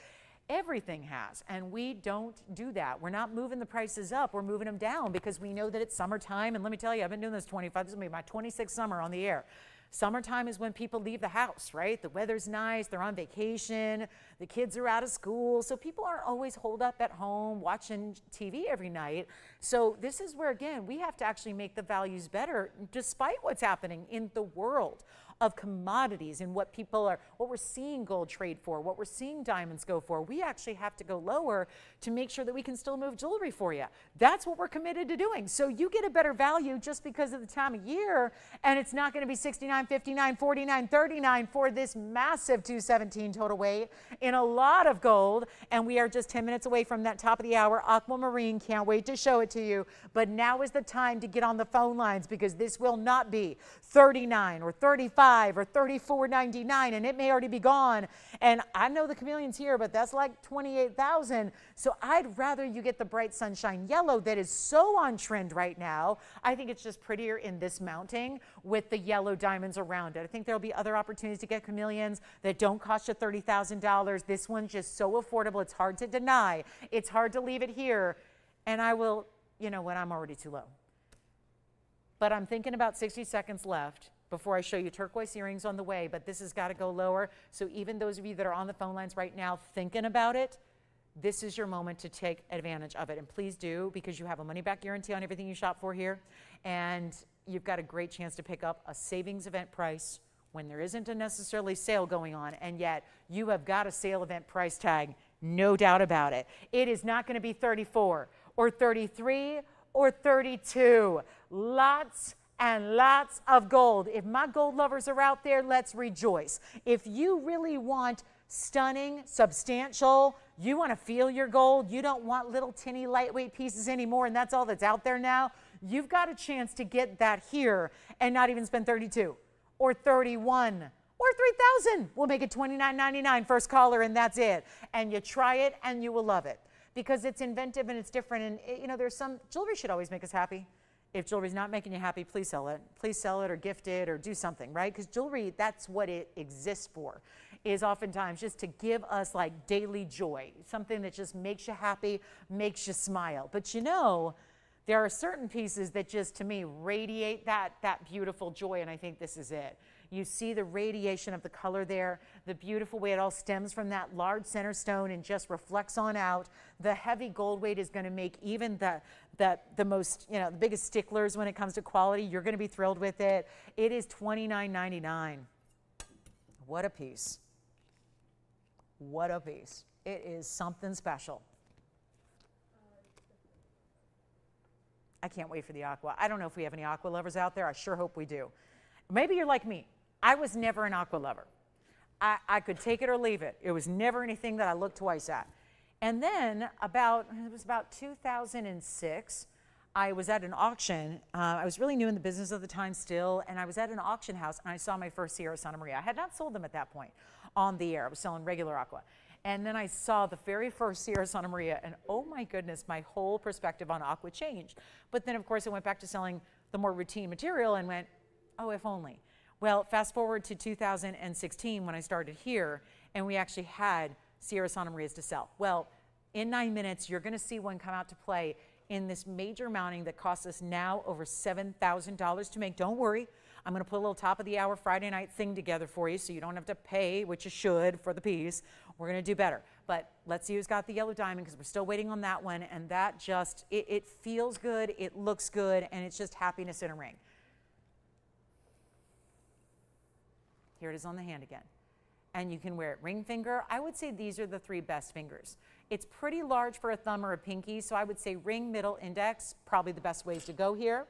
Everything has, and we don't do that. We're not moving the prices up, we're moving them down because we know that it's summertime, and let me tell you, I've been doing this 25, this will be my 26th summer on the air. Summertime is when people leave the house, right? The weather's nice, they're on vacation, the kids are out of school, so people aren't always holed up at home watching TV every night. So this is where, again, we have to actually make the values better despite what's happening in the world of commodities and what we're seeing gold trade for, what we're seeing diamonds go for. We actually have to go lower to make sure that we can still move jewelry for you. That's what we're committed to doing. So you get a better value just because of the time of year, and it's not going to be $69, $59, $49, $39 for this massive 217 total weight in a lot of gold. And we are just 10 minutes away from that top of the hour. Aquamarine, can't wait to show it to you. But now is the time to get on the phone lines because this will not be $39 or $35 or $34.99, and it may already be gone. And I know the chameleon's here, but that's like $28,000. So I'd rather you get the bright sunshine yellow that is so on trend right now. I think it's just prettier in this mounting with the yellow diamonds around it. I think there'll be other opportunities to get chameleons that don't cost you $30,000. This one's just so affordable. It's hard to deny. It's hard to leave it here. And I will, you know, when I'm already too low. But I'm thinking about 60 seconds left before I show you turquoise earrings on the way, but this has got to go lower. So even those of you that are on the phone lines right now thinking about it, this is your moment to take advantage of it. And please do, because you have a money-back guarantee on everything you shop for here. And you've got a great chance to pick up a savings event price when there isn't a necessarily sale going on, and yet you have got a sale event price tag, no doubt about it. It is not going to be 34 or 33 or 32. Lots and lots of gold. If my gold lovers are out there, let's rejoice. If you really want stunning, substantial, you want to feel your gold, you don't want little tinny lightweight pieces anymore, and that's all that's out there now, you've got a chance to get that here and not even spend 32 or 31 or 3,000. We'll make it $29.99 first caller, and that's it. And you try it and you will love it because it's inventive and it's different. And you know, there's some jewelry should always make us happy. If jewelry's not making you happy, please sell it. Please sell it or gift it or do something, right? Because jewelry, that's what it exists for, is oftentimes just to give us like daily joy, something that just makes you happy, makes you smile. But you know, there are certain pieces that just, to me, radiate that beautiful joy, and I think this is it. You see the radiation of the color there, the beautiful way it all stems from that large center stone and just reflects on out. The heavy gold weight is going to make even the most, you know, the biggest sticklers when it comes to quality, you're going to be thrilled with it. It is $29.99. What a piece. What a piece. It is something special. I can't wait for the aqua. I don't know if we have any aqua lovers out there. I sure hope we do. Maybe you're like me. I was never an aqua lover. I could take it or leave it. It was never anything that I looked twice at. And then it was about 2006, I was at an auction. I was really new in the business at the time still, and I was at an auction house, and I saw my first Seahorse Santa Maria. I had not sold them at that point on the air. I was selling regular aqua. And then I saw the very first Seahorse Santa Maria, and oh my goodness, my whole perspective on aqua changed. But then, of course, I went back to selling the more routine material and went, oh, if only. Well, fast forward to 2016 when I started here, and we actually had Sierra Santa Marias to sell. Well, in 9 minutes, you're going to see one come out to play in this major mounting that costs us now over $7,000 to make. Don't worry, I'm going to put a little top of the hour Friday night thing together for you so you don't have to pay, which you should, for the piece. We're going to do better. But let's see who's got the yellow diamond, because we're still waiting on that one, and that just, it feels good, it looks good, and it's just happiness in a ring. Here it is on the hand again. And you can wear it ring finger. I would say these are the 3 best fingers. It's pretty large for a thumb or a pinky, so I would say ring, middle, index, probably the best ways to go here.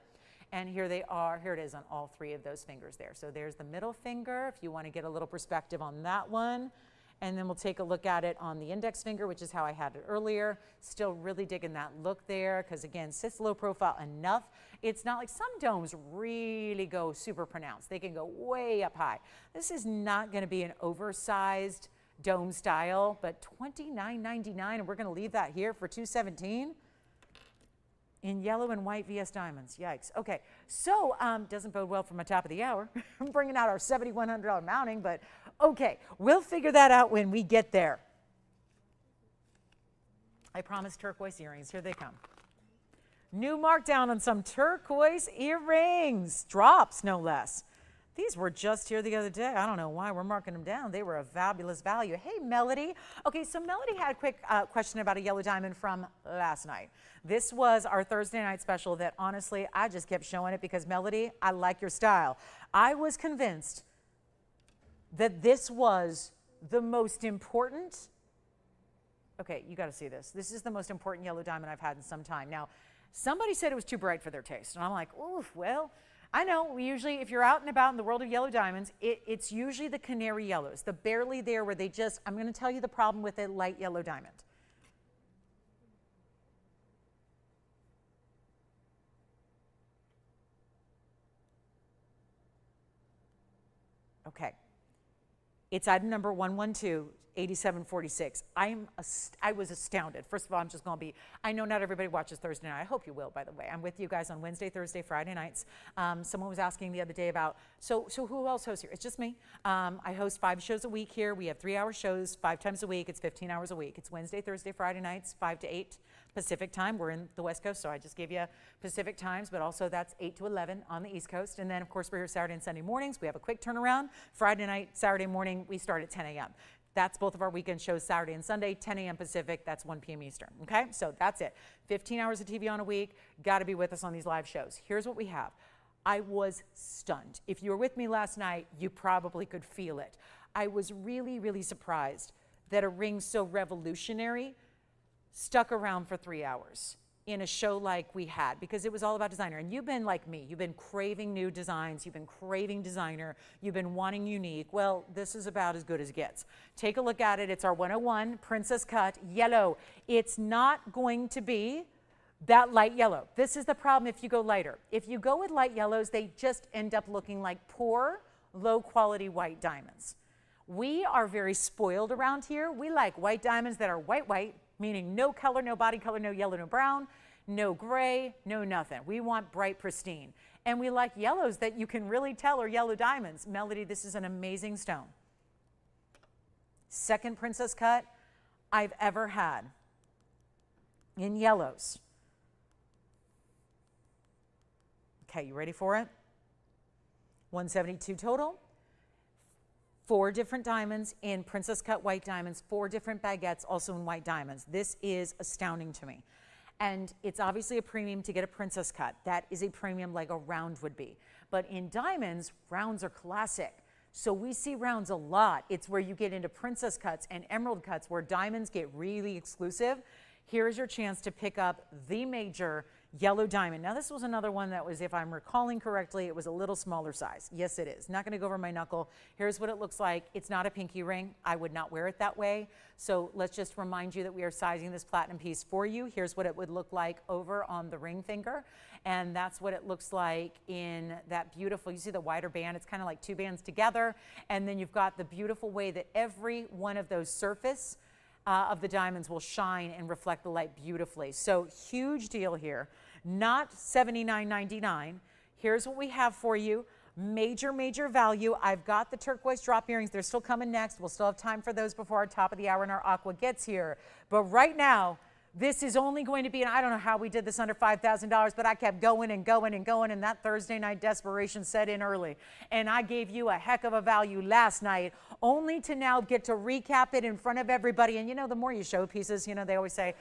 And here they are. Here it is on all 3 of those fingers there. So there's the middle finger, if you want to get a little perspective on that one. And then we'll take a look at it on the index finger, which is how I had it earlier. Still really digging that look there, because again, sits low profile enough. It's not like some domes really go super pronounced. They can go way up high. This is not going to be an oversized dome style, but $29.99, and we're going to leave that here for $217 in yellow and white VS diamonds. Yikes. Okay, so doesn't bode well for my top of the hour. I'm bringing out our $7,100 mounting, but okay, we'll figure that out when we get there. I promised turquoise earrings. Here they come. New markdown on some turquoise earrings. Drops, no less. These were just here the other day. I don't know why we're marking them down. They were a fabulous value. Hey, Melody. Okay, so Melody had a quick question about a yellow diamond from last night. This was our Thursday night special that honestly, I just kept showing it because Melody, I like your style. I was convinced that this was the most important. Okay, you got to see this. This is the most important yellow diamond I've had in some time. Now, somebody said it was too bright for their taste. And I'm like, oof, well, I know, we usually, if you're out and about in the world of yellow diamonds, it's usually the canary yellows, the barely there where they just, I'm going to tell you the problem with a light yellow diamond. Okay. It's item number 112-8746. I was astounded. First of all, I'm just going to be, I know not everybody watches Thursday night. I hope you will, by the way. I'm with you guys on Wednesday, Thursday, Friday nights. Someone was asking the other day about, so who else hosts here? It's just me. I host 5 shows a week here. We have 3-hour shows 5 times a week. It's 15 hours a week. It's Wednesday, Thursday, Friday nights, 5 to 8 Pacific time. We're in the West Coast, so I just gave you Pacific times, but also that's 8 to 11 on the East Coast. And then, of course, we're here Saturday and Sunday mornings. We have a quick turnaround. Friday night, Saturday morning, we start at 10 a.m. That's both of our weekend shows, Saturday and Sunday, 10 a.m. Pacific. That's 1 p.m. Eastern. Okay, so that's it. 15 hours of TVON a week. Got to be with us on these live shows. Here's what we have. I was stunned. If you were with me last night, you probably could feel it. I was really, really surprised that a ring so revolutionary stuck around for 3 hours in a show like we had, because it was all about designer. And you've been like me. You've been craving new designs. You've been craving designer. You've been wanting unique. Well, this is about as good as it gets. Take a look at it. It's our 101 Princess Cut Yellow. It's not going to be that light yellow. This is the problem if you go lighter. If you go with light yellows, they just end up looking like poor, low-quality white diamonds. We are very spoiled around here. We like white diamonds that are white, meaning no color, no body color, no yellow, no brown, no gray, no nothing. We want bright, pristine. And we like yellows that you can really tell are yellow diamonds. Melody, this is an amazing stone. Second Princess Cut I've ever had in yellows. Okay, you ready for it? 172 total. 4 different diamonds in Princess Cut white diamonds, 4 different baguettes also in white diamonds. This is astounding to me. And it's obviously a premium to get a Princess Cut. That is a premium like a round would be. But in diamonds, rounds are classic. So we see rounds a lot. It's where you get into Princess Cuts and Emerald Cuts where diamonds get really exclusive. Here's your chance to pick up the major yellow diamond. Now this was another one that was, if I'm recalling correctly, it was a little smaller size. Yes, it is. Not going to go over my knuckle. Here's what it looks like. It's not a pinky ring. I would not wear it that way. So let's just remind you that we are sizing this platinum piece for you. Here's what it would look like over on the ring finger. And that's what it looks like in that beautiful, you see the wider band, it's kind of like 2 bands together. And then you've got the beautiful way that every one of those surface of the diamonds will shine and reflect the light beautifully. So huge deal here. Not $79.99. Here's what we have for you. Major, major value. I've got the turquoise drop earrings. They're still coming next. We'll still have time for those before our top of the hour and our Aqua gets here. But right now, this is only going to be, and I don't know how we did this under $5,000, but I kept going and going and going, and that Thursday night desperation set in early. And I gave you a heck of a value last night, only to now get to recap it in front of everybody. And you know, the more you show pieces, you know, they always say,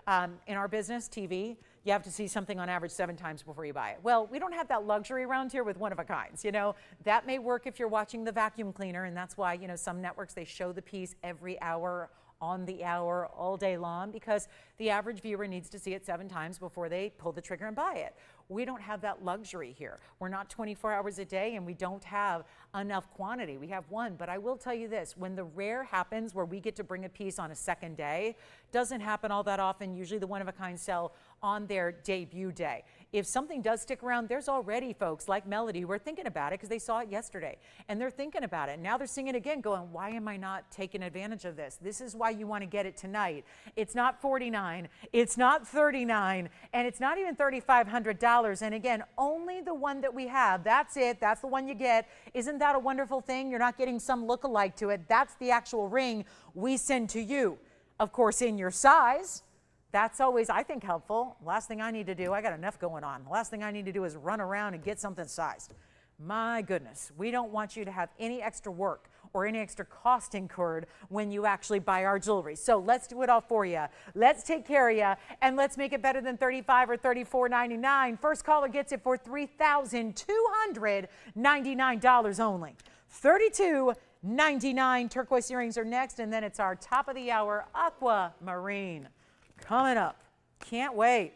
in our business, TV, you have to see something on average 7 times before you buy it. Well, we don't have that luxury around here with one-of-a-kinds, you know. That may work if you're watching the vacuum cleaner, and that's why, you know, some networks, they show the piece every hour, on the hour, all day long, because the average viewer needs to see it 7 times before they pull the trigger and buy it. We don't have that luxury here. We're not 24 hours a day, and we don't have enough quantity. We have one, but I will tell you this, when the rare happens where we get to bring a piece on a second day, doesn't happen all that often. Usually the one-of-a-kind sell on their debut day. If something does stick around, there's already folks like Melody who are thinking about it because they saw it yesterday, and they're thinking about it. Now they're seeing it again going, why am I not taking advantage of this? This is why you want to get it tonight. It's not $49, it's not $39, and it's not even $3,500. And again, only the one that we have, that's it, that's the one you get. Isn't that a wonderful thing? You're not getting some look-alike to it. That's the actual ring we send to you. Of course, in your size. That's always, I think, helpful. Last thing I need to do, I got enough going on. The last thing I need to do is run around and get something sized. My goodness, we don't want you to have any extra work or any extra cost incurred when you actually buy our jewelry. So let's do it all for you. Let's take care of you, and let's make it better than $35 or $34.99. First caller gets it for $3,299 only. $32.99. Turquoise earrings are next, and then it's our top of the hour aquamarine coming up. Can't wait.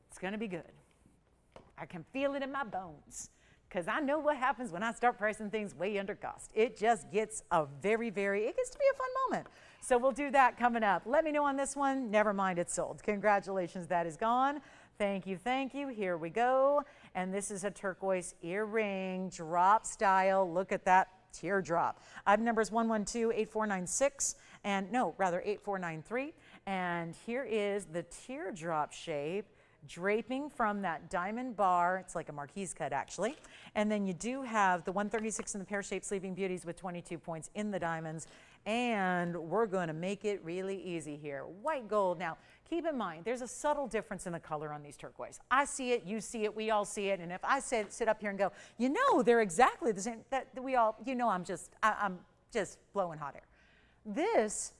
It's going to be good. I can feel it in my bones because I know what happens when I start pricing things way under cost. It just gets a it gets to be a fun moment. So we'll do that coming up. Let me know on this one. Never mind, it's sold. Congratulations, that is gone. Thank you, thank you. Here we go. And this is a turquoise earring, drop style. Look at that teardrop. Item number is 112-8496, and no, rather 8493. And here is the teardrop shape, draping from that diamond bar. It's like a marquise cut, actually. And then you do have the 136 in the pear-shaped sleeping beauties with 22 points in the diamonds. And we're going to make it really easy here. White gold. Now, keep in mind, there's a subtle difference in the color on these turquoise. I see it, you see it, we all see it. And if I sit up here and go, you know, they're exactly the same, that we all, you know, I'm just blowing hot air. This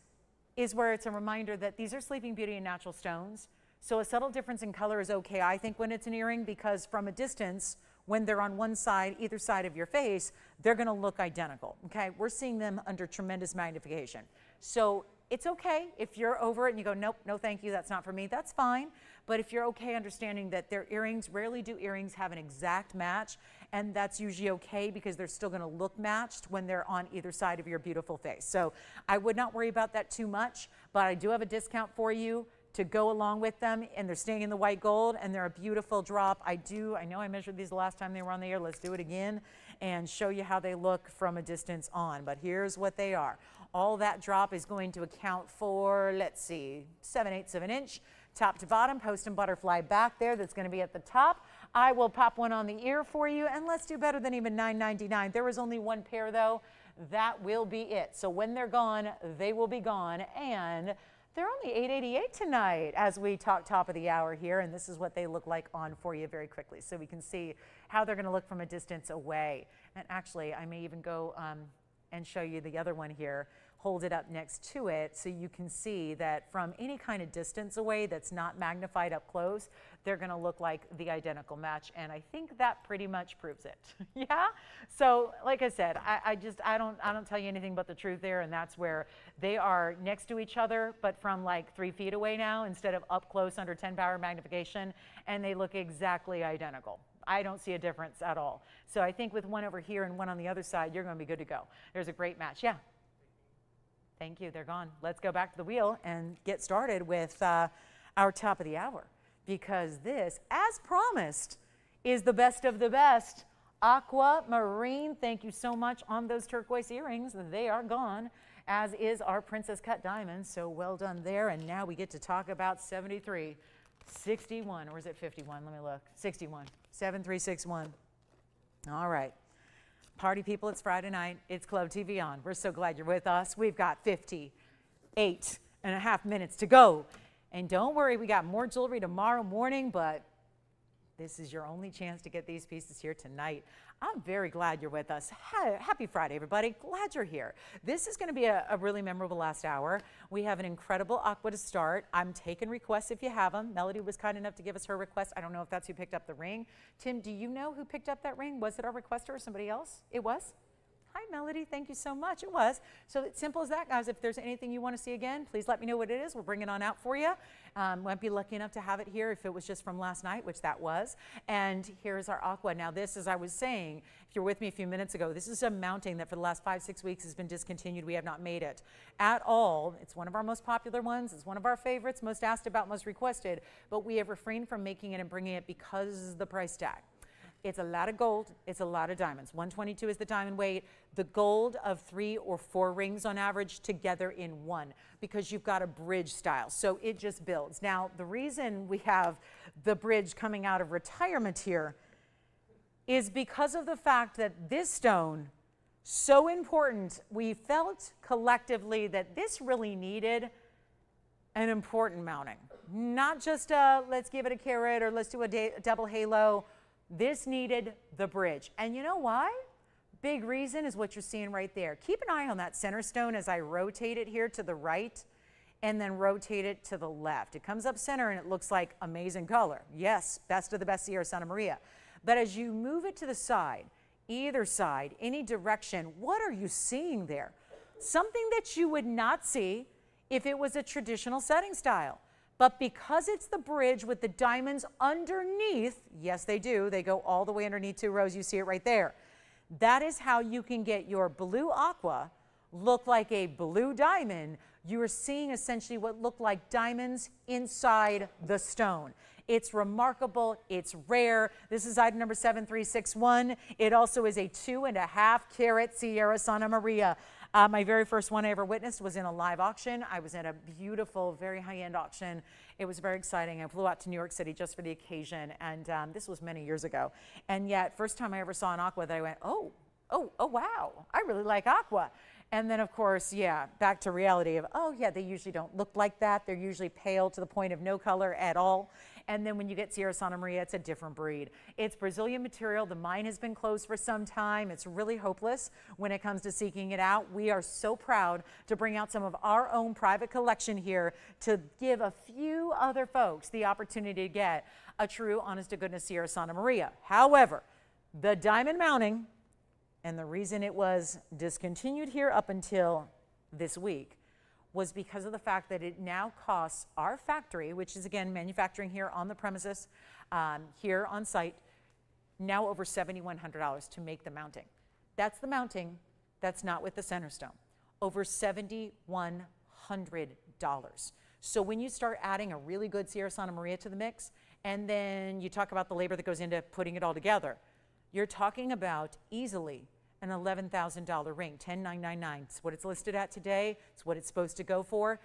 is where it's a reminder that these are Sleeping Beauty and natural stones. So a subtle difference in color is okay, I think, when it's an earring, because from a distance, when they're on one side, either side of your face, they're going to look identical, okay? We're seeing them under tremendous magnification. So it's okay if you're over it and you go, nope, no thank you, that's not for me, that's fine. But if you're okay understanding that their earrings, rarely do earrings have an exact match, and that's usually okay because they're still going to look matched when they're on either side of your beautiful face. So I would not worry about that too much, but I do have a discount for you to go along with them, and they're staying in the white gold, and they're a beautiful drop. I know I measured these the last time they were on the air. Let's do it again and show you how they look from a distance on, but here's what they are. All that drop is going to account for, let's see, 7/8 of an inch, top to bottom, post and butterfly back there. That's going to be at the top. I will pop one on the ear for you, and let's do better than even $9.99. There was only one pair, though. That will be it. So when they're gone, they will be gone, and they're only $8.88 tonight as we talk top of the hour here, and this is what they look like on for you very quickly, so we can see how they're going to look from a distance away. And actually, I may even go and show you the other one here. Hold it up next to it so you can see that from any kind of distance away that's not magnified up close, they're going to look like the identical match, and I think that pretty much proves it. Yeah? So like I said, I don't tell you anything but the truth there, and that's where they are next to each other, but from like 3 feet away now instead of up close under 10 power magnification, and they look exactly identical. I don't see a difference at all. So I think with one over here and one on the other side, you're going to be good to go. There's a great match. Yeah. Thank you. They're gone. Let's go back to the wheel and get started with our top of the hour, because this, as promised, is the best of the best. Aquamarine. Thank you so much on those turquoise earrings. They are gone, as is our princess cut diamond. So well done there. And now we get to talk about 73, 61, or is it 51? Let me look. 61. 7361. All right. Party people, it's Friday night. It's Club TVON. We're so glad you're with us. We've got 58.5 minutes to go. And don't worry, we got more jewelry tomorrow morning, but this is your only chance to get these pieces here tonight. I'm very glad you're with us. Happy Friday, everybody. Glad you're here. This is going to be a really memorable last hour. We have an incredible Aqua to start. I'm taking requests if you have them. Melody was kind enough to give us her request. I don't know if that's who picked up the ring. Tim, do you know who picked up that ring? Was it our requester or somebody else? It was? Hi, Melody. Thank you so much. It was. So it's simple as that, guys. If there's anything you want to see again, please let me know what it is. We'll bring it on out for you. Won't be lucky enough to have it here if it was just from last night, which that was. And here's our Aqua. Now, this, as I was saying, if you're with me a few minutes ago, this is a mounting that for the last 5-6 weeks has been discontinued. We have not made it at all. It's one of our most popular ones. It's one of our favorites, most asked about, most requested. But we have refrained from making it and bringing it because of the price tag. It's a lot of gold, it's a lot of diamonds. 122 is the diamond weight. The gold of 3 or 4 rings on average together in one, because you've got a bridge style, so it just builds. Now, the reason we have the bridge coming out of retirement here is because of the fact that this stone, so important, we felt collectively that this really needed an important mounting. Not just let's give it a carat or let's do a double halo. This needed the bridge. And you know why? Big reason is what you're seeing right there. Keep an eye on that center stone as I rotate it here to the right and then rotate it to the left. It comes up center and it looks like amazing color. Yes, best of the best Sierra Santa Maria. But as you move it to the side, either side, any direction, what are you seeing there? Something that you would not see if it was a traditional setting style. But because it's the bridge with the diamonds underneath, yes, they do. They go all the way underneath 2 rows. You see it right there. That is how you can get your blue Aqua look like a blue diamond. You are seeing essentially what look like diamonds inside the stone. It's remarkable. It's rare. This is item number 7361. It also is a 2.5 carat Sierra Santa Maria. My very first one I ever witnessed was in a live auction. I was in a beautiful, very high-end auction. It was very exciting. I flew out to New York City just for the occasion, and this was many years ago. And yet, first time I ever saw an Aqua that I went, oh, wow, I really like Aqua. And then, of course, yeah, back to reality of, oh, yeah, they usually don't look like that. They're usually pale to the point of no color at all. And then when you get Sierra Santa Maria, it's a different breed. It's Brazilian material. The mine has been closed for some time. It's really hopeless when it comes to seeking it out. We are so proud to bring out some of our own private collection here to give a few other folks the opportunity to get a true, honest-to-goodness Sierra Santa Maria. However, the diamond mounting, and the reason it was discontinued here up until this week, was because of the fact that it now costs our factory, which is again manufacturing here on the premises, here on site, now over $7,100 to make the mounting. That's the mounting, that's not with the center stone. Over $7,100. So when you start adding a really good Sierra Santa Maria to the mix, and then you talk about the labor that goes into putting it all together, you're talking about easily an $11,000 ring, $10,999. It's what it's listed at today. It's what it's supposed to go for.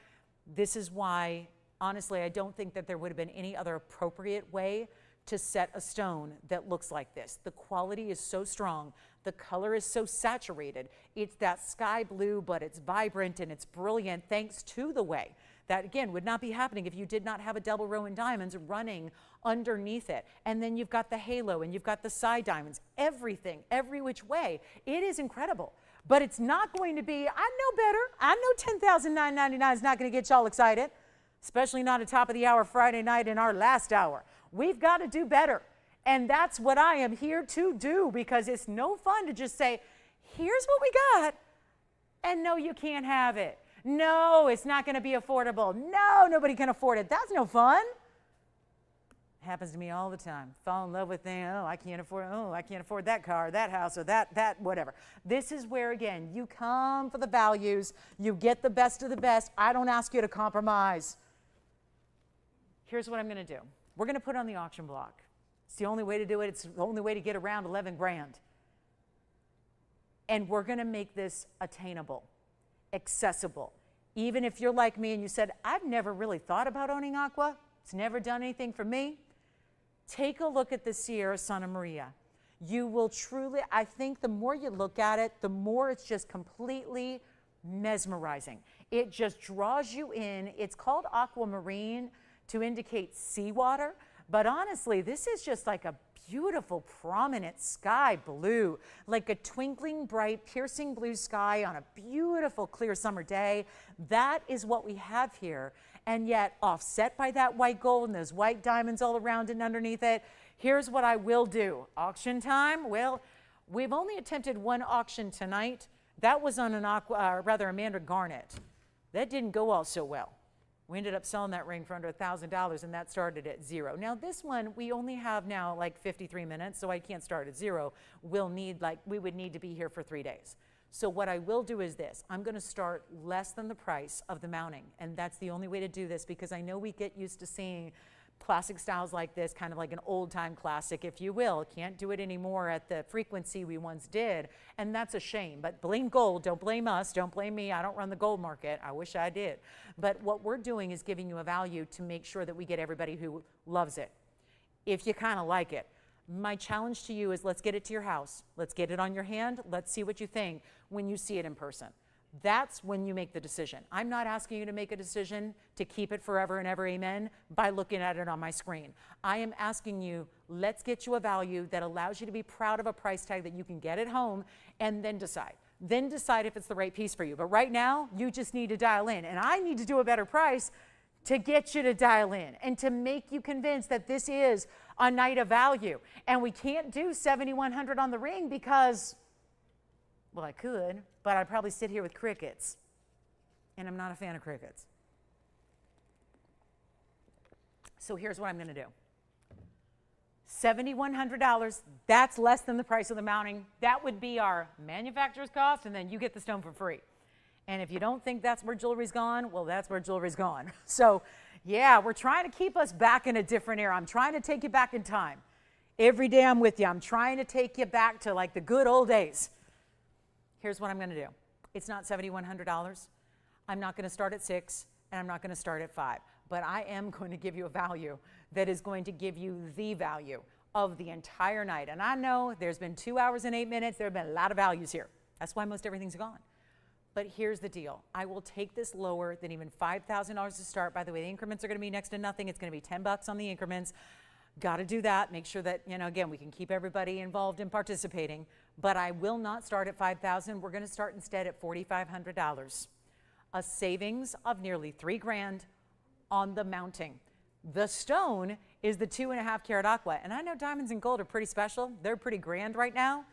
This is why, honestly, I don't think that there would have been any other appropriate way to set a stone that looks like this. The quality is so strong. The color is so saturated. It's that sky blue, but it's vibrant and it's brilliant thanks to the way. That, again, would not be happening if you did not have a double row in diamonds running underneath it. And then you've got the halo and you've got the side diamonds, everything, every which way. It is incredible. But it's not going to be, I know better. I know $10,999 is not going to get y'all excited, especially not at top of the hour Friday night in our last hour. We've got to do better. And that's what I am here to do, because it's no fun to just say, here's what we got, and no, you can't have it. No, it's not going to be affordable. No, nobody can afford it. That's no fun. It happens to me all the time. Fall in love with things. Oh, I can't afford that car, that house, or that, whatever. This is where, again, you come for the values. You get the best of the best. I don't ask you to compromise. Here's what I'm going to do. We're going to put on the auction block. It's the only way to do it. It's the only way to get around 11 grand. And we're going to make this attainable, accessible. Even if you're like me and you said, I've never really thought about owning Aqua, it's never done anything for me, Take a look at the Sierra Santa Maria. You will truly, I think the more you look at it, the more it's just completely mesmerizing. It just draws you in. It's called aquamarine to indicate seawater, but honestly, this is just like a beautiful, prominent sky blue, like a twinkling, bright, piercing blue sky on a beautiful, clear summer day. That is what we have here. And yet, offset by that white gold and those white diamonds all around and underneath it. Here's what I will do. Auction time? Well, we've only attempted one auction tonight. That was on an Aqua, a Mandarin garnet. That didn't go all so well. We ended up selling that ring for under $1,000, and that started at 0. Now this one, we only have now like 53 minutes, so I can't start at 0. We would need to be here for 3 days. So what I will do is this. I'm going to start less than the price of the mounting, and that's the only way to do this, because I know we get used to seeing classic styles like this, kind of like an old-time classic, if you will. Can't do it anymore at the frequency we once did, and that's a shame. But blame gold. Don't blame us. Don't blame me. I don't run the gold market. I wish I did. But what we're doing is giving you a value to make sure that we get everybody who loves it, if you kind of like it. My challenge to you is, let's get it to your house. Let's get it on your hand. Let's see what you think when you see it in person. That's when you make the decision. I'm not asking you to make a decision to keep it forever and ever, amen, by looking at it on my screen. I am asking you, let's get you a value that allows you to be proud of a price tag that you can get at home, and then decide. Then decide if it's the right piece for you. But right now, you just need to dial in. And I need to do a better price to get you to dial in and to make you convinced that this is a night of value. And we can't do $7,100 on the ring because, well, I could, but I'd probably sit here with crickets, and I'm not a fan of crickets. So here's what I'm going to do. $7,100, that's less than the price of the mounting. That would be our manufacturer's cost, and then you get the stone for free. And if you don't think that's where jewelry's gone, well, that's where jewelry's gone. So yeah, we're trying to keep us back in a different era. I'm trying to take you back in time. Every day I'm with you. I'm trying to take you back to like the good old days. Here's what I'm going to do. It's not $7,100. I'm not going to start at 6, and I'm not going to start at 5. But I am going to give you a value that is going to give you the value of the entire night. And I know there's been 2 hours and 8 minutes. There have been a lot of values here. That's why most everything's gone. But here's the deal. I will take this lower than even $5,000 to start. By the way, the increments are going to be next to nothing. It's going to be $10 on the increments. Got to do that. Make sure that, again, we can keep everybody involved in participating. But I will not start at $5,000. We're going to start instead at $4,500. A savings of nearly $3,000 on the mounting. The stone is the 2.5 karat aqua. And I know diamonds and gold are pretty special. They're pretty grand right now.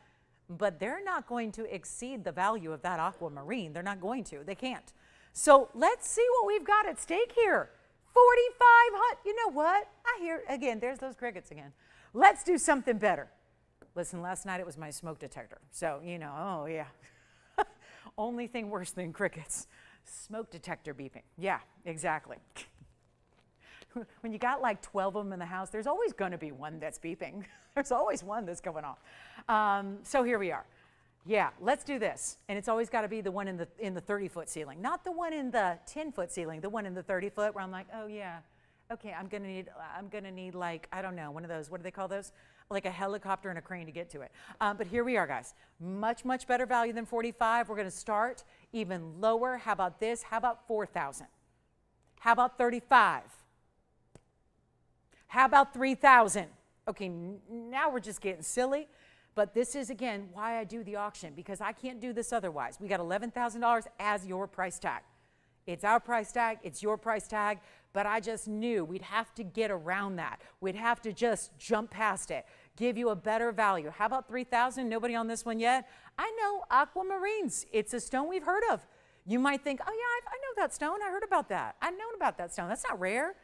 But they're not going to exceed the value of that aquamarine. They're not going to. They can't. So let's see what we've got at stake here. $4,500. You know what? I hear, again, there's those crickets again. Let's do something better. Listen, last night it was my smoke detector. So, oh yeah. Only thing worse than crickets. Smoke detector beeping. Yeah, exactly. When you got like 12 of them in the house, there's always going to be one that's beeping. There's always one that's going off. So here we are. Yeah, let's do this. And it's always got to be the one in the 30-foot ceiling, not the one in the 10-foot ceiling, the one in the 30-foot where I'm like, oh yeah, okay, I'm gonna need like, I don't know, one of those, what do they call those? Like a helicopter and a crane to get to it. But here we are, guys. Much, much better value than 45. We're gonna start even lower. How about this? How about 4,000? How about 35? How about 3,000? Okay, now we're just getting silly. But this is, again, why I do the auction, because I can't do this otherwise. We got $11,000 as your price tag. It's our price tag. It's your price tag. But I just knew we'd have to get around that. We'd have to just jump past it, give you a better value. How about 3,000? Nobody on this one yet? I know aquamarines. It's a stone we've heard of. You might think, oh, yeah, I know that stone. I heard about that. I've known about that stone. That's not rare.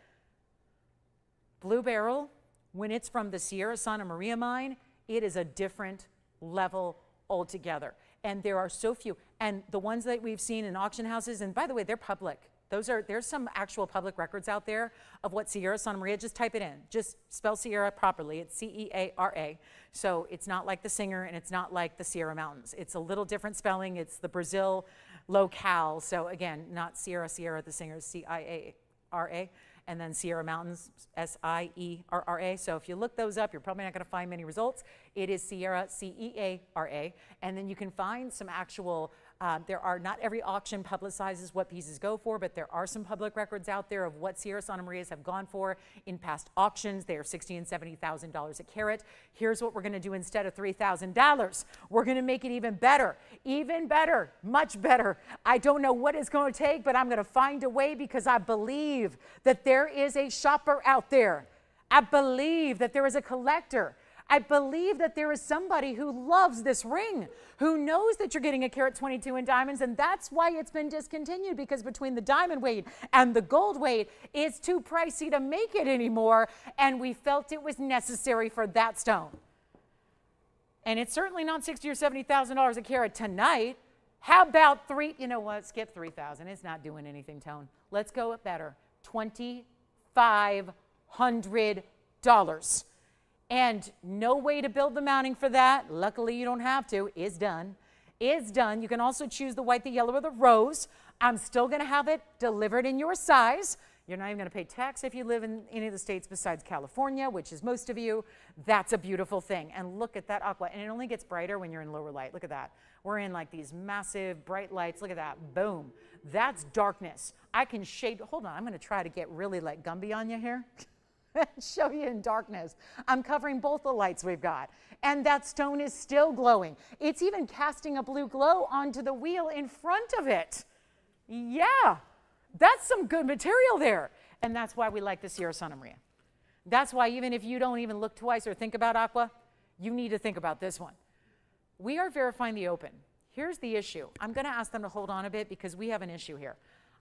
Blue beryl, when it's from the Sierra Santa Maria mine, it is a different level altogether. And there are so few. And the ones that we've seen in auction houses, and by the way, they're public. There's some actual public records out there of what Sierra Santa Maria, just type it in. Just spell Sierra properly. It's C-E-A-R-A. So it's not like the singer, and it's not like the Sierra Mountains. It's a little different spelling. It's the Brazil locale. So again, not Sierra, the singer is C-I-A-R-A. and then Sierra Mountains, Sierra. So if you look those up, you're probably not going to find many results. It is Sierra, Ceara. And then you can find some actual, not every auction publicizes what pieces go for, but there are some public records out there of what Sierra Santa Marias have gone for in past auctions. They are $60,000 and $70,000 a carat. Here's what we're going to do instead of $3,000. We're going to make it even better, much better. I don't know what it's going to take, but I'm going to find a way because I believe that there is a shopper out there. I believe that there is a collector. I believe that there is somebody who loves this ring, who knows that you're getting a carat 22 in diamonds, and that's why it's been discontinued, because between the diamond weight and the gold weight, it's too pricey to make it anymore, and we felt it was necessary for that stone. And it's certainly not $60,000 or $70,000 a carat tonight. How about you know what, skip 3,000. It's not doing anything, Tone. Let's go up better. $2,500. And no way to build the mounting for that. Luckily, you don't have to. It's done. It's done. You can also choose the white, the yellow, or the rose. I'm still going to have it delivered in your size. You're not even going to pay tax if you live in any of the states besides California, which is most of you. That's a beautiful thing. And look at that aqua. And it only gets brighter when you're in lower light. Look at that. We're in like these massive bright lights. Look at that. Boom. That's darkness. I can shade. Hold on. I'm going to try to get really like Gumby on you here. Show you in darkness. I'm covering both the lights we've got. And that stone is still glowing. It's even casting a blue glow onto the wheel in front of it. Yeah, that's some good material there. And that's why we like the Sierra Santa Maria. That's why even if you don't even look twice or think about Aqua, you need to think about this one. We are verifying the open. Here's the issue. I'm going to ask them to hold on a bit because we have an issue here.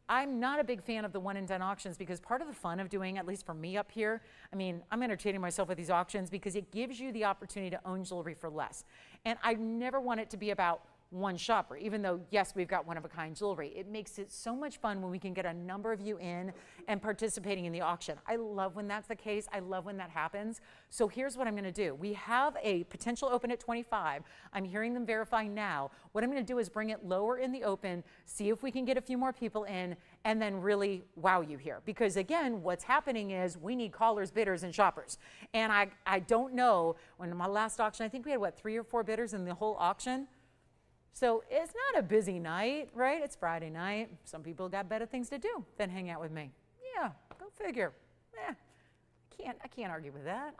I'm not a big fan of the one and done auctions because part of the fun of doing, at least for me up here, I mean, I'm entertaining myself with these auctions because it gives you the opportunity to own jewelry for less. And I never want it to be about one shopper, even though, yes, we've got one-of-a-kind jewelry. It makes it so much fun when we can get a number of you in and participating in the auction. I love when that's the case. I love when that happens. So here's what I'm going to do. We have a potential open at 25. I'm hearing them verify now. What I'm going to do is bring it lower in the open, see if we can get a few more people in, and then really wow you here. Because again, what's happening is we need callers, bidders, and shoppers. And I don't know, when my last auction, I think we had, what, 3 or 4 bidders in the whole auction? So it's not a busy night, right? It's Friday night. Some people got better things to do than hang out with me. Yeah, go figure. I can't argue with that.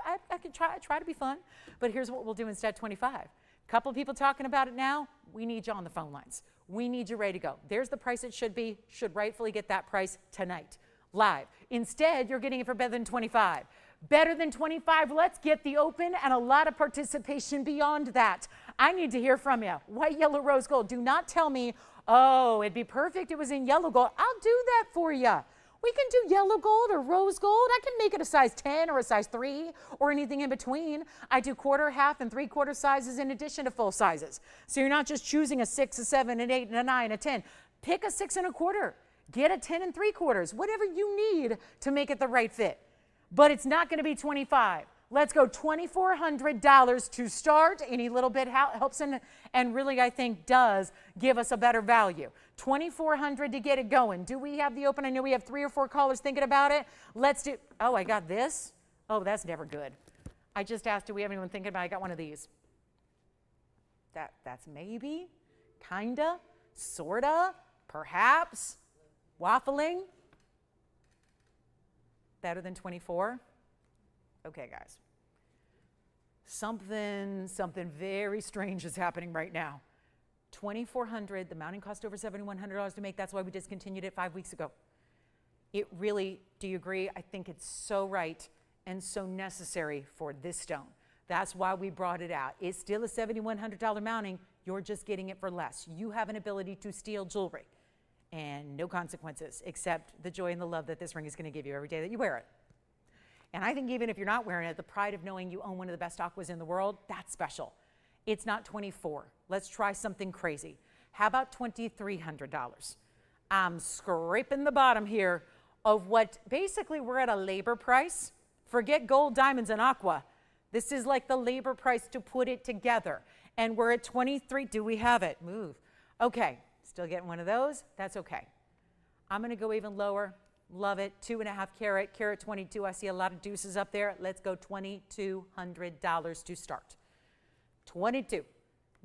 I can try to be fun. But here's what we'll do instead, 25. A couple of people talking about it now. We need you on the phone lines. We need you ready to go. There's the price it should be. Should rightfully get that price tonight, live. Instead, you're getting it for better than 25. Better than 25, let's get the open and a lot of participation beyond that. I need to hear from you. White, yellow, rose gold. Do not tell me, oh, it'd be perfect it was in yellow gold. I'll do that for you. We can do yellow gold or rose gold. I can make it a size 10 or a size 3 or anything in between. I do quarter, half, and 3/4 sizes in addition to full sizes. So you're not just choosing a 6, a 7, an 8, and a 9, a 10. Pick a 6 1/4. Get a 10 3/4. Whatever you need to make it the right fit. But it's not going to be 25. Let's go $2,400 to start. Any little bit helps and really I think does give us a better value. $2,400 to get it going. Do we have the open? I know we have 3 or 4 callers thinking about it. Let's do, oh, I got this. Oh, that's never good. I just asked, do we have anyone thinking about it? I got one of these. That's maybe, kinda, sorta, perhaps, waffling. Better than 24? Okay, guys. Something very strange is happening right now. $2,400, the mounting cost over $7,100 to make. That's why we discontinued it 5 weeks ago. It really, do you agree? I think it's so right and so necessary for this stone. That's why we brought it out. It's still a $7,100 mounting. You're just getting it for less. You have an ability to steal jewelry and no consequences except the joy and the love that this ring is going to give you every day that you wear it. And I think even if you're not wearing it, the pride of knowing you own one of the best aquas in the world, that's special. It's not 24. Let's try something crazy. How about $2,300? I'm scraping the bottom here of what basically we're at a labor price. Forget gold, diamonds, and aqua. This is like the labor price to put it together. And we're at 23. Do we have it? Move. Okay. Still getting one of those? That's okay. I'm going to go even lower. Love it. 2.5 carat, carat 22. I see a lot of deuces up there. Let's go $2,200 to start. 22.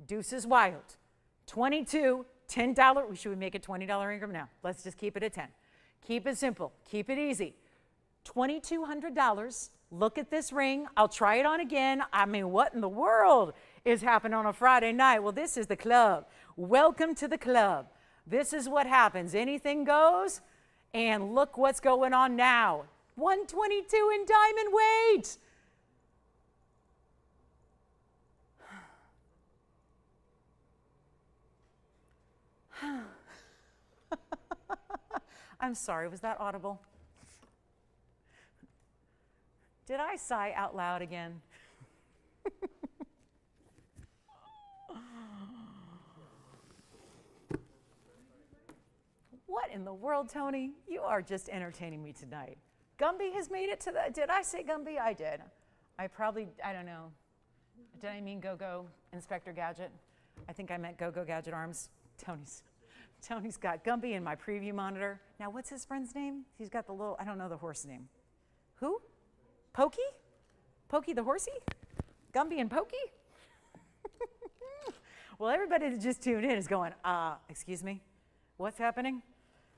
Deuces wild. 22, $10. Should we make it $20 increment? No. Let's just keep it at 10. Keep it simple. Keep it easy. $2,200. Look at this ring. I'll try it on again. I mean, what in the world is happening on a Friday night? Well, this is the club. Welcome to the club. This is what happens. Anything goes. And look what's going on now. 122 in diamond weight. I'm sorry, was that audible? Did I sigh out loud again? What in the world, Tony? You are just entertaining me tonight. Gumby has made it to the, did I say Gumby? I did. I don't know. Did I mean Go-Go Inspector Gadget? I think I meant Go-Go Gadget Arms. Tony's got Gumby in my preview monitor. Now, what's his friend's name? He's got the little, I don't know the horse name. Who? Pokey? Pokey the horsey? Gumby and Pokey? Well, everybody that just tuned in is going, excuse me? What's happening?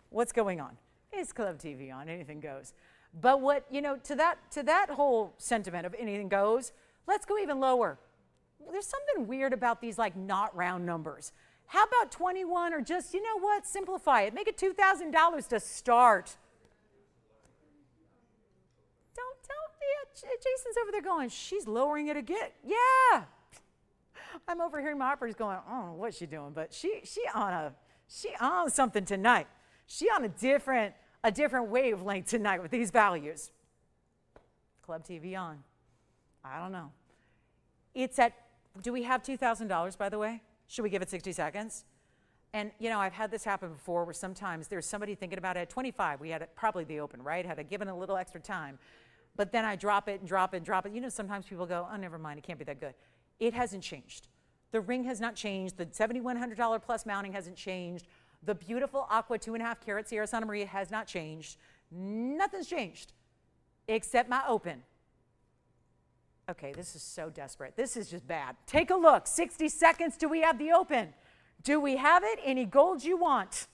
What's going on? It's Club TVON, anything goes. But what, you know, to that whole sentiment of anything goes, let's go even lower. There's something weird about these like not round numbers. How about 21 or just, you know what, simplify it. Make it $2,000 to start. Jason's over there going, she's lowering it again. Yeah. I'm over here, my operator's going, I don't know what she's doing, but she on something tonight. She on a different wavelength tonight with these values. Club TV on. I don't know. It's at, do we have $2,000, by the way? Should we give it 60 seconds? And, you know, I've had this happen before where sometimes there's somebody thinking about it at 25. We had it probably the open, right? Had I given a little extra time. But then I drop it and drop it and drop it. You know, sometimes people go, oh, never mind, it can't be that good. It hasn't changed. The ring has not changed. The $7,100 plus mounting hasn't changed. The beautiful Aqua 2.5 carat Sierra Santa Maria has not changed. Nothing's changed except my open. Okay, this is so desperate. This is just bad. Take a look. 60 seconds. Do we have the open? Do we have it? Any gold you want?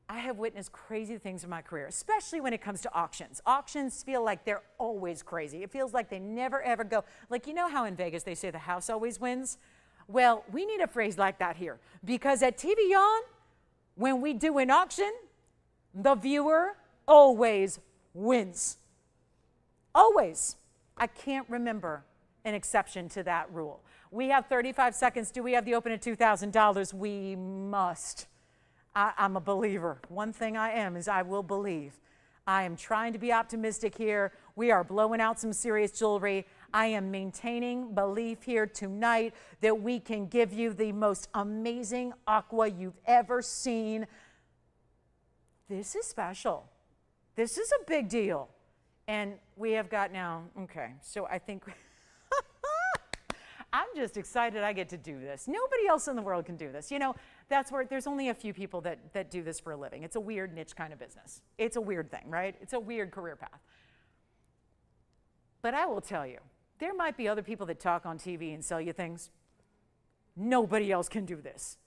I have witnessed crazy things in my career, especially when it comes to auctions. Auctions feel like they're always crazy. It feels like they never, ever go. Like, you know how in Vegas they say the house always wins? Well, we need a phrase like that here. Because at TVON, when we do an auction, the viewer always wins. Always. I can't remember an exception to that rule. We have 35 seconds. Do we have the open at $2,000? We must. I'm a believer. One thing I am is I will believe. I am trying to be optimistic here. We are blowing out some serious jewelry. I am maintaining belief here tonight that we can give you the most amazing Aqua you've ever seen. This is special. This is a big deal. And we have got now, okay, so I think, I'm just excited I get to do this. Nobody else in the world can do this. You know, that's where there's only a few people that do this for a living. It's a weird niche kind of business. It's a weird thing, right? It's a weird career path. But I will tell you, there might be other people that talk on TV and sell you things. Nobody else can do this.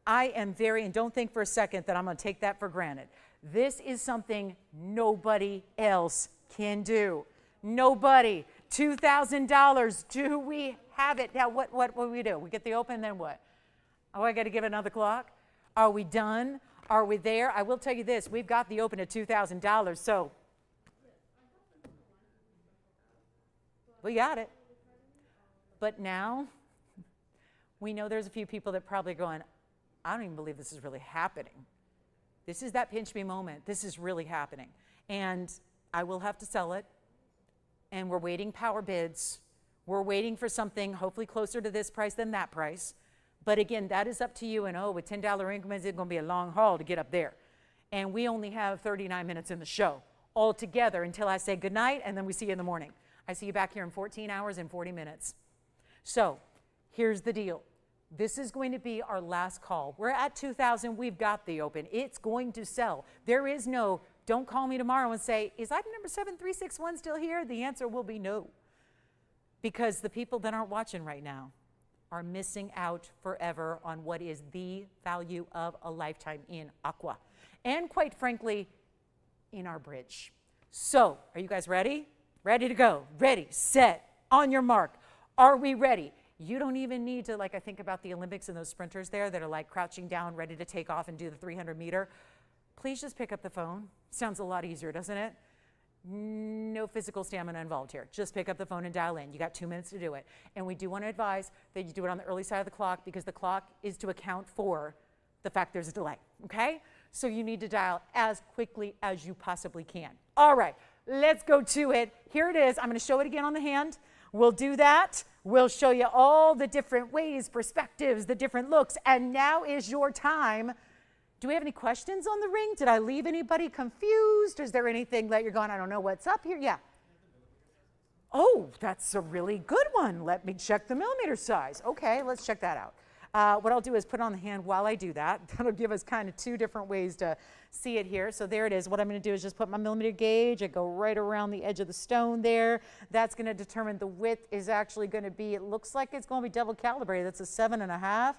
I am and don't think for a second that I'm going to take that for granted. This is something nobody else can do. Nobody. $2,000. Do we have it? Now, what do we do? We get the open, then what? Oh, I got to give it another clock? Are we done? Are we there? I will tell you this. We've got the open at $2,000, so we got it. But now, we know there's a few people that probably are going, I don't even believe this is really happening. This is that pinch me moment. This is really happening. And I will have to sell it. And we're waiting power bids. We're waiting for something hopefully closer to this price than that price. But again, that is up to you. And with $10 increments, it's going to be a long haul to get up there. And we only have 39 minutes in the show altogether until I say goodnight, and then we see you in the morning. I see you back here in 14 hours and 40 minutes. So here's the deal. This is going to be our last call. We're at 2,000. We've got the open. It's going to sell. There is no, don't call me tomorrow and say, is item number 7361 still here? The answer will be no. Because the people that aren't watching right now are missing out forever on what is the value of a lifetime in Aqua. And quite frankly, in our bridge. So, are you guys ready? Ready to go. Ready, set, on your mark. Are we ready? You don't even need to, like I think about the Olympics and those sprinters there that are like crouching down, ready to take off and do the 300 meter. Please just pick up the phone. Sounds a lot easier, doesn't it? No physical stamina involved here. Just pick up the phone and dial in. You got 2 minutes to do it. And we do want to advise that you do it on the early side of the clock because the clock is to account for the fact there's a delay, okay? So you need to dial as quickly as you possibly can. All right, let's go to it. Here it is. I'm going to show it again on the hand. We'll do that. We'll show you all the different ways, perspectives, the different looks. And now is your time. Do we have any questions on the ring? Did I leave anybody confused? Is there anything that you're going, I don't know what's up here? Yeah. Oh, that's a really good one. Let me check the millimeter size. Okay, let's check that out. What I'll do is put it on the hand while I do that. That'll give us kind of two different ways to see it here. So there it is. What I'm going to do is just put my millimeter gauge. I go right around the edge of the stone there. That's going to determine the width is actually going to be, it looks like it's going to be double calibrated. That's a 7.5.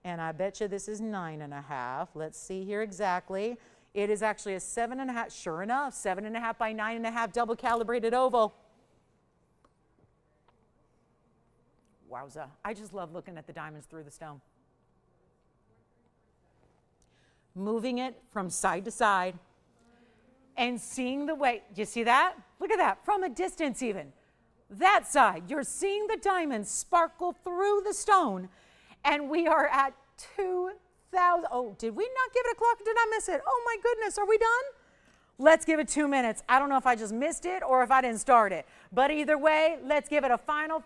And I bet you this is 9.5. Let's see here exactly. It is actually a 7.5. Sure enough, 7.5 by 9.5 double calibrated oval. Wowza. I just love looking at the diamonds through the stone. Moving it from side to side and seeing the way, you see that? Look at that, from a distance even. That side, you're seeing the diamonds sparkle through the stone, and we are at 2,000. Oh, did we not give it a clock? Did I miss it? Oh my goodness, are we done? Let's give it 2 minutes. I don't know if I just missed it or if I didn't start it. But either way, let's give it a final.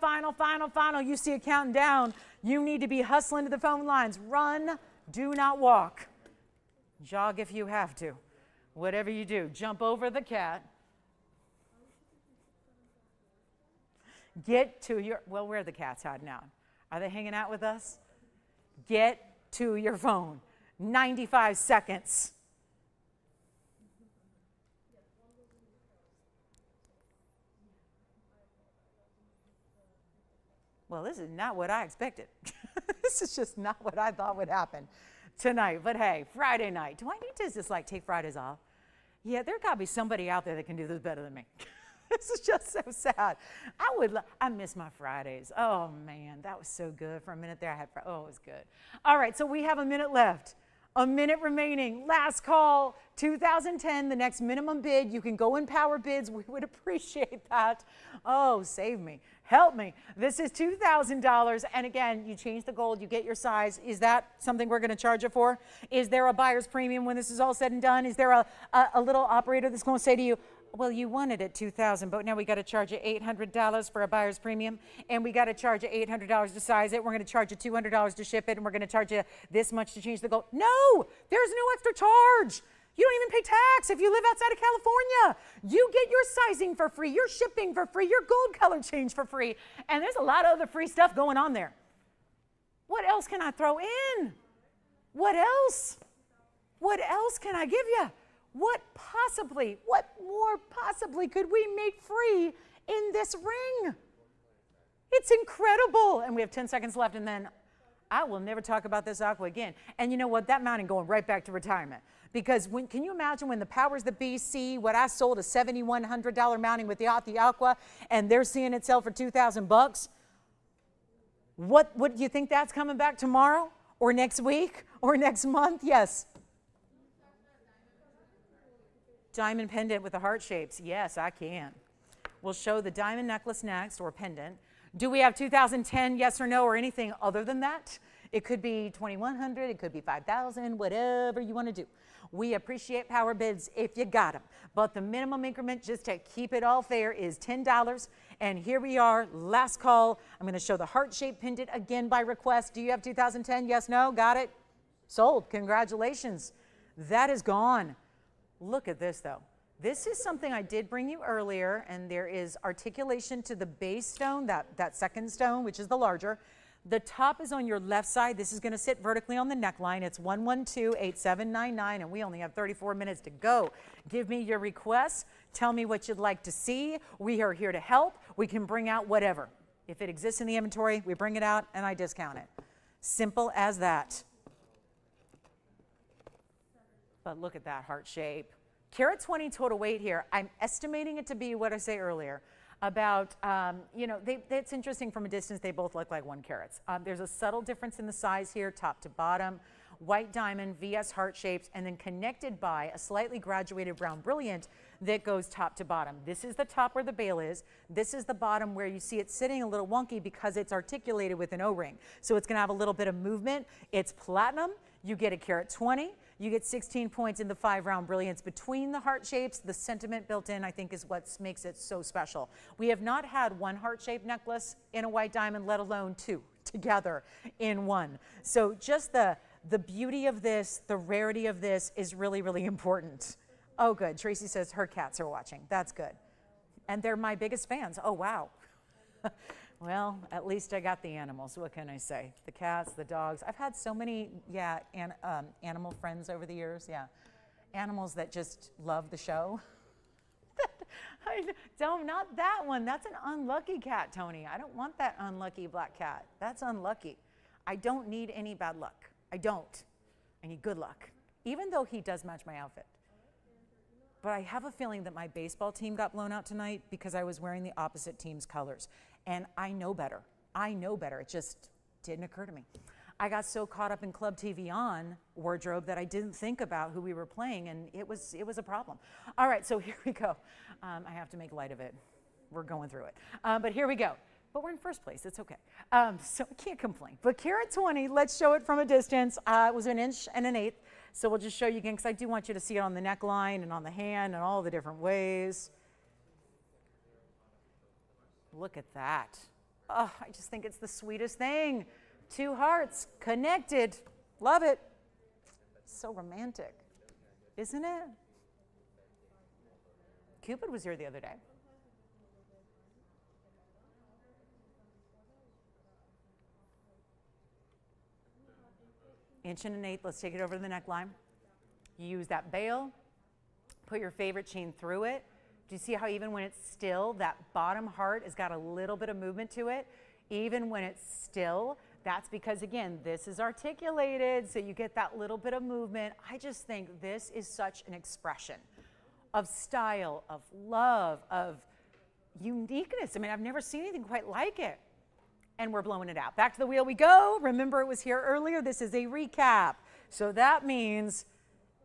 You see it counting down. You need to be hustling to the phone lines. Run, do not walk. Jog if you have to. Whatever you do, jump over the cat. Get to your, well, where are the cats hiding out? Are they hanging out with us? Get to your phone. 95 seconds. Well, this is not what I expected. This is just not what I thought would happen tonight. But hey, Friday night. Do I need to just like take Fridays off? Yeah, there got to be somebody out there that can do this better than me. This is just so sad. I miss my Fridays. Oh man, that was so good. For a minute there, oh, it was good. All right, so we have a minute left. A minute remaining. Last call, 2010, the next minimum bid. You can go in power bids. We would appreciate that. Oh, save me. Help me. This is $2,000. And again, you change the gold, you get your size. Is that something we're going to charge it for? Is there a buyer's premium when this is all said and done? Is there a little operator that's going to say to you, well, you wanted it $2,000, but now we got to charge you $800 for a buyer's premium, and we got to charge you $800 to size it. We're going to charge you $200 to ship it, and we're going to charge you this much to change the gold. No, there's no extra charge. You don't even pay tax if you live outside of California. You get your sizing for free, your shipping for free, your gold color change for free, and there's a lot of other free stuff going on there. What else can I throw in? What else? What else can I give you? What more possibly could we make free in this ring? It's incredible. And we have 10 seconds left, and then I will never talk about this Aqua again. And you know what? That mounting going right back to retirement. Because can you imagine when the powers that be see what I sold a $7,100 mounting with the Aqua, and they're seeing it sell for $2,000? What do you think that's coming back tomorrow or next week or next month? Yes. Diamond pendant with the heart shapes. Yes, I can. We'll show the diamond necklace next, or pendant. Do we have 2010, yes or no, or anything other than that? It could be 2,100, it could be 5,000, whatever you want to do. We appreciate power bids if you got them. But the minimum increment, just to keep it all fair, is $10. And here we are, last call. I'm going to show the heart-shaped pendant again by request. Do you have 2010? Yes, no? Got it? Sold. Congratulations. That is gone. Look at this, though. This is something I did bring you earlier, and there is articulation to the base stone, that second stone, which is the larger. The top is on your left side. This is going to sit vertically on the neckline. It's 112-8799, and we only have 34 minutes to go. Give me your requests. Tell me what you'd like to see. We are here to help. We can bring out whatever. If it exists in the inventory, we bring it out and I discount it. Simple as that. But look at that heart shape. Carat 20 total weight here. I'm estimating it to be what I say earlier. About, you know, it's interesting from a distance, they both look like 1 carat. There's a subtle difference in the size here, top to bottom. White diamond, VS heart shapes, and then connected by a slightly graduated brown brilliant that goes top to bottom. This is the top where the bail is. This is the bottom where you see it sitting a little wonky because it's articulated with an O-ring. So it's going to have a little bit of movement. It's platinum. You get a carat 20. You get 16 points in the 5 round brilliance between the heart shapes. The sentiment built in, I think, is what makes it so special. We have not had 1 heart-shaped necklace in a white diamond, let alone 2 together in one. So just the beauty of this, the rarity of this is really, really important. Oh, good. Tracy says her cats are watching. That's good. And they're my biggest fans. Oh, wow. Well, at least I got the animals. What can I say? The cats, the dogs. I've had so many, animal friends over the years. Yeah, animals that just love the show. Not that one. That's an unlucky cat, Tony. I don't want that unlucky black cat. That's unlucky. I don't need any bad luck. I don't. I need good luck, even though he does match my outfit. But I have a feeling that my baseball team got blown out tonight because I was wearing the opposite team's colors. And I know better. I know better. It just didn't occur to me. I got so caught up in Club TVON wardrobe that I didn't think about who we were playing, and it was a problem. All right, so here we go. I have to make light of it. We're going through it. But here we go. But we're in first place. It's okay. So I can't complain. But carat 20, let's show it from a distance. It was 1 1/8 inches. So we'll just show you again because I do want you to see it on the neckline and on the hand and all the different ways. Look at that. Oh, I just think it's the sweetest thing. 2 hearts connected. Love it. So romantic, isn't it? Cupid was here the other day. Inch and 1/8, let's take it over to the neckline. You use that bail, put your favorite chain through it. Do you see how even when it's still, that bottom heart has got a little bit of movement to it? Even when it's still, that's because, again, this is articulated, so you get that little bit of movement. I just think this is such an expression of style, of love, of uniqueness. I mean, I've never seen anything quite like it. And we're blowing it out. Back to the wheel we go. Remember, it was here earlier. This is a recap. So that means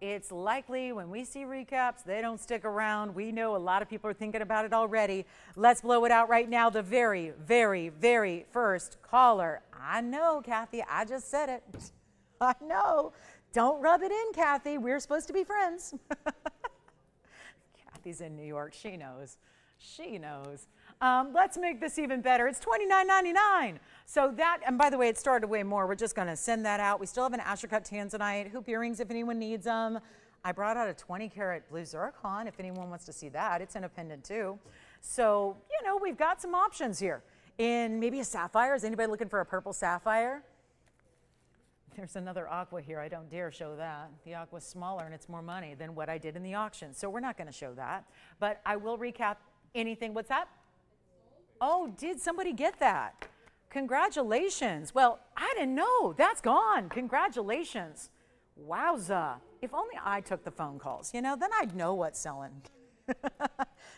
it's likely when we see recaps, they don't stick around. We know a lot of people are thinking about it already. Let's blow it out right now. The very, very, very first caller. I know, Kathy. I just said it. I know. Don't rub it in, Kathy. We're supposed to be friends. Kathy's in New York. She knows. She knows. Let's make this even better. It's $29.99. So that, and by the way, it started way more. We're just going to send that out. We still have an Ashercut Tanzanite, hoop earrings if anyone needs them. I brought out a 20-carat blue Zircon if anyone wants to see that. It's in a pendant too. So, you know, we've got some options here. In maybe a sapphire. Is anybody looking for a purple sapphire? There's another Aqua here. I don't dare show that. The Aqua's smaller and it's more money than what I did in the auction. So we're not going to show that. But I will recap anything. What's that? Oh, did somebody get that? Congratulations. Well, I didn't know. That's gone. Congratulations. Wowza. If only I took the phone calls, you know, then I'd know what's selling.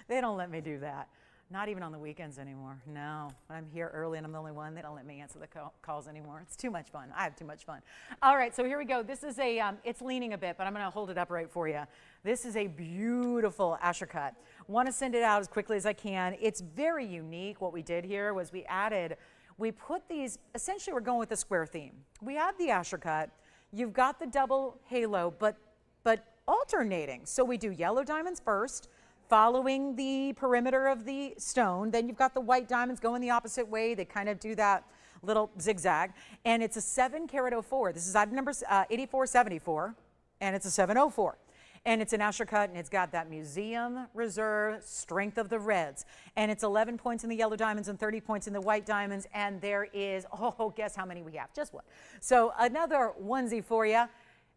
They don't let me do that. Not even on the weekends anymore. No, I'm here early and I'm the only one. They don't let me answer the calls anymore. It's too much fun. I have too much fun. All right, so here we go. This is a, it's leaning a bit, but I'm going to hold it upright for you. This is a beautiful Ashercut. Want to send it out as quickly as I can. It's very unique. What we did here was we put these, essentially we're going with the square theme. We have the Ashercut. You've got the double halo, but alternating. So we do yellow diamonds first, following the perimeter of the stone. Then you've got the white diamonds going the opposite way. They kind of do that little zigzag. And it's a 7 carat 04. This is item number 8474, and it's a 704. And it's an Asher cut, and it's got that museum reserve strength of the reds. And it's 11 points in the yellow diamonds and 30 points in the white diamonds. And there is, oh, guess how many we have? Just one. So another onesie for you.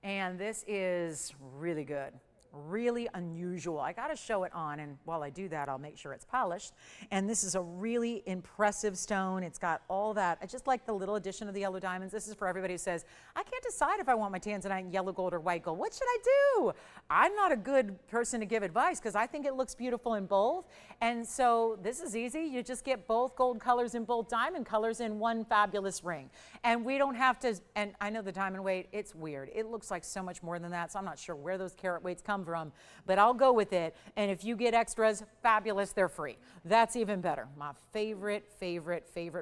And this is really good. Really unusual. I got to show it on, and while I do that, I'll make sure it's polished. And this is a really impressive stone. It's got all that. I just like the little addition of the yellow diamonds. This is for everybody who says, I can't decide if I want my Tanzanite in yellow gold or white gold. What should I do? I'm not a good person to give advice because I think it looks beautiful in both. And so this is easy. You just get both gold colors and both diamond colors in one fabulous ring. And we don't have to, and I know the diamond weight, it's weird. It looks like so much more than that, so I'm not sure where those carat weights come from, but I'll go with it. And if you get extras, fabulous, they're free. That's even better. My favorite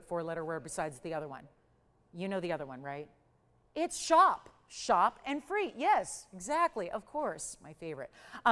four-letter word besides the other one. You know the other one, right? It's shop. Shop and free. Yes, exactly. Of course, my favorite.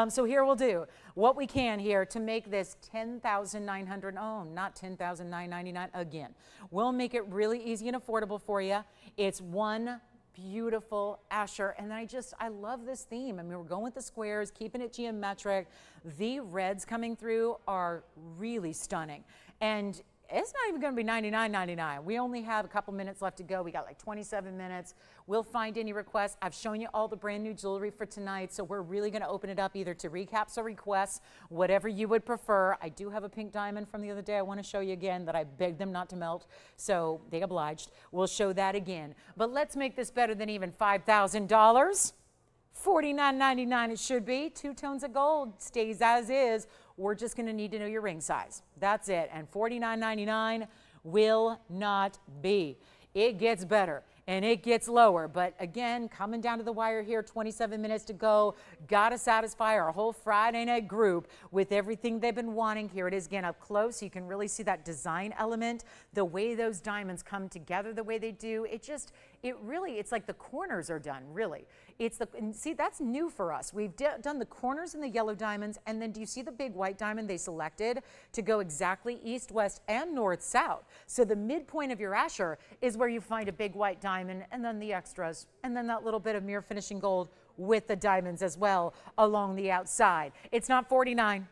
So here we'll do what we can here to make this 10,900. Oh, not 10,999 again. We'll make it really easy and affordable for you. It's one beautiful Asher, and I love this theme. I mean, we're going with the squares, keeping it geometric. The reds coming through are really stunning, and it's not even going to be $99.99. We only have a couple minutes left to go. We got like 27 minutes. We'll find any requests. I've shown you all the brand new jewelry for tonight, so we're really going to open it up either to recaps or requests, whatever you would prefer. I do have a pink diamond from the other day I want to show you again that I begged them not to melt, so they obliged. We'll show that again. But let's make this better than even $5,000. $49.99 it should be. 2 tones of gold stays as is. We're just going to need to know your ring size. That's it. And $49.99 will not be. It gets better and it gets lower. But again, coming down to the wire here, 27 minutes to go. Got to satisfy our whole Friday night group with everything they've been wanting. Here it is again up close. You can really see that design element, the way those diamonds come together the way they do. It's like the corners are done, really. And see, that's new for us. We've done the corners in the yellow diamonds, and then do you see the big white diamond they selected to go exactly east, west, and north, south? So the midpoint of your Asher is where you find a big white diamond, and then the extras, and then that little bit of mirror finishing gold with the diamonds as well along the outside. It's not $49.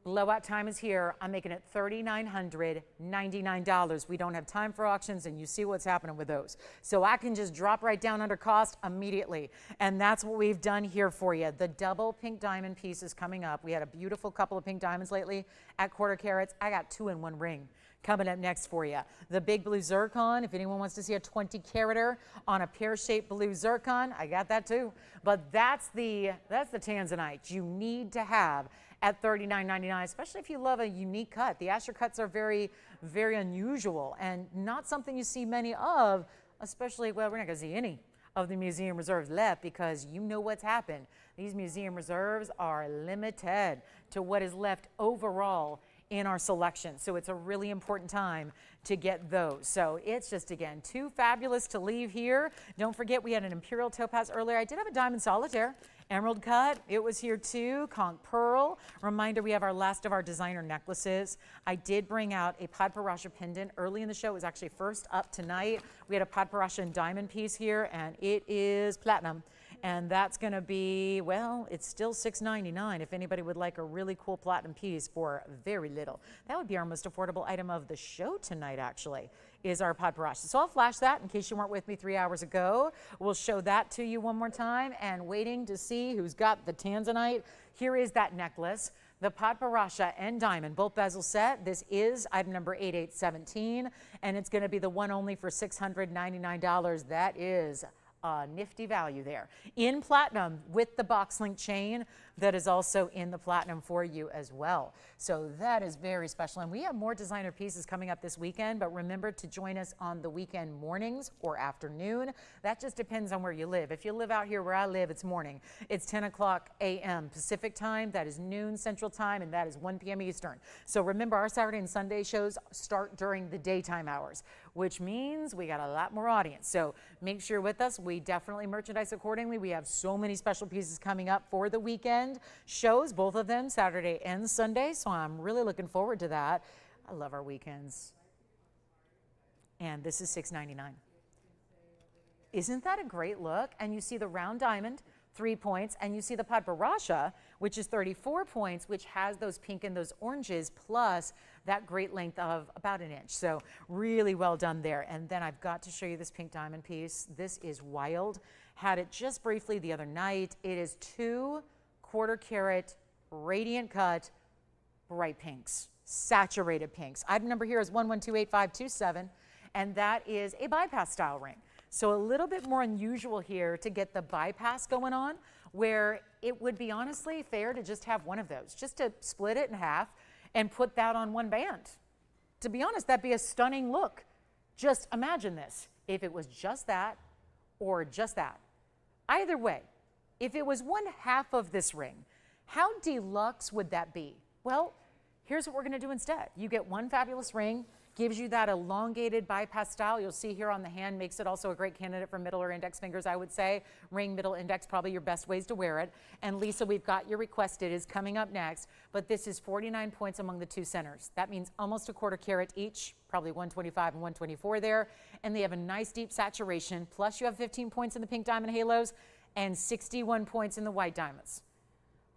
Blowout time is here. I'm making it $3,999. We don't have time for auctions, and you see what's happening with those. So I can just drop right down under cost immediately, and that's what we've done here for you. The double pink diamond piece is coming up. We had a beautiful couple of pink diamonds lately at quarter carats. I got 2 in 1 ring coming up next for you. The big blue zircon, if anyone wants to see a 20 carater on a pear-shaped blue zircon, I got that too. But that's the Tanzanite you need to have at $39.99, especially if you love a unique cut. The Asher cuts are very, very unusual and not something you see many of, especially, well, we're not gonna see any of the museum reserves left because you know what's happened. These museum reserves are limited to what is left overall in our selection. So it's a really important time to get those. So it's just, again, too fabulous to leave here. Don't forget, we had an Imperial topaz earlier. I did have a diamond solitaire. Emerald cut, it was here too. Conch pearl. Reminder, we have our last of our designer necklaces. I did bring out a Padparadscha pendant early in the show. It was actually first up tonight. We had a Padparadscha diamond piece here, and it is platinum. And that's going to be, well, it's still $6.99 if anybody would like a really cool platinum piece for very little. That would be our most affordable item of the show tonight, actually, is our Padparadscha. So I'll flash that in case you weren't with me 3 hours ago. We'll show that to you one more time, and waiting to see who's got the Tanzanite. Here is that necklace, the Padparadscha and diamond, both bezel set. This is item number 8817, and it's going to be the one only for $699. That is a nifty value there. In platinum with the box link chain that is also in the platinum for you as well. So that is very special. And we have more designer pieces coming up this weekend, but remember to join us on the weekend mornings or afternoon. That just depends on where you live. If you live out here where I live, it's morning. It's 10 o'clock a.m. Pacific time. That is noon Central time, and that is 1 p.m. Eastern. So remember, our Saturday and Sunday shows start during the daytime hours, which means we got a lot more audience. So make sure you're with us. We definitely merchandise accordingly. We have so many special pieces coming up for the weekend shows, both of them Saturday and Sunday. So I'm really looking forward to that. I love our weekends. And this is $6.99. Isn't that a great look? And you see the round diamond 3 points, and you see the Padparadscha, which is 34 points, which has those pink and those oranges, plus that great length of about an inch. So really well done there. And then I've got to show you this pink diamond piece. This is wild. Had it just briefly the other night. It is 2 1/4 carat radiant cut bright pinks, saturated pinks. Item number here is 1128527, and that is a bypass style ring. So a little bit more unusual here to get the bypass going on, where it would be honestly fair to just have one of those, just to split it in half and put that on one band. To be honest, that'd be a stunning look. Just imagine this, if it was just that or just that. Either way, if it was 1/2 of this ring, how deluxe would that be? Well, here's what we're gonna do instead. You get one fabulous ring, gives you that elongated bypass style. You'll see here on the hand, makes it also a great candidate for middle or index fingers, I would say. Ring, middle, index, probably your best ways to wear it. And Lisa, we've got your request. It is coming up next, but this is 49 points among the 2 centers. That means almost a 1/4 carat each, probably 125 and 124 there. And they have a nice deep saturation, plus you have 15 points in the pink diamond halos and 61 points in the white diamonds.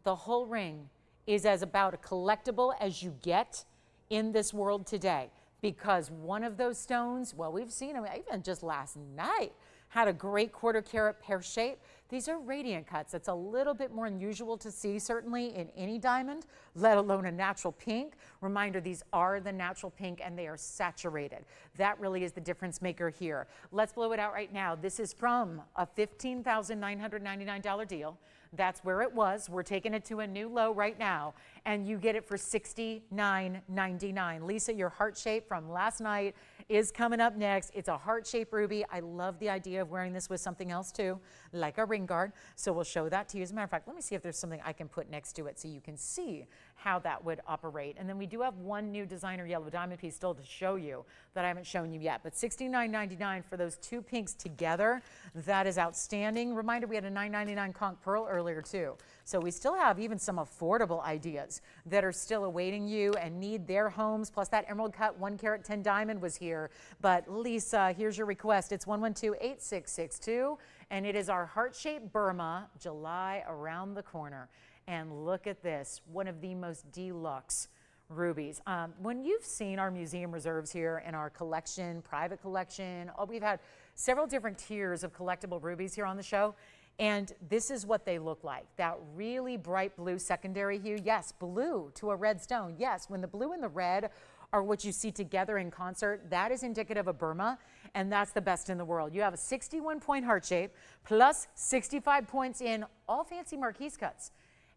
The whole ring is as about a collectible as you get in this world today, because one of those stones, well, we've seen them even just last night, had a great 1/4 carat pear shape. These are radiant cuts. It's a little bit more unusual to see, certainly in any diamond, let alone a natural pink. Reminder, these are the natural pink and they are saturated. That really is the difference maker here. Let's blow it out right now. This is from a $15,999 deal. That's where it was. We're taking it to a new low right now, and you get it for $69.99. Lisa, your heart shape from last night is coming up next. It's a heart-shaped ruby. I love the idea of wearing this with something else too, like a ring guard. So we'll show that to you. As a matter of fact, let me see if there's something I can put next to it so you can see how that would operate. And then we do have one new designer yellow diamond piece still to show you that I haven't shown you yet. But $69.99 for those 2 pinks together. That is outstanding. Reminder, we had a $9.99 conch pearl earlier too. So we still have even some affordable ideas that are still awaiting you and need their homes. Plus that emerald cut 1 carat 10 diamond was here. But Lisa, here's your request. It's 1128662, and it is our heart-shaped Burma, July around the corner. And look at this, one of the most deluxe rubies. When you've seen our museum reserves here in our collection, private collection, we've had several different tiers of collectible rubies here on the show. And this is what they look like. That really bright blue secondary hue. Yes, blue to a red stone. Yes, when the blue and the red are what you see together in concert, that is indicative of Burma, and that's the best in the world. You have a 61-point heart shape plus 65 points in all fancy marquise cuts.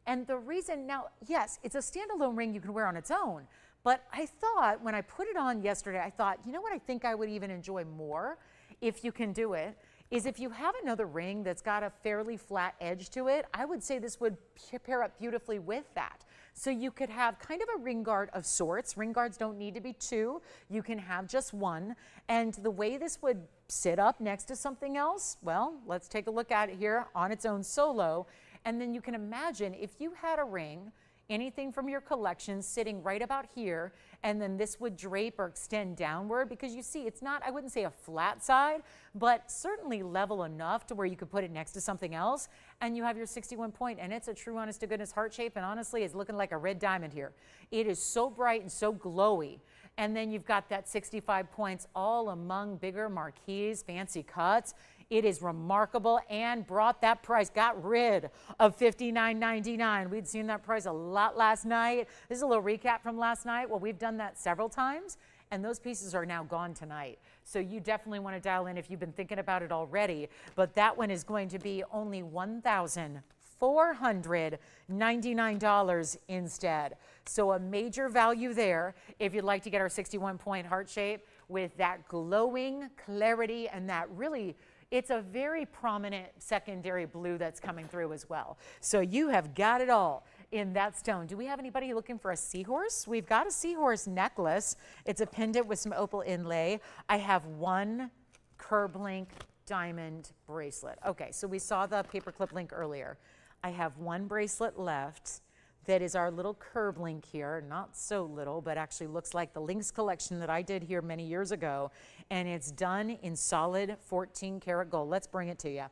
And the reason now, yes, it's a standalone ring you can wear on its own, but I thought when I put it on yesterday, I thought, you know what I think I would even enjoy more if you can do it, is if you have another ring that's got a fairly flat edge to it, I would say this would pair up beautifully with that. So you could have kind of a ring guard of sorts. Ring guards don't need to be 2. You can have just 1. And the way this would sit up next to something else, well, let's take a look at it here on its own solo. And then you can imagine if you had a ring, anything from your collection sitting right about here, and then this would drape or extend downward, because you see it's not, I wouldn't say a flat side, but certainly level enough to where you could put it next to something else, and you have your 61 point, and it's a true honest to goodness heart shape, and honestly it's looking like a red diamond here. It is so bright and so glowy. And then you've got that 65 points all among bigger marquise, fancy cuts. It is remarkable and brought that price, got rid of $59.99. We'd seen that price a lot last night. This is a little recap from last night. Well, we've done that several times, and those pieces are now gone tonight. So you definitely want to dial in if you've been thinking about it already. But that one is going to be only $1,499 instead. So a major value there if you'd like to get our 61-point heart shape with that glowing clarity and that really, it's a very prominent secondary blue that's coming through as well. So you have got it all in that stone. Do we have anybody looking for a seahorse? We've got a seahorse necklace. It's a pendant with some opal inlay. I have 1 curb link diamond bracelet. Okay, so we saw the paperclip link earlier. I have 1 bracelet left. that is our little curb link here, not so little, but actually looks like the links collection that I did here many years ago, and it's done in solid 14 karat gold. Let's bring it to you.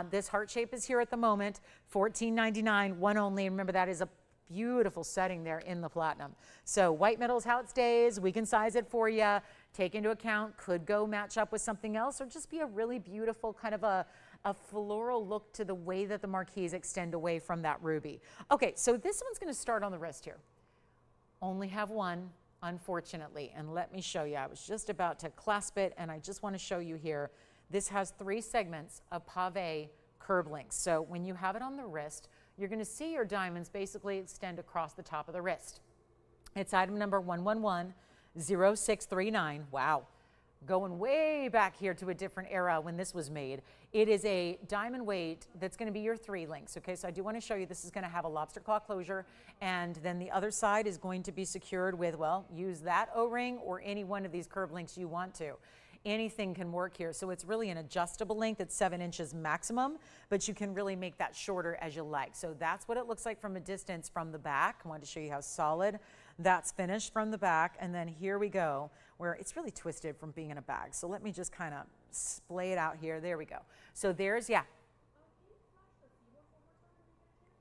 This heart shape is here at the moment, $14.99, one only. Remember, that is a beautiful setting there in the platinum. So white metal is how it stays. We can size it for you. Take into account, could go match up with something else or just be a really beautiful kind of a floral look to the way that the marquise extend away from that ruby. Okay, so this one's going to start on the wrist here. Only have one, unfortunately, and let me show you. I was just about to clasp it, and I just want to show you here. This has 3 segments of pave curb links. So when you have it on the wrist, you're going to see your diamonds basically extend across the top of the wrist. It's item number 1110639. Wow. Going way back here to a different era when this was made. It is a diamond weight that's going to be your 3 links. Okay, so I do want to show you this is going to have a lobster claw closure, and then the other side is going to be secured with, well, use that O-ring or any one of these curb links you want to. Anything can work here. So it's really an adjustable length. It's 7 inches maximum, but you can really make that shorter as you like. So that's what it looks like from a distance from the back. I wanted to show you how solid that's finished from the back. And then here we go, where it's really twisted from being in a bag. So let me just kind of splay it out here. There we go. So there's, yeah.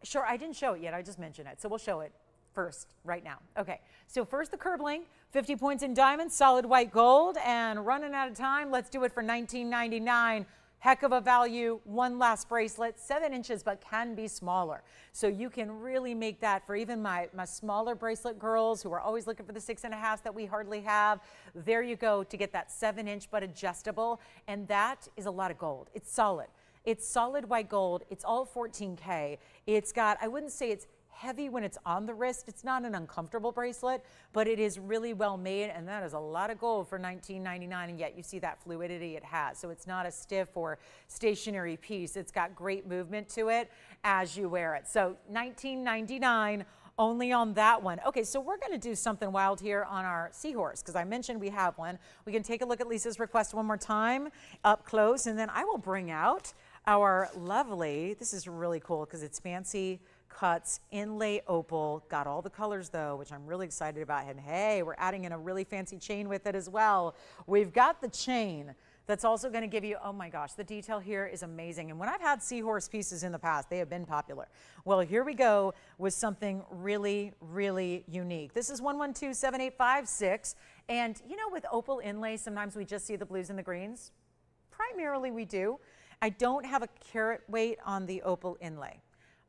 Sure, I didn't show it yet. I just mentioned it. So we'll show it first right now. Okay, so first the curb link, 50 points in diamonds, solid white gold, and running out of time, let's do it for $19.99. Heck of a value. One last bracelet, 7 inches, but can be smaller. So you can really make that for even my smaller bracelet girls who are always looking for the 6.5s that we hardly have. There you go to get that 7-inch but adjustable. And that is a lot of gold. It's solid. It's solid white gold. It's all 14K. It's got, I wouldn't say it's heavy when it's on the wrist. It's not an uncomfortable bracelet, but it is really well made, and that is a lot of gold for $19.99, and yet you see that fluidity it has. So it's not a stiff or stationary piece. It's got great movement to it as you wear it. So $19.99 only on that one. Okay, so we're going to do something wild here on our Seahorse, because I mentioned we have one. We can take a look at Lisa's request one more time up close, and then I will bring out our lovely, this is really cool because it's fancy cuts, inlay opal, got all the colors though, which I'm really excited about. And hey, we're adding in a really fancy chain with it as well. We've got the chain that's also going to give you, oh my gosh, the detail here is amazing. And when I've had Seahorse pieces in the past, they have been popular. Well, here we go with something really, really unique. This is 1127856. And you know, with opal inlay, sometimes we just see the blues and the greens. Primarily we do. I don't have a carat weight on the opal inlay,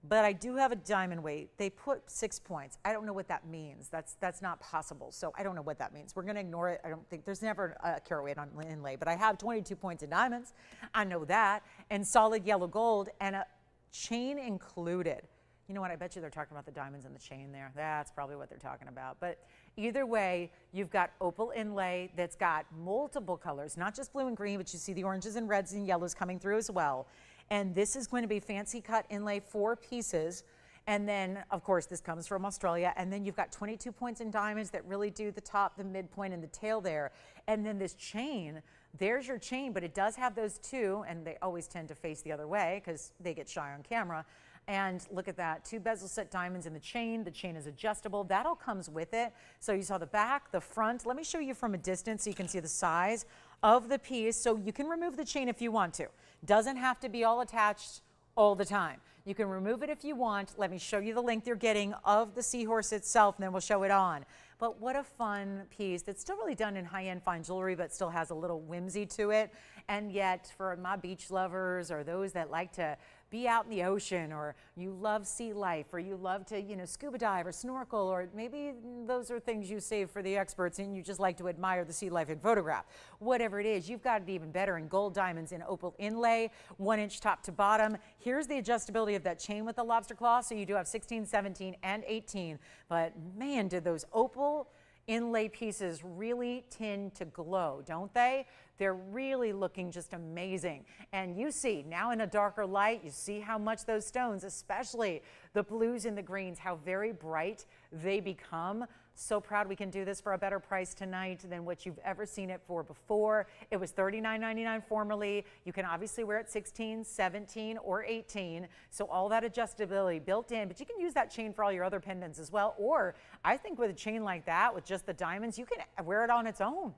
but I do have a diamond weight. They put 6 points. I don't know what that means. That's not possible. So I don't know what that means. We're going to ignore it. I don't think there's never a carat weight on inlay, but I have 22 points in diamonds. I know that. And solid yellow gold and a chain included. You know what? I bet you they're talking about the diamonds and the chain there. That's probably what they're talking about. But either way, you've got opal inlay that's got multiple colors, not just blue and green, but you see the oranges and reds and yellows coming through as well. And this is going to be fancy cut inlay, 4 pieces. And then, of course, this comes from Australia. And then you've got 22 points in diamonds that really do the top, the midpoint, and the tail there. And then this chain, there's your chain, but it does have those 2, and they always tend to face the other way because they get shy on camera. And look at that, 2 bezel set diamonds in the chain. The chain is adjustable. That all comes with it. So you saw the back, the front. Let me show you from a distance so you can see the size of the piece. So you can remove the chain if you want to. Doesn't have to be all attached all the time. You can remove it if you want. Let me show you the length you're getting of the Seahorse itself, and then we'll show it on. But what a fun piece that's still really done in high-end fine jewelry, but still has a little whimsy to it. And yet, for my beach lovers or those that like to be out in the ocean, or you love sea life, or you love to, you know, scuba dive or snorkel, or maybe those are things you save for the experts and you just like to admire the sea life in photograph. Whatever it is, you've got it even better in gold diamonds in opal inlay, 1 inch top to bottom. Here's the adjustability of that chain with the lobster claw, so you do have 16, 17, and 18. But man, did those opal inlay pieces really tend to glow, don't they? They're really looking just amazing. And you see, now in a darker light, you see how much those stones, especially the blues and the greens, how very bright they become. So proud we can do this for a better price tonight than what you've ever seen it for before. It was $39.99 formerly. You can obviously wear it 16, 17, or 18. So all that adjustability built in, but you can use that chain for all your other pendants as well. Or I think with a chain like that, with just the diamonds, you can wear it on its own.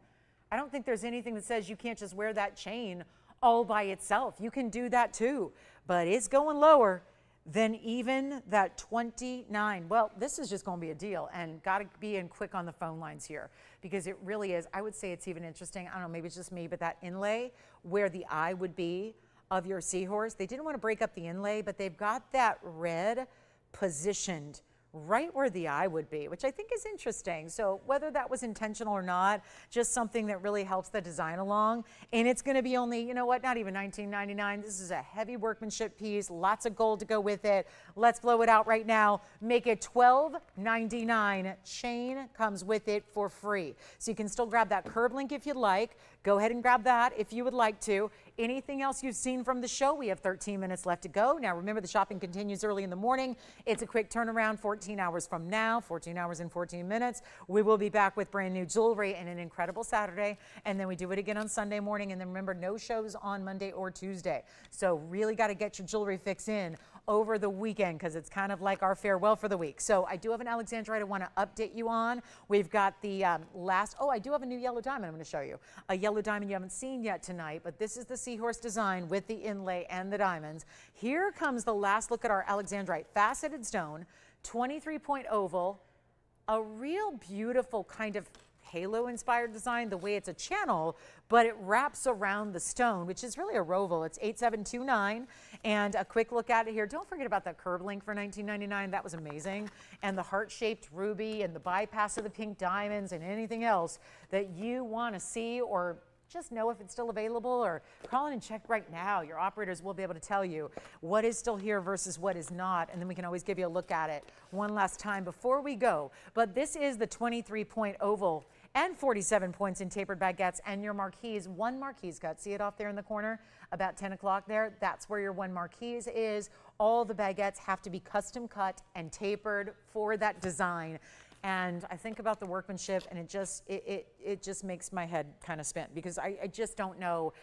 I don't think there's anything that says you can't just wear that chain all by itself. You can do that too, but it's going lower than even that 29. Well, this is just going to be a deal, and got to be in quick on the phone lines here because it really is. I would say it's even interesting. I don't know, maybe it's just me, but that inlay where the eye would be of your Seahorse, they didn't want to break up the inlay, but they've got that red positioned right where the eye would be, which I think is interesting. So whether that was intentional or not, just something that really helps the design along. And it's going to be only, you know what, not even $19.99. This is a heavy workmanship piece, lots of gold to go with it. Let's blow it out right now. Make it $12.99. Chain comes with it for free. So you can still grab that curb link if you'd like. Go ahead and grab that if you would like to. Anything else you've seen from the show? We have 13 minutes left to go. Now remember, the shopping continues early in the morning. It's a quick turnaround, 14 hours from now, 14 hours and 14 minutes. We will be back with brand new jewelry and an incredible Saturday. And then we do it again on Sunday morning. And then remember, no shows on Monday or Tuesday. So really got to get your jewelry fix in over the weekend because it's kind of like our farewell for the week. So I do have an Alexandrite I want to update you on. We've got the I do have a new yellow diamond I'm going to show you. A yellow diamond you haven't seen yet tonight, but this is the Seahorse design with the inlay and the diamonds. Here comes the last look at our Alexandrite. Faceted stone, 23-point oval, a real beautiful kind of halo-inspired design, the way it's a channel, but it wraps around the stone, which is really a roval. It's 8729, and a quick look at it here. Don't forget about that curb link for $19.99. That was amazing. And the heart-shaped ruby and the bypass of the pink diamonds and anything else that you want to see or just know if it's still available, or call in and check right now. Your operators will be able to tell you what is still here versus what is not, and then we can always give you a look at it one last time before we go. But this is the 23-point oval and 47 points in tapered baguettes, and your marquise, one marquise cut. See it off there in the corner about 10 o'clock there? That's where your one marquise is. All the baguettes have to be custom cut and tapered for that design. And I think about the workmanship, and it just makes my head kind of spin, because I just don't know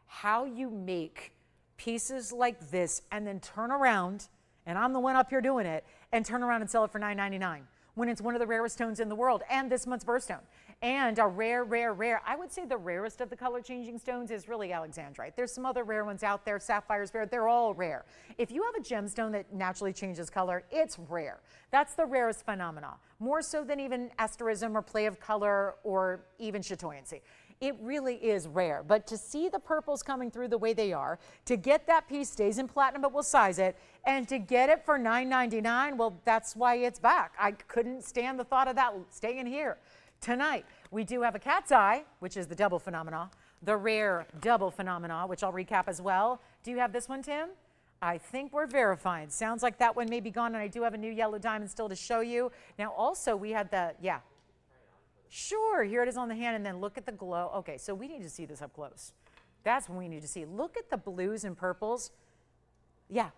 how you make pieces like this and then turn around, and I'm the one up here doing it, and turn around and sell it for $9.99 when it's one of the rarest stones in the world, and this month's birthstone. And a rare, I would say the rarest of the color changing stones is really Alexandrite. There's some other rare ones out there, sapphire's rare, they're all rare. If you have a gemstone that naturally changes color, it's rare. That's the rarest phenomena, more so than even asterism or play of color or even chatoyancy. It really is rare, but to see the purples coming through the way they are, to get that piece, stays in platinum, but we'll size it, and to get it for $9.99, well, that's why it's back. I couldn't stand the thought of that staying here. Tonight, we do have a cat's eye, which is the double phenomena, the rare double phenomena, which I'll recap as well. Do you have this one, Tim? I think we're verified. Sounds like that one may be gone, and I do have a new yellow diamond still to show you. Now, also, we had the, Sure, here it is on the hand, and then look at the glow. Okay, so we need to see this up close. That's what we need to see. Look at the blues and purples. Yeah.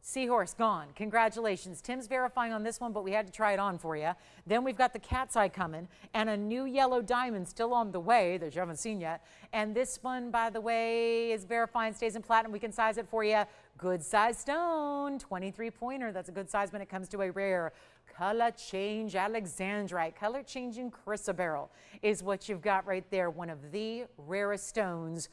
Seahorse gone. Congratulations. Tim's verifying on this one, but we had to try it on for you. Then we've got the cat's eye coming, and a new yellow diamond still on the way that you haven't seen yet. And this one, by the way, is verifying, stays in platinum. We can size it for you. Good size stone, 23-pointer. That's a good size when it comes to a rare color change Alexandrite. Color changing chrysoberyl is what you've got right there. One of the rarest stones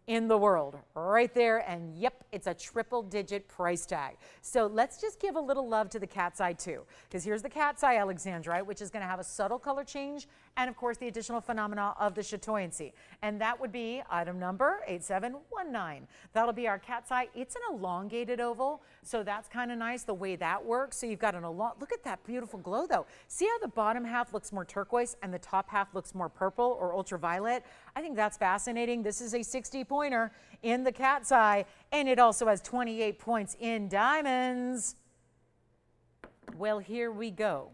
in the world right there, and yep, it's a triple-digit price tag. So let's just give a little love to the cat's eye too, because here's the cat's eye Alexandrite, which is going to have a subtle color change, and of course the additional phenomena of the chatoyancy, and that would be item number 8719. That'll be our cat's eye. It's an elongated oval, so that's kind of nice the way that works. So you've got look at that beautiful glow though. See how the bottom half looks more turquoise and the top half looks more purple or ultraviolet? I think that's fascinating. This is a 60-pointer in the cat's eye, and it also has 28 points in diamonds. Well, here we go.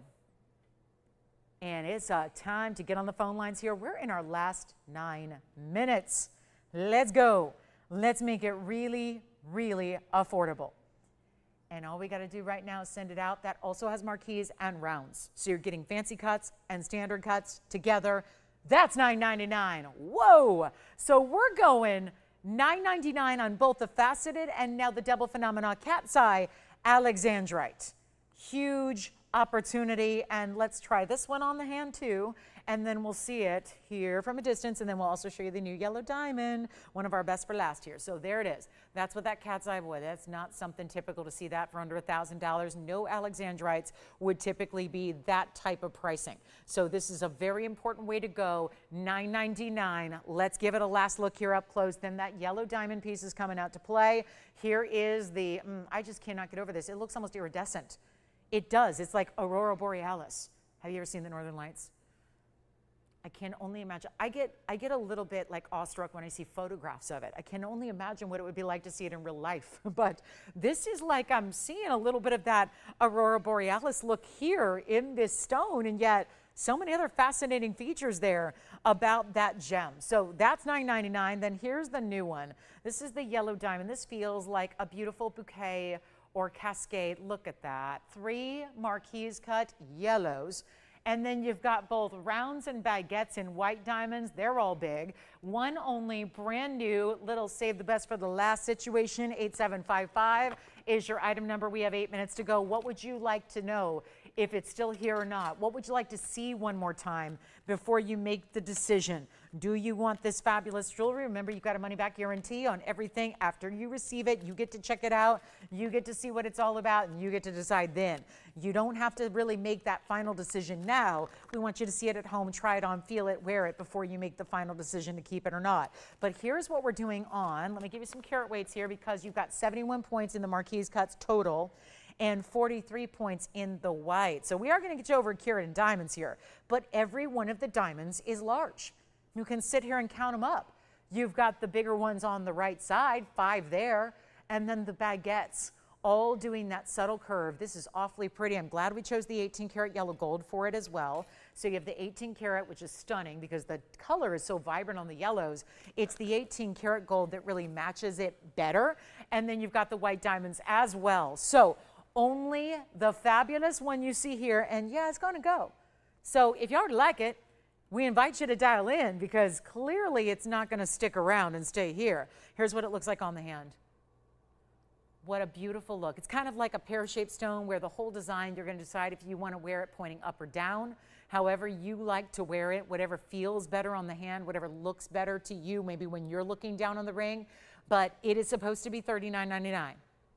And it's time to get on the phone lines here. We're in our last 9 minutes. Let's go. Let's make it really, really affordable. And all we got to do right now is send it out. That also has marquise and rounds. So you're getting fancy cuts and standard cuts together. That's $9.99. Whoa. So we're going $9.99 on both the faceted and now the double phenomena cat's eye Alexandrite. Huge opportunity. And let's try this one on the hand too. And then we'll see it here from a distance. And then we'll also show you the new yellow diamond, one of our best for last year. So there it is. That's what that cat's eye was. That's not something typical to see that for under $1,000. No Alexandrites would typically be that type of pricing. So this is a very important way to go. $9.99. Let's give it a last look here up close. Then that yellow diamond piece is coming out to play. Here is the, I just cannot get over this. It looks almost iridescent. It does. It's like Aurora Borealis. Have you ever seen the Northern Lights? I can only imagine. I get a little bit like awestruck when I see photographs of it. I can only imagine what it would be like to see it in real life. But this is like I'm seeing a little bit of that Aurora Borealis look here in this stone, and yet so many other fascinating features there about that gem. So that's $9.99. Then here's the new one. This is the yellow diamond. This feels like a beautiful bouquet or cascade. Look at that. 3 marquise cut yellows. And then you've got both rounds and baguettes in white diamonds. They're all big. One only brand new little save the best for the last situation. 8755 is your item number. We have 8 minutes to go. What would you like to know if it's still here or not? What would you like to see one more time before you make the decision? Do you want this fabulous jewelry? Remember, you've got a money-back guarantee on everything. After you receive it, you get to check it out. You get to see what it's all about, and you get to decide then. You don't have to really make that final decision now. We want you to see it at home, try it on, feel it, wear it before you make the final decision to keep it or not. But here's what we're doing on. Let me give you some carat weights here because you've got 71 points in the marquise cuts total and 43 points in the white. So we are going to get you over a carat in diamonds here, but every one of the diamonds is large. You can sit here and count them up. You've got the bigger ones on the right side, 5 there, and then the baguettes, all doing that subtle curve. This is awfully pretty. I'm glad we chose the 18 karat yellow gold for it as well. So you have the 18 karat, which is stunning because the color is so vibrant on the yellows. It's the 18 karat gold that really matches it better. And then you've got the white diamonds as well. So only the fabulous one you see here, and yeah, it's going to go. So if you already like it, we invite you to dial in because clearly it's not going to stick around and stay here. Here's what it looks like on the hand. What a beautiful look. It's kind of like a pear-shaped stone where the whole design, you're going to decide if you want to wear it pointing up or down, however you like to wear it, whatever feels better on the hand, whatever looks better to you, maybe when you're looking down on the ring. But it is supposed to be $39.99.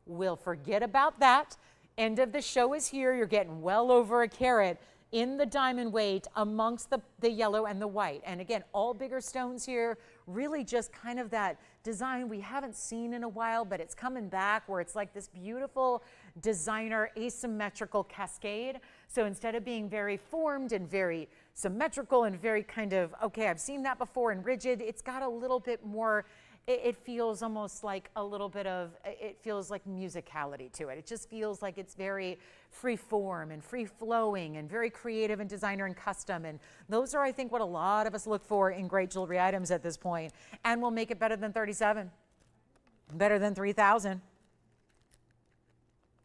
We'll forget about that. End of the show is here. You're getting well over a carat in the diamond weight amongst the yellow and the white. And again, all bigger stones here, really just kind of that design we haven't seen in a while, but it's coming back where it's like this beautiful designer asymmetrical cascade. So instead of being very formed and very symmetrical and very kind of, okay, I've seen that before and rigid, it's got a little bit more, it feels almost like a little bit of, it feels like musicality to it. It just feels like it's very free form and free flowing and very creative and designer and custom. And those are, I think, what a lot of us look for in great jewelry items at this point. And we'll make it better than 37, better than 3,000.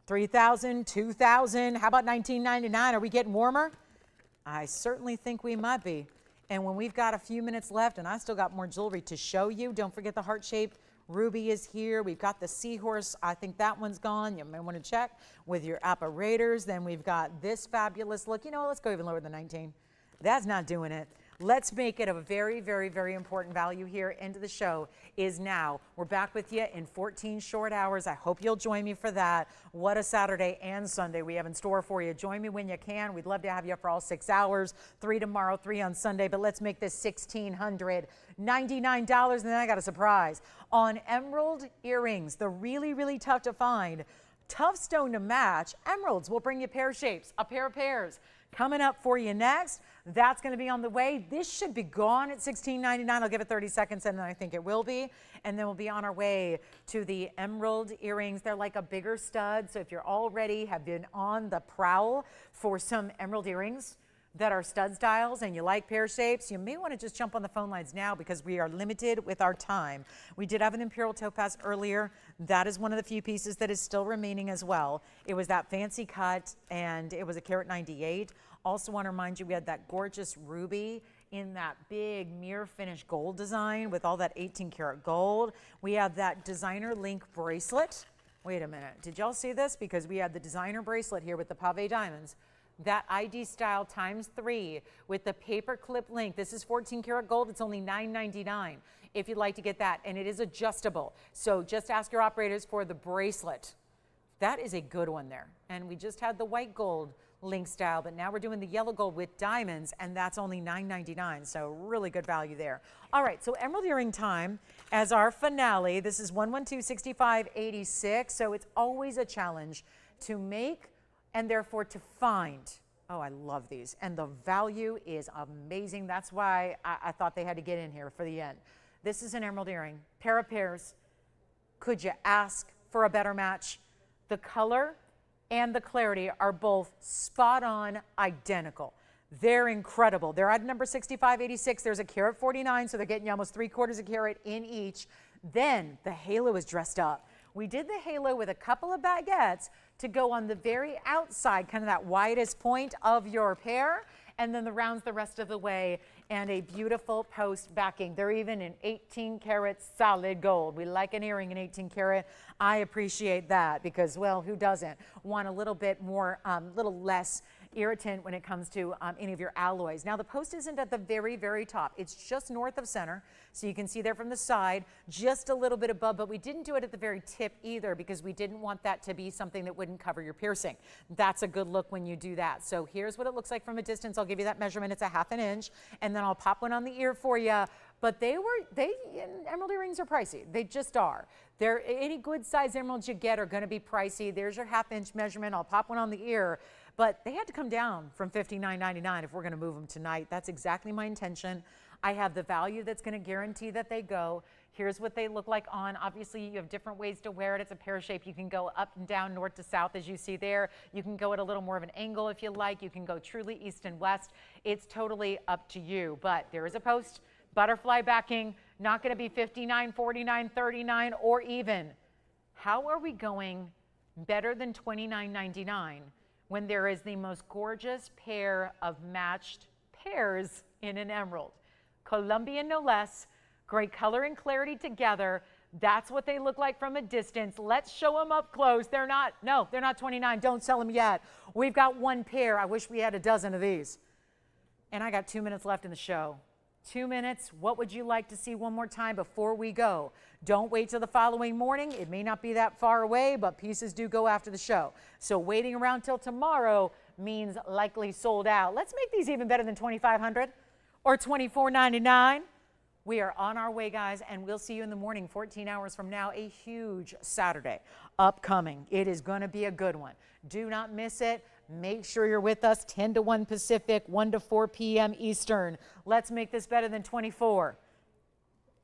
3,000, 2,000, how about $19.99? Are we getting warmer? I certainly think we might be. And when we've got a few minutes left and I still got more jewelry to show you, don't forget the heart-shaped ruby is here. We've got the Seahorse. I think that one's gone. You may want to check with your apparatus. Then we've got this fabulous look. You know, let's go even lower than 19. That's not doing it. Let's make it a very, very, very important value here. End of the show is now. We're back with you in 14 short hours. I hope you'll join me for that. What a Saturday and Sunday we have in store for you. Join me when you can. We'd love to have you for all 6 hours, 3 tomorrow, 3 on Sunday. But let's make this $1,699. And then I got a surprise on emerald earrings. They're really, really tough to find. Tough stone to match. Emeralds will bring you pear shapes, a pair of pairs. Coming up for you next, that's going to be on the way. This should be gone at $16.99. I'll give it 30 seconds, and then I think it will be. And then we'll be on our way to the emerald earrings. They're like a bigger stud, so if you're already have been on the prowl for some emerald earrings, that are stud styles and you like pear shapes, you may want to just jump on the phone lines now because we are limited with our time. We did have an Imperial topaz earlier. That is one of the few pieces that is still remaining as well. It was that fancy cut and it was a carat 98. Also want to remind you we had that gorgeous ruby in that big mirror finish gold design with all that 18 karat gold. We have that designer link bracelet. Wait a minute, did y'all see this? Because we had the designer bracelet here with the pave diamonds. That ID style ×3 with the paper clip link. This is 14 karat gold. It's only $9.99 if you'd like to get that. And it is adjustable. So just ask your operators for the bracelet. That is a good one there. And we just had the white gold link style, but now we're doing the yellow gold with diamonds, and that's only $9.99. So really good value there. All right, so emerald earring time as our finale. This is 112-6586. So it's always a challenge to make and therefore to find. Oh, I love these. And the value is amazing. That's why I thought they had to get in here for the end. This is an emerald earring, pair of pairs. Could you ask for a better match? The color and the clarity are both spot on identical. They're incredible. They're at number 6586. There's a carat 49, so they're getting you almost 3/4 a carat in each. Then the halo is dressed up. We did the halo with a couple of baguettes to go on the very outside, kind of that widest point of your pair, and then the rounds the rest of the way, and a beautiful post backing. They're even in 18 karat solid gold. We like an earring in 18 karat. I appreciate that because, well, who doesn't want a little bit more, little less irritant when it comes to any of your alloys. Now the post isn't at the very, very top. It's just north of center. So you can see there from the side, just a little bit above, but we didn't do it at the very tip either because we didn't want that to be something that wouldn't cover your piercing. That's a good look when you do that. So here's what it looks like from a distance. I'll give you that measurement. It's a 1/2 inch, and then I'll pop one on the ear for you. But emerald earrings are pricey. They just are. Any good size emeralds you get are going to be pricey. There's your 1/2 inch measurement. I'll pop one on the ear. But they had to come down from $59.99 if we're going to move them tonight. That's exactly my intention. I have the value that's going to guarantee that they go. Here's what they look like on. Obviously, you have different ways to wear it. It's a pear shape. You can go up and down, north to south, as you see there. You can go at a little more of an angle if you like. You can go truly east and west. It's totally up to you. But there is a post, butterfly backing, not going to be $59, $49, $39, or even. How are we going better than $29.99 when there is the most gorgeous pair of matched pairs in an emerald? Colombian no less, great color and clarity together. That's what they look like from a distance. Let's show them up close. They're not 29. Don't sell them yet. We've got one pair. I wish we had a dozen of these. And I got 2 minutes left in the show. 2 minutes. What would you like to see one more time before we go? Don't wait till the following morning. It may not be that far away, but pieces do go after the show. So waiting around till tomorrow means likely sold out. Let's make these even better than $2,500 or $24.99. We are on our way, guys, and we'll see you in the morning, 14 hours from now, a huge Saturday upcoming. It is going to be a good one. Do not miss it. Make sure you're with us 10 to 1 Pacific, 1 to 4 p.m. Eastern. Let's make this better than 24.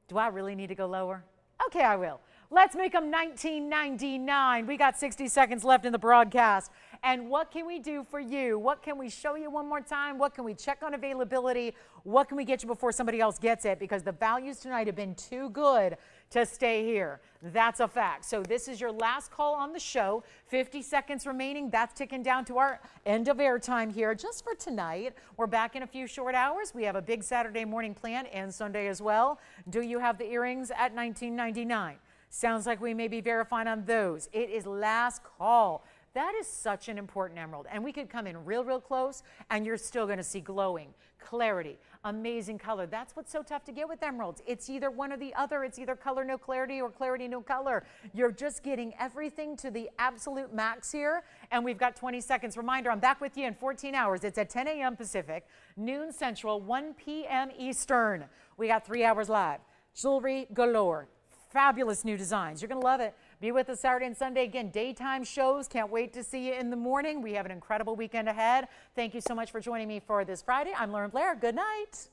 Do I really need to go lower? Okay, I will. Let's make them $19.99. We got 60 seconds left in the broadcast. And what can we do for you? What can we show you one more time? What can we check on availability? What can we get you before somebody else gets it? Because the values tonight have been too good to stay here. That's a fact. So this is your last call on the show. 50 seconds remaining. That's ticking down to our end of air time here just for tonight. We're back in a few short hours. We have a big Saturday morning plan and Sunday as well. Do you have the earrings at $19.99? Sounds like we may be verifying on those. It is last call. That is such an important emerald. And we could come in real, real close and you're still going to see glowing, clarity, amazing color. That's what's so tough to get with emeralds. It's either one or the other. It's either color, no clarity, or clarity, no color. You're just getting everything to the absolute max here. And we've got 20 seconds. Reminder, I'm back with you in 14 hours. It's at 10 a.m. Pacific, noon Central, 1 p.m. Eastern. We got 3 hours live. Jewelry galore. Fabulous new designs. You're going to love it. Be with us Saturday and Sunday. Again, daytime shows. Can't wait to see you in the morning. We have an incredible weekend ahead. Thank you so much for joining me for this Friday. I'm Lauren Blair. Good night. Is the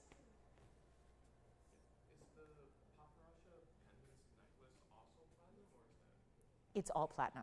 Padparadscha pendant necklace also platinum, or is that? It's all platinum.